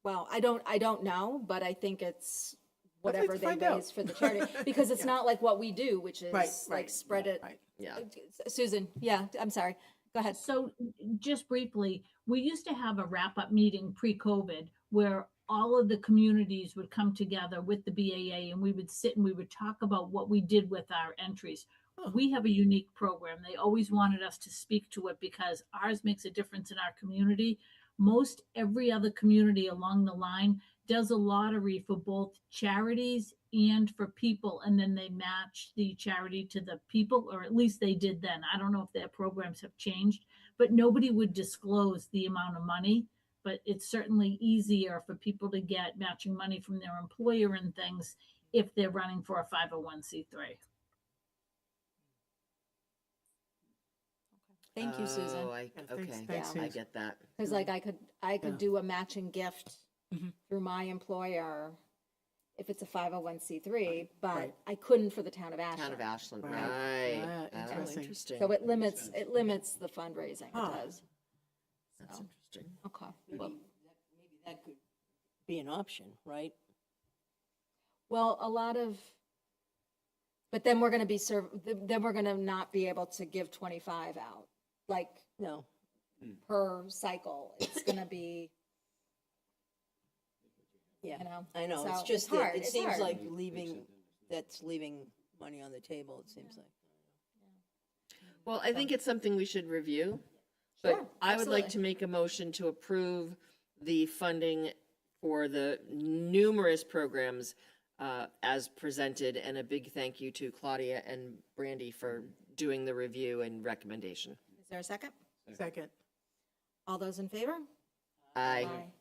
well, I don't know, but I think it's whatever to they find out. raise for the charity, because it's not like what we do, which is Right, like right, spread yeah, it. right. Yeah. Susan, yeah, I'm sorry. Go ahead. So just briefly, we used to have a wrap-up meeting pre-COVID where all of the communities would come together with the BAA and we would sit and we would talk about what we did with our entries. We have a unique program. They always wanted us to speak to it because ours makes a difference in our community. Most every other community along the line does a lottery for both charities and for people, and then they match the charity to the people, or at least they did then. I don't know if their programs have changed, but nobody would disclose the amount of money. But it's certainly easier for people to get matching money from their employer and things if they're running for a 501c3. Thank you, Susan. Oh, thanks- okay, thanks, I Susan. get that. Because like I could Yeah. do a matching gift Mhm. through my employer if it's a 501c3, but Right. I couldn't for the town of Ashland. Town of Ashland, Right. right. Yeah, Oh, interesting. interesting. So it limits the fundraising, it Huh. does. That's So, interesting. okay. Maybe that could be an option, right? Well, a lot of, but then we're gonna be then we're gonna not be able to give 25 out, like No. per cycle. It's gonna be, Yeah, you know. I know. so It's just hard, that it it's seems hard. like that's leaving money on the table, it seems like. Well, I think it's something we should review. Sure, But I would like absolutely. to make a motion to approve the funding for the numerous programs as presented, and a big thank you to Claudia and Brandy for doing the review and recommendation. Is there a second? Second. All those in favor? Aye.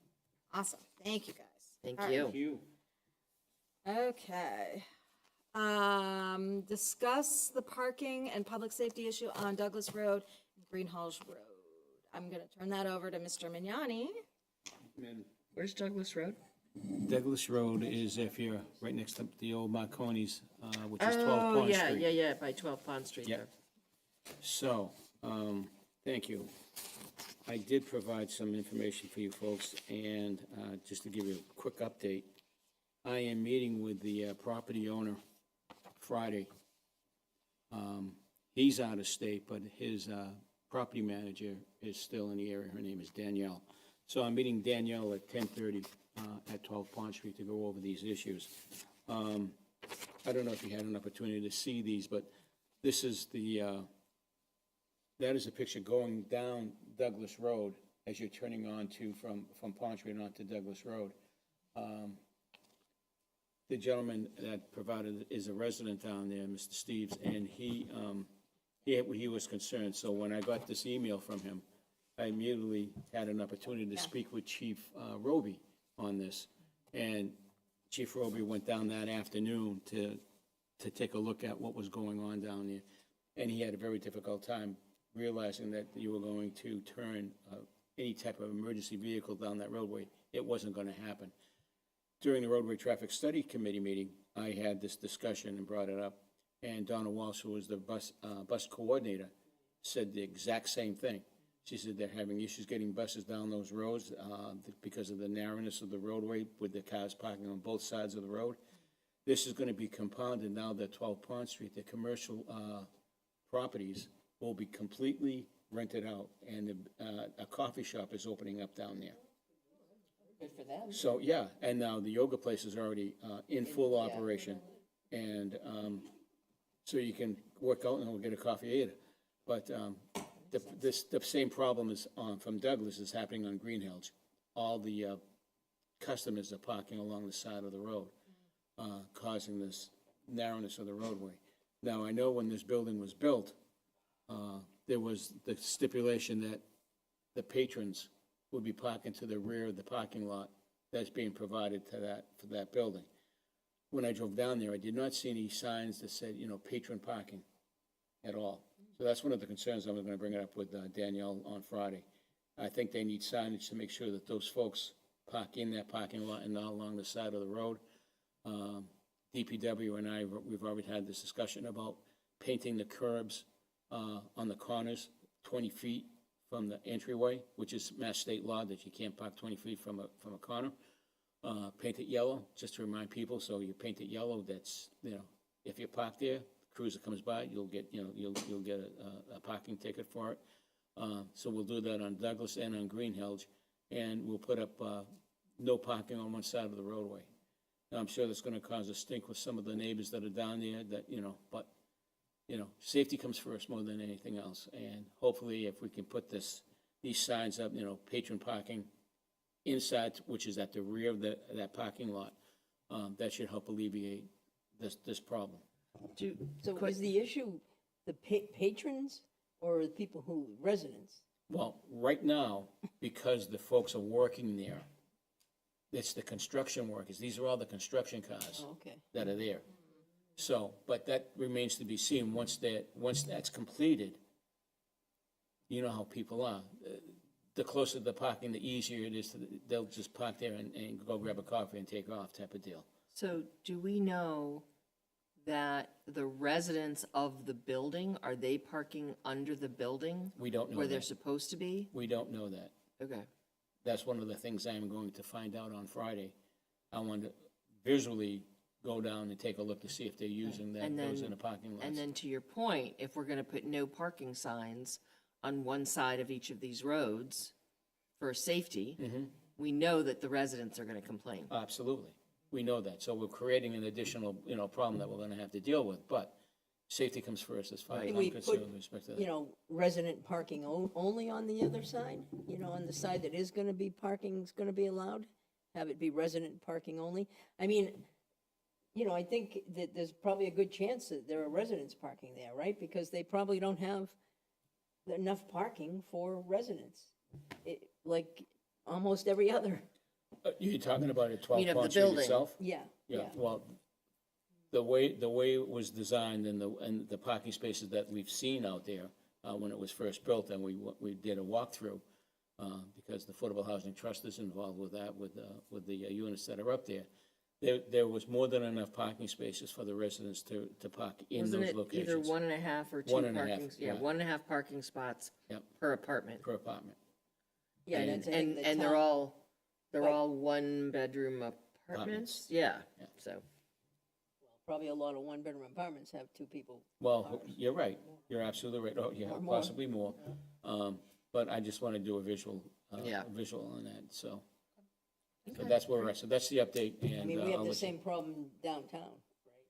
Awesome. Thank you, guys. Thank All right. you. Okay. Discuss the parking and public safety issue on Douglas Road, Green Halls Road. I'm gonna turn that over to Mr. Mignani. Where's Douglas Road? Douglas Road is if you're right next to the old Marconi's, which is 12 Oh, Pond yeah, Street. yeah, by 12 Pond Street Yep. there. So, thank you. I did provide some information for you folks, and just to give you a quick update, I am meeting with the property owner Friday. He's out of state, but his property manager is still in the area. Her name is Danielle. So I'm meeting Danielle at 10:30 at 12 Pond Street to go over these issues. I don't know if you had an opportunity to see these, but this is that is a picture going down Douglas Road as you're turning on to, from Pond Street onto Douglas Road. The gentleman that provided is a resident down there, Mr. Steves, and he was concerned. So when I got this email from him, I immediately had an opportunity to speak with Chief Roby on this. And Chief Roby went down that afternoon to take a look at what was going on down there. And he had a very difficult time realizing that you were going to turn any type of emergency vehicle down that roadway. It wasn't going to happen. During the Roadway Traffic Study Committee meeting, I had this discussion and brought it up. And Donna Walsh, who was the bus coordinator, said the exact same thing. She said they're having issues getting buses down those roads because of the narrowness of the roadway with the cars parking on both sides of the road. This is going to be compounded now that 12 Pond Street, the commercial properties will be completely rented out, and a coffee shop is opening up down there. Good for them. So, yeah, and now the yoga place is already in full operation. And so you can work out and we'll get a coffee later. But the same problem is from Douglas is happening on Green Hills. All the customers are parking along the side of the road, causing this narrowness of the roadway. Now, I know when this building was built, there was the stipulation that the patrons would be parking to the rear of the parking lot that's being provided to for that building. When I drove down there, I did not see any signs that said, patron parking at all. So that's one of the concerns. I'm going to bring it up with Danielle on Friday. I think they need signage to make sure that those folks park in that parking lot and not along the side of the road. DPW and I, we've already had this discussion about painting the curbs on the corners 20 feet from the entryway, which is Mass State law that you can't park 20 feet from a corner. Paint it yellow, just to remind people. So you paint it yellow. That's, if you park there, the cruiser comes by, you'll get, you'll get a parking ticket for it. So we'll do that on Douglas and on Green Hills, and we'll put up no parking on one side of the roadway. Now, I'm sure that's going to cause a stink with some of the neighbors that are down there. That but safety comes first more than anything else. And hopefully, if we can put these signs up, patron parking inside, which is at the rear of that parking lot, that should help alleviate this problem. So is the issue the patrons or the people residents? Well, right now, because the folks are working there, it's the construction workers. These are all the construction cars that are there. So, but that remains to be seen. Once that's completed, you know how people are. The closer the parking, the easier it is. They'll just park there and go grab a coffee and take off type of deal. So do we know that the residents of the building, are they parking under the building? We don't know where they're that. supposed to be? We don't know that. Okay. That's one of the things I'm going to find out on Friday. I want to visually go down and take a look to see if they're using those in the parking lots. And then to your point, if we're going to put no parking signs on one side of each of these roads for safety, we know that the residents are going to complain. Absolutely. We know that. So we're creating an additional, problem that we're going to have to deal with. But safety comes first as far as Can I'm we concerned put, with respect to that. resident parking only on the other side? On the side that is going to be parking is going to be allowed? Have it be resident parking only? I mean, I think that there's probably a good chance that there are residents parking there, right? Because they probably don't have enough parking for residents, like almost every other. You're talking about at 12 You mean of Pond the Street building? itself? Yeah. Yeah, well, the way it was designed and the parking spaces that we've seen out there when it was first built, and we did a walkthrough because the Affordable Housing Trust is involved with that, with the units that are up there. There was more than enough parking spaces for the residents to park in Wasn't those it locations. either 1.5 or 2 1.5, parking? yeah. 1.5 parking spots Yep. per apartment. Per apartment. Yeah, And- that's, I think, the And they're town- all 1-bedroom apartments? Yeah, Yeah. so. Probably a lot of one-bedroom apartments have two people. Well, you're right. You're absolutely right. Oh, yeah, Or more. possibly more. But I just want to do a visual Yeah. on that, so. So that's where we're at. So that's the update, and I mean, we have I'll the let you- same problem downtown, right?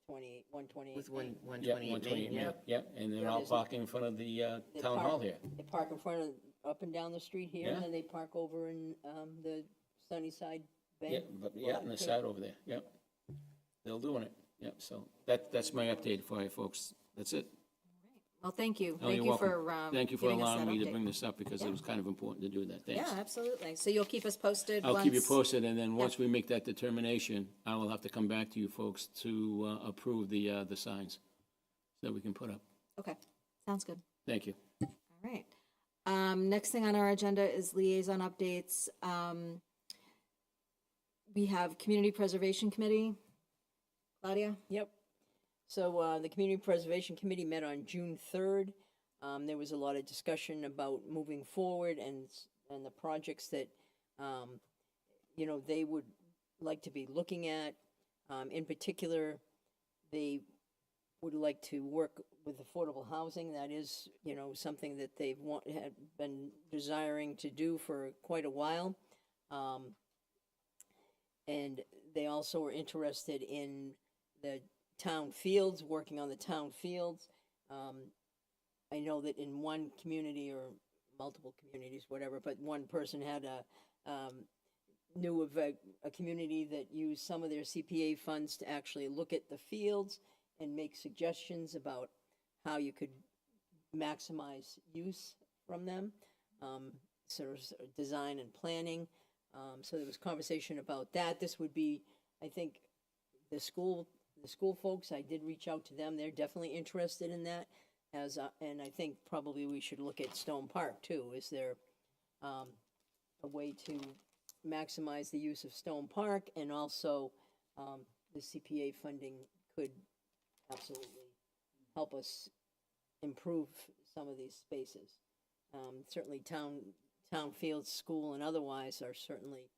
With 128 With Main. 128 Main, 128 yeah. Main, yeah, and they're all There's- parking in front of the They town park- hall here. They park in front of, up and down the street here, Yeah. and then they park over in the Sunnyside Yeah, Bank. but, yeah, on the side over there, yep. They're doing it, yep, so that's my update for you folks. That's it. Well, thank you. Oh, Thank you're you welcome. for Thank you for giving us that allowing me to update. bring this up, because it was kind of important to do that, Yeah, thanks. absolutely. So you'll keep us posted I'll keep you once- posted, and then once we make that determination, I will have to come back to you folks to approve the signs that we can put up. Okay, sounds good. Thank you. All right. Next thing on our agenda is liaison updates. We have Community Preservation Committee. Claudia? Yep. So the Community Preservation Committee met on June 3rd. There was a lot of discussion about moving forward and the projects that, they would like to be looking at. In particular, they would like to work with affordable housing. That is, something that had been desiring to do for quite a while. And they also were interested in the town fields, working on the town fields. I know that in one community or multiple communities, whatever, but one person had knew of a community that used some of their CPA funds to actually look at the fields and make suggestions about how you could maximize use from them, sort of design and planning. So there was conversation about that. This would be, I think, the school folks, I did reach out to them. They're definitely interested in that. And I think probably we should look at Stone Park too. Is there a way to maximize the use of Stone Park, and also the CPA funding could absolutely help us improve some of these spaces. Certainly town fields, school, and otherwise are certainly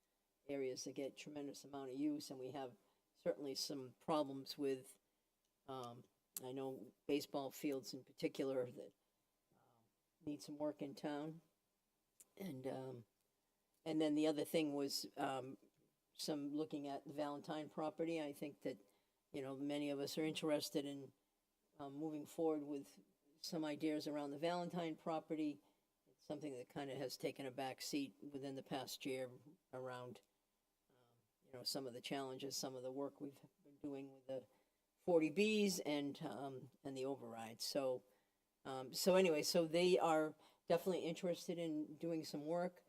areas that get tremendous amount of use, and we have certainly some problems with, I know baseball fields in particular that need some work in town. And then the other thing was some looking at the Valentine property. I think that, many of us are interested in moving forward with some ideas around the Valentine property. It's something that kind of has taken a back seat within the past year around, some of the challenges, some of the work we've been doing with the 40Bs and the overrides. So anyway, so they are definitely interested in doing some work.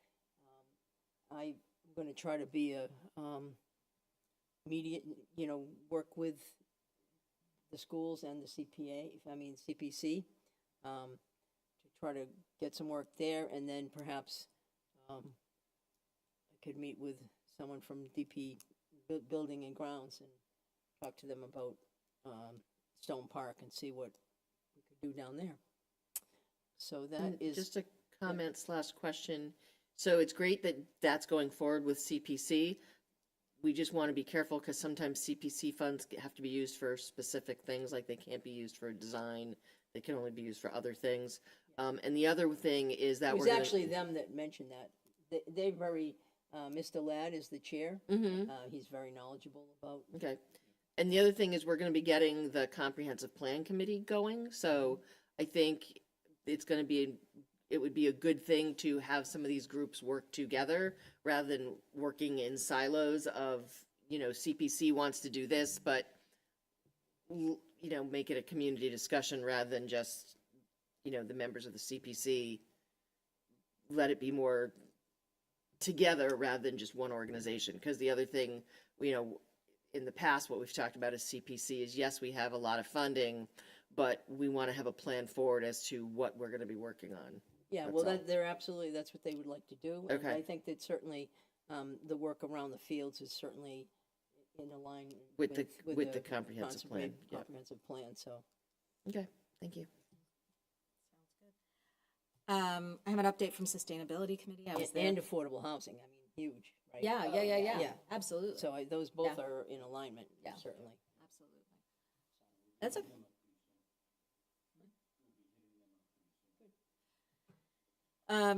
I'm going to try to be a work with the schools and the CPC, to try to get some work there, and then perhaps I could meet with someone from DP Building and Grounds and talk to them about Stone Park and see what we could do down there. So that is Just a comment / question. So it's great that that's going forward with CPC. We just want to be careful because sometimes CPC funds have to be used for specific things, like they can't be used for design. They can only be used for other things. And the other thing is that It was actually them that mentioned that. They're very, Mr. Ladd is the chair. He's very knowledgeable about. Okay. And the other thing is we're going to be getting the comprehensive plan committee going. So I think it would be a good thing to have some of these groups work together rather than working in silos of, CPC wants to do this, but, make it a community discussion rather than just, the members of the CPC. Let it be more together rather than just one organization. Because the other thing, in the past, what we've talked about as CPC is, yes, we have a lot of funding, but we want to have a plan forward as to what we're going to be working on. Yeah, well, that's what they would like to do. And Okay. I think that certainly the work around the fields is certainly in alignment With the comprehensive plan. Yeah. Comprehensive plan, so. Okay, thank you. I have an update from Sustainability Committee. I was there. And affordable housing, I mean, huge, right? Yeah, Yeah. absolutely. So those both Yeah. are in alignment, Yeah. certainly. Absolutely. That's okay.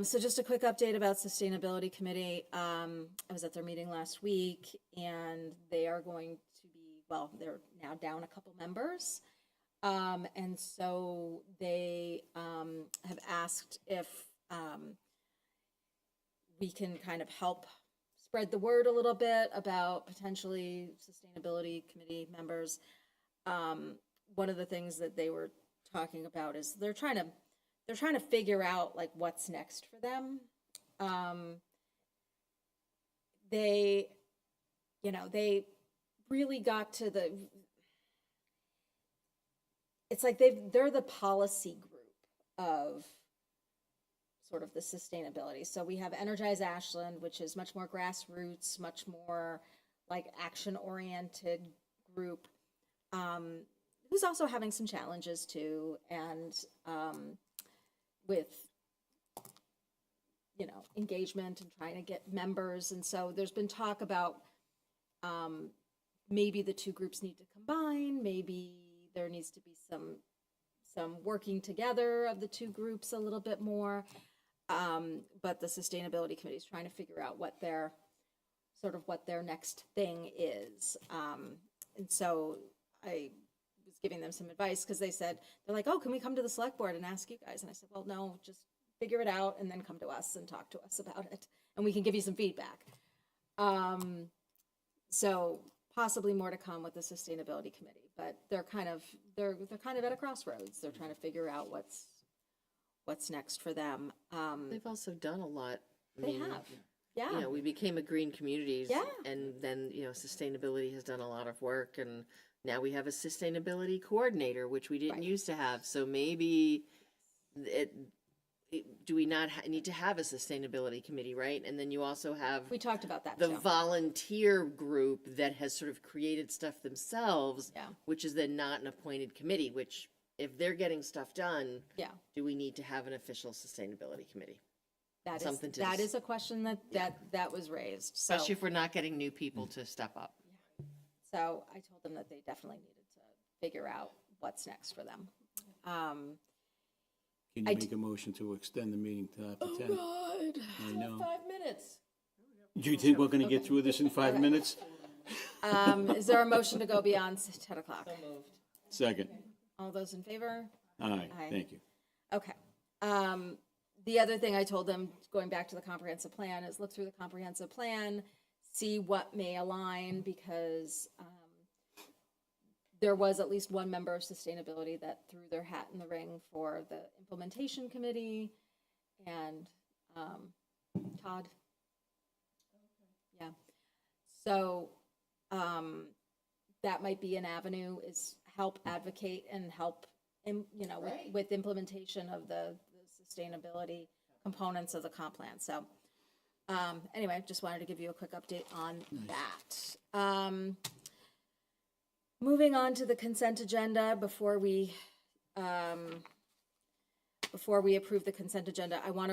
So just a quick update about Sustainability Committee. I was at their meeting last week, and they are going to be, well, they're now down a couple members. And so they have asked if we can kind of help spread the word a little bit about potentially Sustainability Committee members. One of the things that they were talking about is they're trying to figure out like what's next for them. They really got to it's like they're the policy group of sort of the sustainability. So we have Energize Ashland, which is much more grassroots, much more like action-oriented group, who's also having some challenges too, and with engagement and trying to get members. And so there's been talk about maybe the two groups need to combine, maybe there needs to be some working together of the two groups a little bit more. But the Sustainability Committee is trying to figure out what their next thing is. And so I was giving them some advice, because they're like, oh, can we come to the select board and ask you guys? And I said, well, no, just figure it out and then come to us and talk to us about it, and we can give you some feedback. So possibly more to come with the sustainability committee, but they're kind of at a crossroads. They're trying to figure out what's next for them. They've also done a lot. I They mean, have, yeah. You know, we became a green communities. Yeah. And then, you know, sustainability has done a lot of work, and now we have a sustainability coordinator, which we didn't Right. used to have. So maybe do we not need to have a sustainability committee, right? And then you also have We talked about that the too. volunteer group that has sort of created stuff themselves, Yeah. which is then not an appointed committee, which if they're getting stuff done, Yeah. do we need to have an official sustainability committee? That something is, to that dis- is a question that was raised. So, Especially if we're not getting new people to step up. so I told them that they definitely needed to figure out what's next for them. Can you make a motion to extend the meeting to after 10? God. I know. 5 minutes. Do you think we're gonna get through this in 5 minutes? Is there a motion to go beyond 10 o'clock? Second. All those in favor? Aye, Aye. thank you. Okay. The other thing I told them, going back to the comprehensive plan, is look through the comprehensive plan, see what may align, because there was at least one member of sustainability that threw their hat in the ring for the implementation committee, and Todd. Yeah. So that might be an avenue, is help advocate and help, with implementation of the sustainability components of the comp plan. So anyway, just wanted to give you a quick update on that. Moving on to the consent agenda, before we approve the consent agenda, I want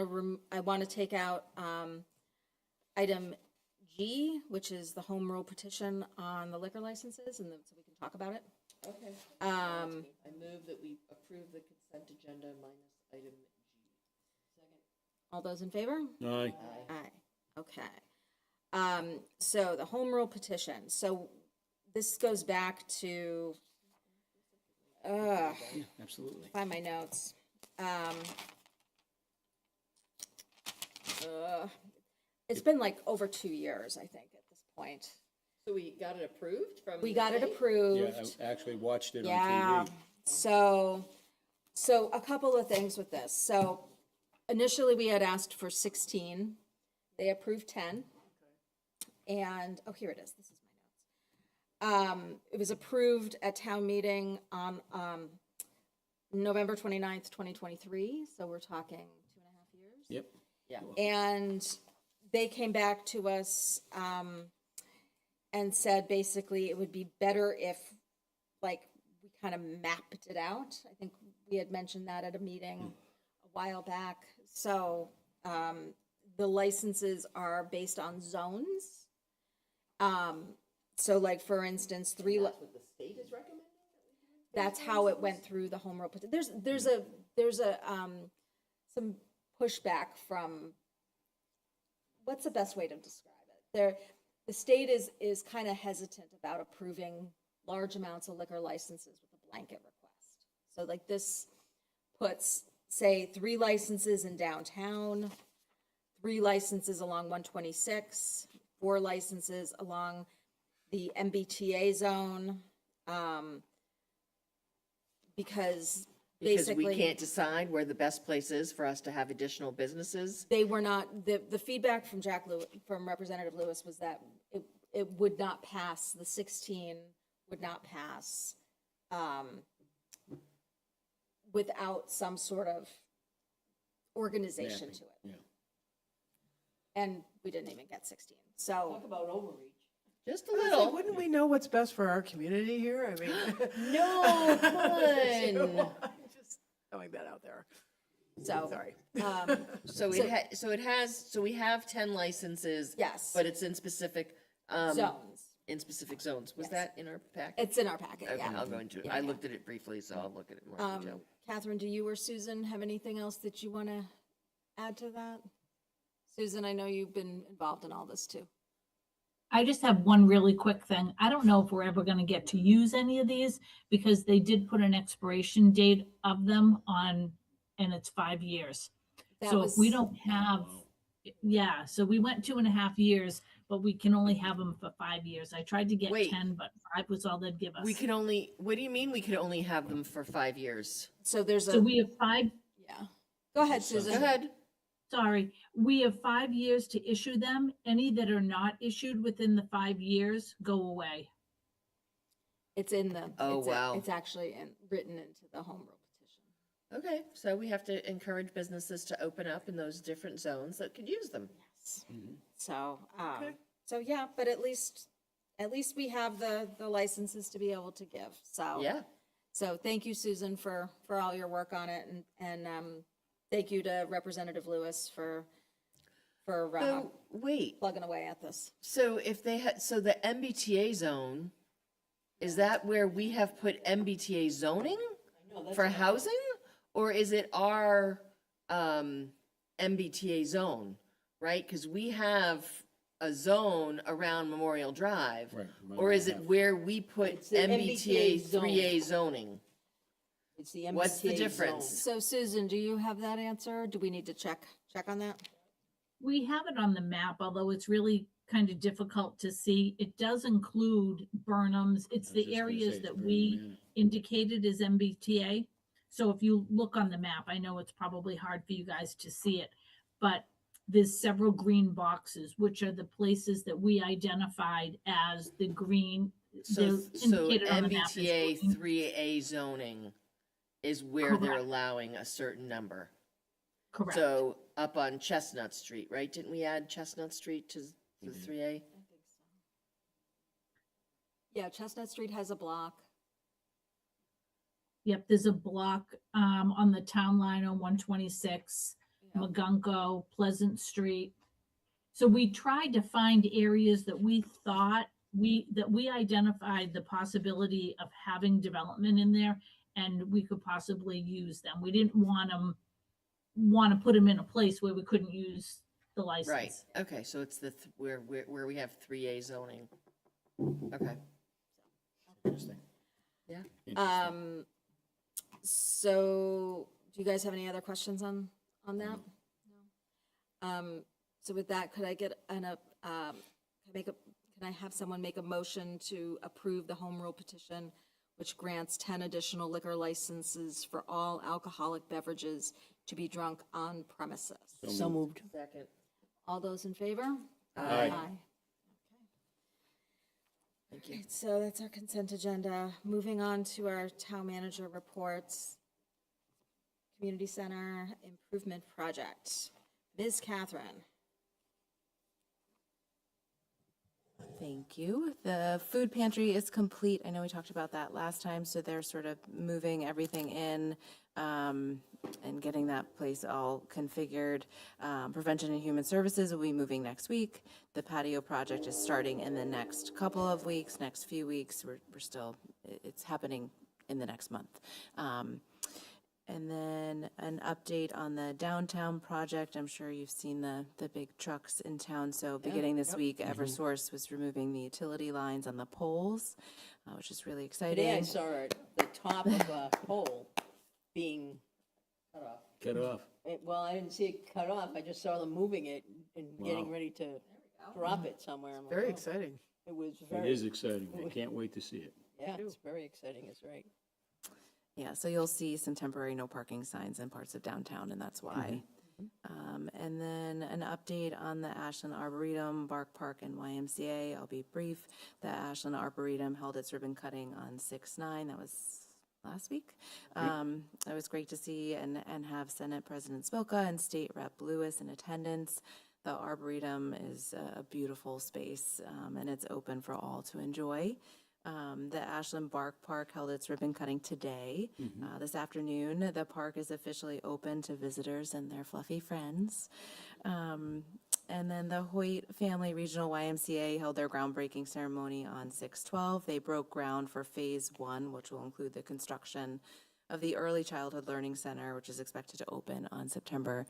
to take out item G, which is the home rule petition on the liquor licenses, and so we can talk about it. Okay. I move that we approve the consent agenda minus item G. All those in favor? Aye. Aye, okay. So the home rule petition, so this goes back to, Yeah, absolutely. find my notes. It's been like over 2 years, I think, at this point. So we got it approved from We the got it state? approved. Yeah, I actually watched it on Yeah, TV. so a couple of things with this. So initially, we had asked for 16. They approved 10. And, oh, here it is. This is my notes. It was approved at town meeting on November 29th, 2023. So we're talking 2.5 years. Yep. Yeah. And they came back to us and said basically it would be better if, like, we kind of mapped it out. I think we had mentioned that at a meeting a while back. So the licenses are based on zones. So like, for instance, That's what the state is recommending? that's how it went through the home rule. There's a some pushback from, what's the best way to describe it? The state is kind of hesitant about approving large amounts of liquor licenses with a blanket request. So like, this puts, say, 3 licenses in downtown, 3 licenses along 126, 4 licenses along the MBTA zone, because Because basically we can't decide where the best place is for us to have additional businesses? they were not, the feedback from from Representative Lewis was that it would not pass, the 16 would not pass without some sort of organization to it. Yeah. And we didn't even get 16. So, about overreach. Just a I was like, little. wouldn't we know what's best for our community here? I mean. No, come on. Just throwing that out there. so, Sorry. So we have 10 licenses. yes, But it's in specific, zones. in specific zones. Was Yes. that in our packet? It's in our packet, Okay, yeah. I'll go into it. Yeah, I yeah. looked at it briefly, so I'll look at it more in detail. Catherine, do you or Susan have anything else that you want to add to that? Susan, I know you've been involved in all this too. I just have one really quick thing. I don't know if we're ever gonna get to use any of these because they did put an expiration date of them on, and it's 5 years. That So if we was- don't have, yeah, so we went 2.5 years, but we can only have them for 5 years. I tried to get Wait. 10, but 5 was all they'd give us. We can only, what do you mean we could only have them for 5 years? So there's So a, we have 5, yeah. Go ahead, Susan. Go ahead. sorry, we have 5 years to issue them. Any that are not issued within the 5 years go away. It's in the. Oh, wow. It's actually written into the home rule petition. Okay, so we have to encourage businesses to open up in those different zones that could use them. So, Okay. so yeah, but at least we have the licenses to be able to give, so. Yeah. So thank you, Susan, for all your work on it, and thank you to Representative Lewis for So, wait, plugging away at this. so if they had, so the MBTA zone, is that where we have put MBTA zoning for housing? Or is it our, MBTA zone, right? Because we have a zone around Memorial Drive. Right. Or is it where we put It's the MBTA MBTA zone. 3A zoning? It's the What's the MBTA difference? zone. So Susan, do you have that answer? Do we need to check on that? We have it on the map, although it's really kind of difficult to see. It does include Burnham's. It's the areas that we indicated as MBTA. So if you look on the map, I know it's probably hard for you guys to see it, but there's several green boxes, which are the places that we identified as the green. So, they're so indicated on the map as MBTA green. 3A zoning is where they're Correct. allowing a certain number. Correct. So up on Chestnut Street, right? Didn't we add Chestnut Street to the 3A? Yeah, Chestnut Street has a block. Yep, there's a block on the town line on 126, Yeah. Magunko, Pleasant Street. So we tried to find areas that we thought that we identified the possibility of having development in there, and we could possibly use them. We didn't want to put them in a place where we couldn't use the license. Right, okay, so it's the, where we have 3A zoning. Okay, Interesting. yeah. Interesting. So do you guys have any other questions on that? No. So with that, could I get can I have someone make a motion to approve the home rule petition, which grants 10 additional liquor licenses for all alcoholic beverages to be drunk on premises? So moved. Second. All those in favor? Aye. Thank you. Okay, so that's our consent agenda. Moving on to our town manager reports. Community Center Improvement Project. Ms. Catherine. Thank you. The food pantry is complete. I know we talked about that last time, so they're sort of moving everything in and getting that place all configured. Prevention and Human Services will be moving next week. The patio project is starting in the next couple of weeks, next few weeks. We're still, it's happening in the next month. And then an update on the downtown project. I'm sure you've seen the big trucks in town. So beginning this week, Eversource was removing the utility lines on the poles, which is really Today I exciting. saw the top of a pole being cut off. Cut off. Well, I didn't see it cut off. I just saw them moving it and getting Wow. ready to drop it somewhere. I'm like, Very "Oh." exciting. It was It very, is exciting. I can't wait to see it. yeah, it's very exciting, it's right. Yeah, so you'll see some temporary no parking signs in parts of downtown, and that's why. And then an update on the Ashland Arboretum, Bark Park, and YMCA. I'll be brief. The Ashland Arboretum held its ribbon cutting on 6/9. That was last week. It was great to see and have Senate President Spilka and State Rep Lewis in attendance. The Arboretum is a beautiful space, and it's open for all to enjoy. The Ashland Bark Park held its ribbon cutting today. This afternoon, the park is officially open to visitors and their fluffy friends. And then the Hoyt Family Regional YMCA held their groundbreaking ceremony on 6/12. They broke ground for Phase 1, which will include the construction of the Early Childhood Learning Center, which is expected to open on September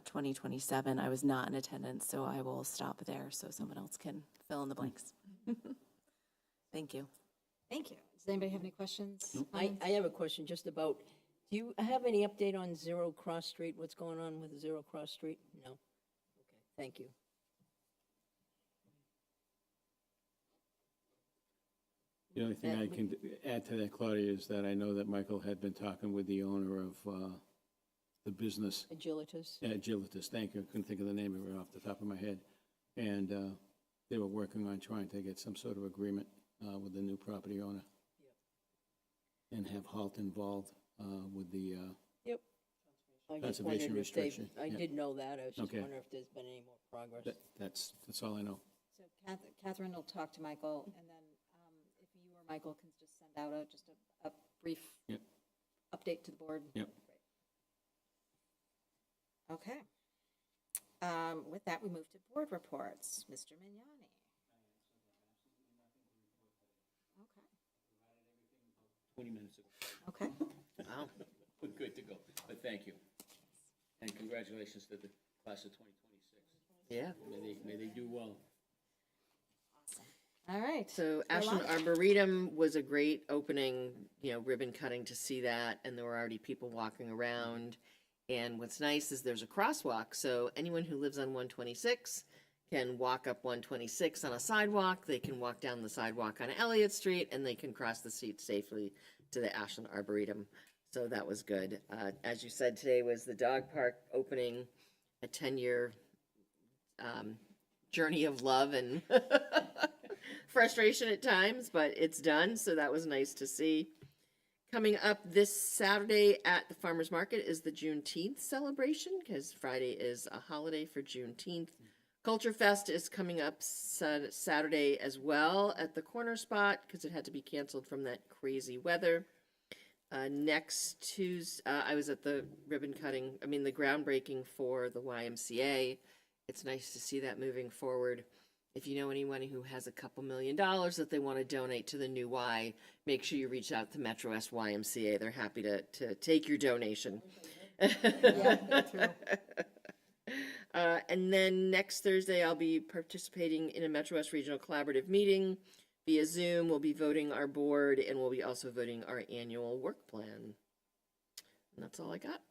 2027. I was not in attendance, so I will stop there so someone else can fill in the blanks. Thank you. Thank you. Does anybody have any questions? I have a question just about, do you have any update on Zero Cross Street? What's going on with Zero Cross Street? No? Okay, thank you. The only thing I can add to that, Claudia, is that I know that Michael had been talking with the owner of the business. Agilitas? Agilitas, thank you. I couldn't think of the name of it off the top of my head. And they were working on trying to get some sort of agreement with the new property owner. And have Halt involved with the Yep. I just conservation wondered if they, restriction. I Yeah. did know that. I was just Okay. wondering if there's been any more progress. That's all I know. So Catherine will talk to Michael, and then if you or Michael can just send out just a brief Yep. update to the board. Yep. Great. Okay. With that, we move to board reports. Mr. Mignani. Okay. 20 minutes ago. Okay. Wow. We're good to go, but thank you. And congratulations to the class of 2026. Yeah. May they do well. All right. So Ashland Arboretum was a great opening, ribbon cutting to see that, and there were already people walking around. And what's nice is there's a crosswalk, so anyone who lives on 126 can walk up 126 on a sidewalk, they can walk down the sidewalk on Elliott Street, and they can cross the street safely to the Ashland Arboretum. So that was good. As you said, today was the dog park opening, a 10-year journey of love and frustration at times, but it's done, so that was nice to see. Coming up this Saturday at the Farmers Market is the Juneteenth celebration, because Friday is a holiday for Juneteenth. Culture Fest is coming up Saturday as well at the Corner Spot, because it had to be canceled from that crazy weather. Next Tuesday, I was at the the groundbreaking for the YMCA. It's nice to see that moving forward. If you know anyone who has a couple $1 million that they want to donate to the new Y, make sure you reach out to Metro West YMCA. They're happy to take your donation. And then next Thursday, I'll be participating in a Metro West Regional Collaborative meeting via Zoom. We'll be voting our board, and we'll be also voting our annual work plan. And that's all I got.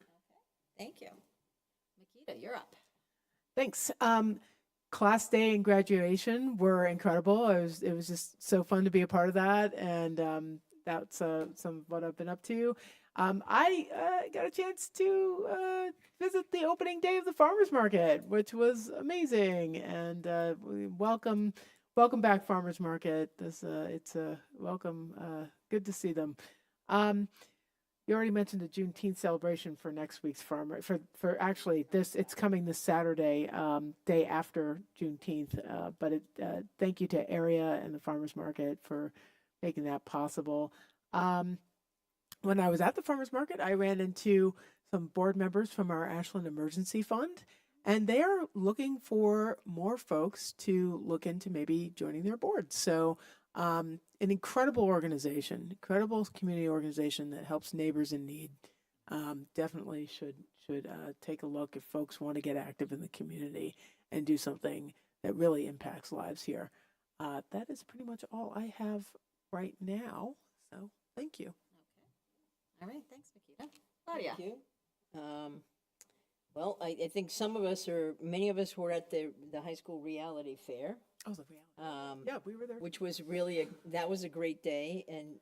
Thank you. Makita, you're up. Thanks. Class day and graduation were incredible. It was just so fun to be a part of that, and that's some of what I've been up to. I got a chance to visit the opening day of the farmers market, which was amazing, and welcome back, farmers market. It's a welcome. Good to see them. You already mentioned the Juneteenth celebration for next week's farmer for actually it's coming this Saturday, day after Juneteenth. But thank you to Area and the farmers market for making that possible. When I was at the farmers market, I ran into some board members from our Ashland Emergency Fund, and they are looking for more folks to look into maybe joining their board. So an incredible organization, incredible community organization that helps neighbors in need. Definitely should take a look if folks want to get active in the community and do something that really impacts lives here. That is pretty much all I have right now. So thank you. All right. Thanks, Makita. Claudia. Thank you. Well, I think many of us were at the high school reality fair. Oh, the reality. Yeah, we were there. Which was really that was a great day, and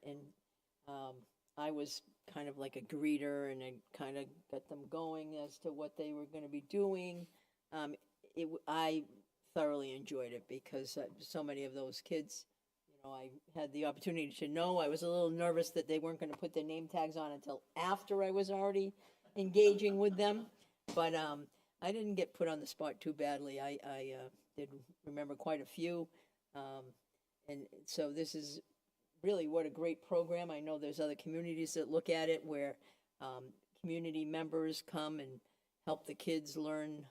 I was kind of like a greeter, and I kind of got them going as to what they were going to be doing. I thoroughly enjoyed it because so many of those kids, I had the opportunity to know. I was a little nervous that they weren't going to put their name tags on until after I was already engaging with them, but I didn't get put on the spot too badly. I did remember quite a few, and so this is really what a great program. I know there's other communities that look at it where community members come and help the kids learn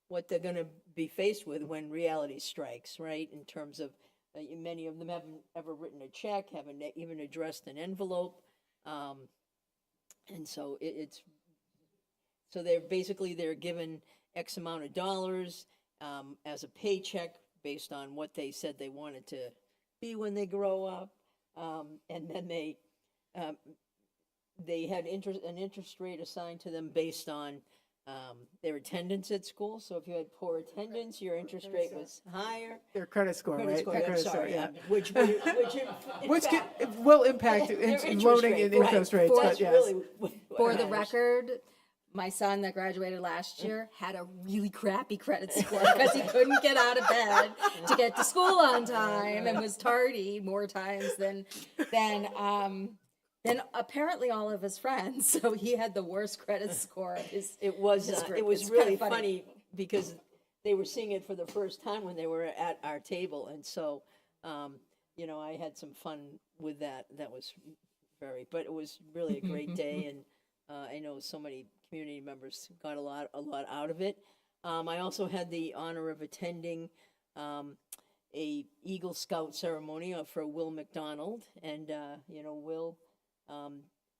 what they're going to be faced with when reality strikes, right? In terms of many of them haven't ever written a check, haven't even addressed an envelope. And so so they're given X amount of dollars as a paycheck based on what they said they wanted to be when they grow up. And then they had an interest rate assigned to them based on their attendance at school. So if you had poor attendance, your interest rate was higher. Their credit score, Credit right? score, Their I'm credit score, sorry, yeah. which Which will impact their loading rate, in interest right. rates, but That's yes. really For what the matters. record, my son that graduated last year had a really crappy credit score because he couldn't get out of bed to get to school on time and was tardy more times than apparently all of his friends. So he had the worst credit score. It was His group. it was It's really kinda funny. funny because they were seeing it for the first time when they were at our table, and so I had some fun with that. That was but it was really a great day, and I know so many community members got a lot out of it. I also had the honor of attending a Eagle Scout ceremony for Will McDonald, and Will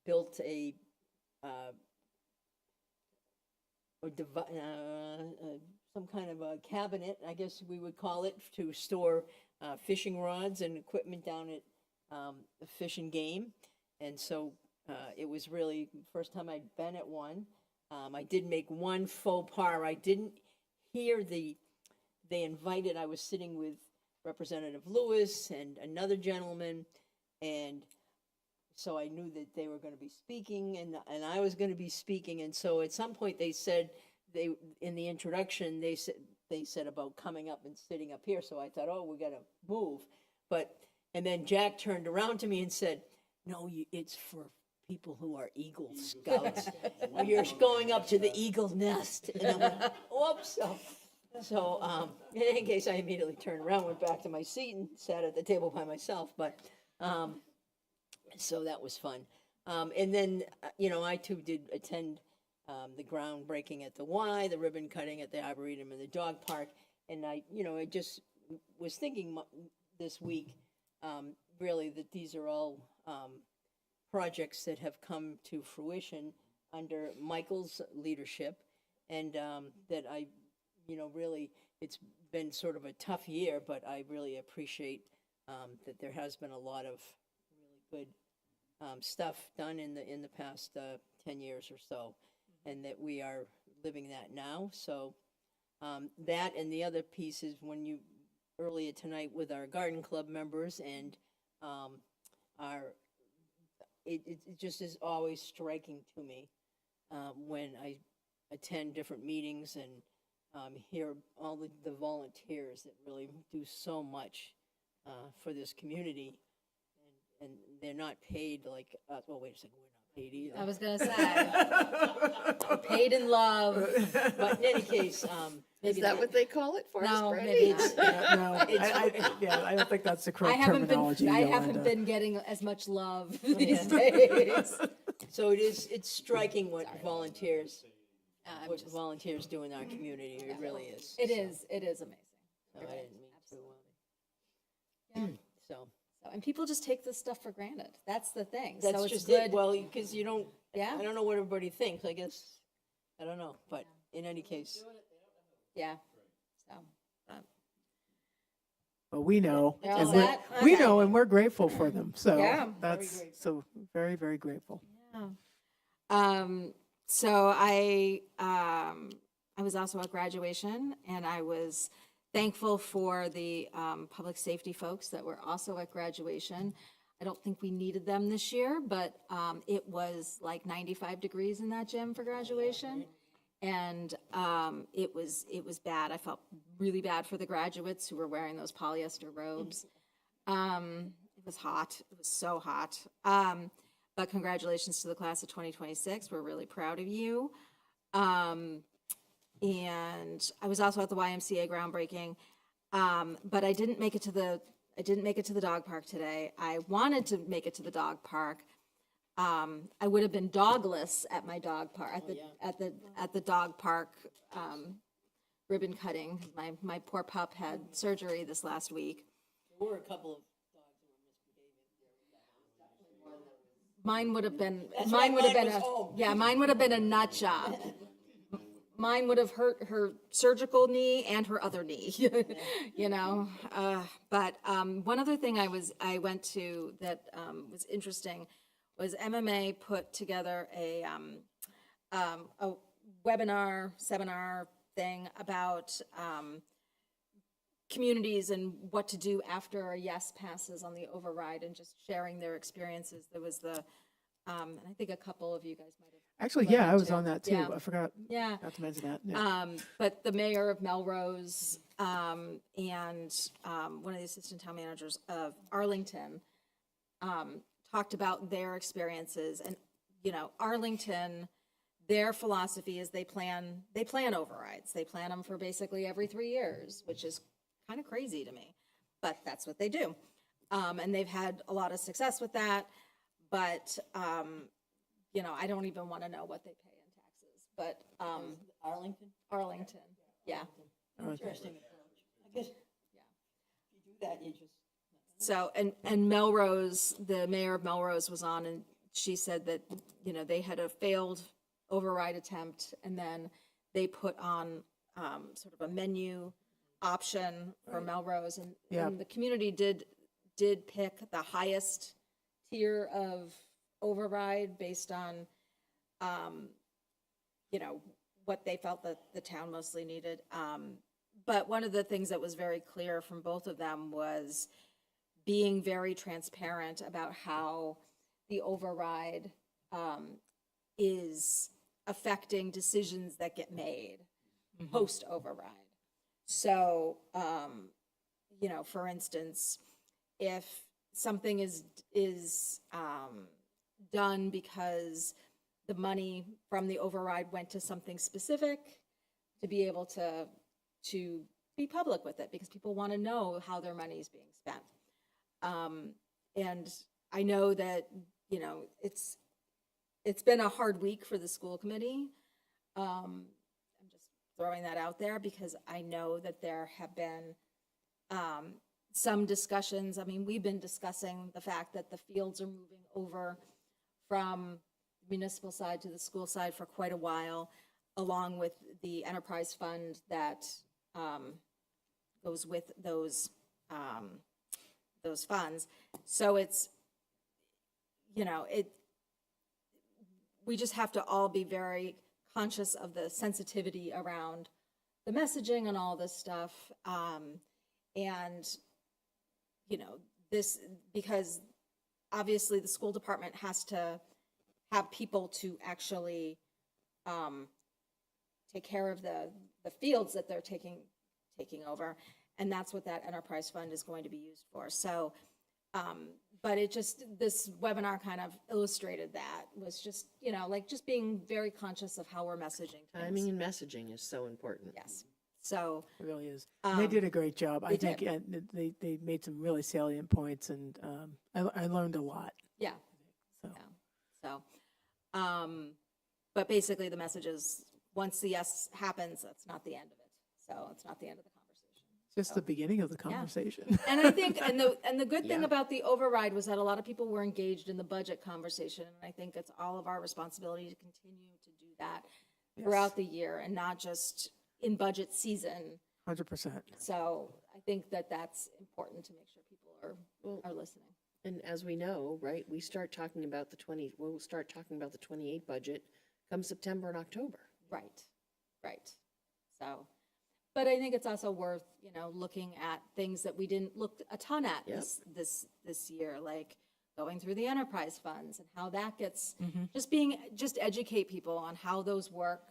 built some kind of a cabinet, I guess we would call it, to store fishing rods and equipment down at Fish and Game. And so it was really the first time I'd been at one. I did make one faux pas. I didn't hear they invited, I was sitting with Representative Lewis and another gentleman, and so I knew that they were going to be speaking, and I was going to be speaking. And so at some point they said, in the introduction, they said about coming up and sitting up here. So I thought, oh, we got to move. And then Jack turned around to me and said, no, it's for people who are Eagle Scouts. You're going up to the Eagle Nest. And I went, whoops. So in any case, I immediately turned around, went back to my seat, and sat at the table by myself. But so that was fun. And then, I too did attend the groundbreaking at the Y, the ribbon cutting at the Arboretum and the dog park. And I just was thinking this week, really, that these are all projects that have come to fruition under Michael's leadership. And that I, really, it's been sort of a tough year, but I really appreciate that there has been a lot of really good stuff done in the past 10 years or so, and that we are living that now. So that, and the other piece is when you earlier tonight with our garden club members, and it just is always striking to me when I attend different meetings and hear all the volunteers that really do so much for this community. And they're not paid like, well, wait a second, we're not paid either. I was gonna say, paid in love. But in any case, Is that what they call it for us, No, Brandy? maybe not. No, I don't think that's the I correct haven't terminology, been, I Yolanda. haven't been getting as much love these days. so it's striking what volunteers do in our community. It really is. It is amazing. So I didn't mean to. Yeah. So And people just take this stuff for granted. That's the thing. that's So it's just good. it. Well, because you don't. Yeah. I don't know what everybody thinks. I guess I don't know, but in any case, Yeah. So, But we know. You're all And we're- set? we Okay. know, and we're grateful for them. So Yeah. that's so very, very grateful. So I was also at graduation, and I was thankful for the public safety folks that were also at graduation. I don't think we needed them this year, but it was like 95 degrees in that gym for graduation. And it was bad. I felt really bad for the graduates who were wearing those polyester robes. It was hot. It was so hot. But congratulations to the class of 2026. We're really proud of you. And I was also at the YMCA groundbreaking, but I didn't make it to the dog park today. I wanted to make it to the dog park. I would have been dogless at my dog park at the dog park ribbon cutting. My poor pup had surgery this last week. there were a couple of dogs who were misbehaving. Mine would have been, That's mine why would have mine been was a, home. yeah, mine would have been a nut job. Mine would have hurt her surgical knee and her other knee, you know? But one other thing I went to that was interesting was MMA put together a webinar, seminar thing about communities and what to do after a yes passes on the override and just sharing their experiences. There was the, and I think a couple of you guys might have. Actually, read yeah, I was too. on that too. Yeah. I forgot Yeah. not to mention that. Yeah. But the mayor of Melrose and one of the assistant town managers of Arlington talked about their experiences. And, you know, Arlington, their philosophy is they plan overrides. They plan them for basically every 3 years, which is kind of crazy to me, but that's what they do. And they've had a lot of success with that. But, you know, I don't even want to know what they pay in taxes, but Arlington, yeah. Interesting approach. I guess, if you do that, you just. So, and Melrose, the mayor of Melrose was on, and she said that, you know, they had a failed override attempt, and then they put on sort of a menu option for Melrose, and the community did pick the highest tier of override based on, you know, what they felt that the town mostly needed. But one of the things that was very clear from both of them was being very transparent about how the override is affecting decisions that get made post-override. So, you know, for instance, if something is done because the money from the override went to something specific, to be able to be public with it, because people want to know how their money is being spent. And I know that, you know, it's been a hard week for the school committee. I'm just throwing that out there because I know that there have been some discussions. I mean, we've been discussing the fact that the fields are moving over from the municipal side to the school side for quite a while, along with the enterprise fund that goes with those funds. So it's, you know, we just have to all be very conscious of the sensitivity around the messaging and all this stuff. And, you know, this, because obviously the school department has to have people to actually take care of the fields that they're taking over. And that's what that enterprise fund is going to be used for. So, but it just, this webinar kind of illustrated that, was just, you know, like just being very conscious of how we're messaging things. Timing and messaging is so important. Yes. So, It really is. And they did a great job. I they think did. and they made some really salient points, and I learned a lot. yeah. So. Yeah. So, but basically the message is, once the yes happens, that's not the end of it. So it's not the end of the conversation. Just the beginning of the conversation. And I think, and the good thing about the override was that a lot of people were engaged in the budget conversation. And I think it's all of our responsibility to continue to do that throughout the year, and not just in budget season. 100%. So I think that that's important to make sure people are listening. And as we know, right, we'll start talking about the 28 budget come September and October. Right. So, but I think it's also worth, you know, looking at things that we didn't look a ton at this year, like going through the enterprise funds and how that gets, just educate people on how those work,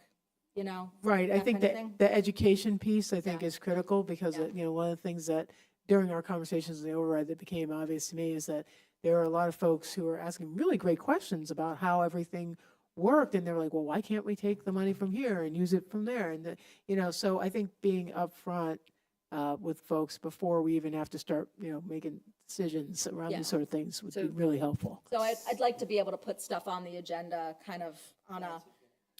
you know. Right. I think kind of that thing. the education piece, I think, Yeah. is critical, because, you know, one of the things that during our conversations in the override that became obvious to me is that there are a lot of folks who are asking really great questions about how everything worked, and they're like, well, why can't we take the money from here and use it from there? And, you know, so I think being upfront with folks before we even have to start, you know, making decisions around these sort of things would be really helpful. So I'd like to be able to put stuff on the agenda kind of on a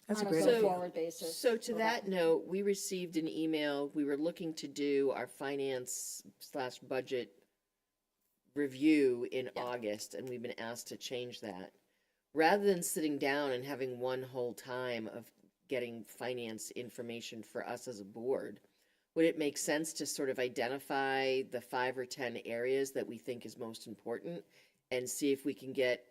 That's a on great go idea. forward basis. So to that note, we received an email. We were looking to do our finance/budget review in August, and we've been asked to change that. rather than sitting down and having one whole time of getting finance information for us as a board, would it make sense to sort of identify the 5 or 10 areas that we think is most important and see if we can get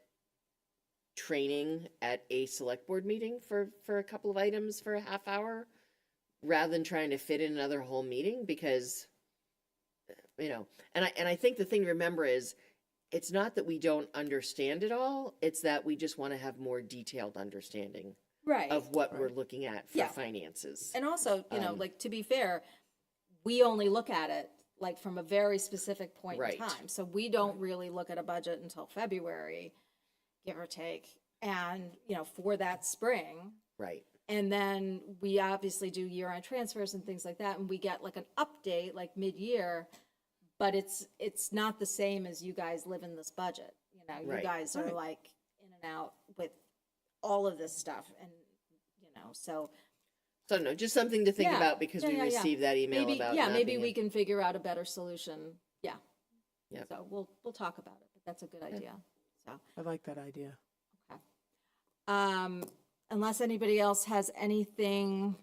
training at a select board meeting for a couple of items for a half hour, rather than trying to fit in another whole meeting? Because, you know, and I think the thing to remember is, it's not that we don't understand it all, it's that we just want to have more detailed understanding Right. of what we're looking at for Yeah. finances. And also, you know, like, to be fair, we only look at it like from a very specific point Right. in time. So we don't really look at a budget until February, give or take. And, you know, for that spring. Right. And then we obviously do year-end transfers and things like that. And we get like an update like mid-year, but it's not the same as you guys live in this budget. You know, you Right. guys are like in and out with all of this stuff, and, you know, so. So no, just something to think Yeah. about, because we Yeah. received that email Maybe, about yeah, not maybe being we a- can figure out a better solution. Yeah. Yep. So we'll talk about it, but that's a good idea. So, I like that idea. unless anybody else has anything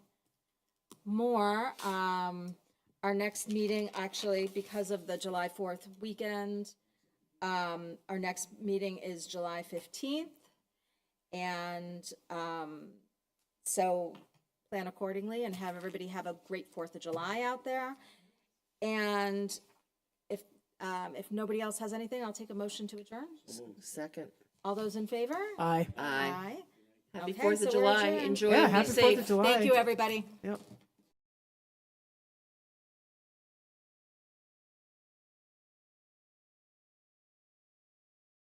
more, our next meeting, actually, because of the July 4th weekend, our next meeting is July 15th. And, so plan accordingly and have everybody have a great 4th of July out there. And if nobody else has anything, I'll take a motion to adjourn. Second. All those in favor? Aye. Aye. Happy Okay, 4th so of we're July. adjourned. Enjoy Yeah, and be happy 4th safe. of July. Thank you, everybody. Yep.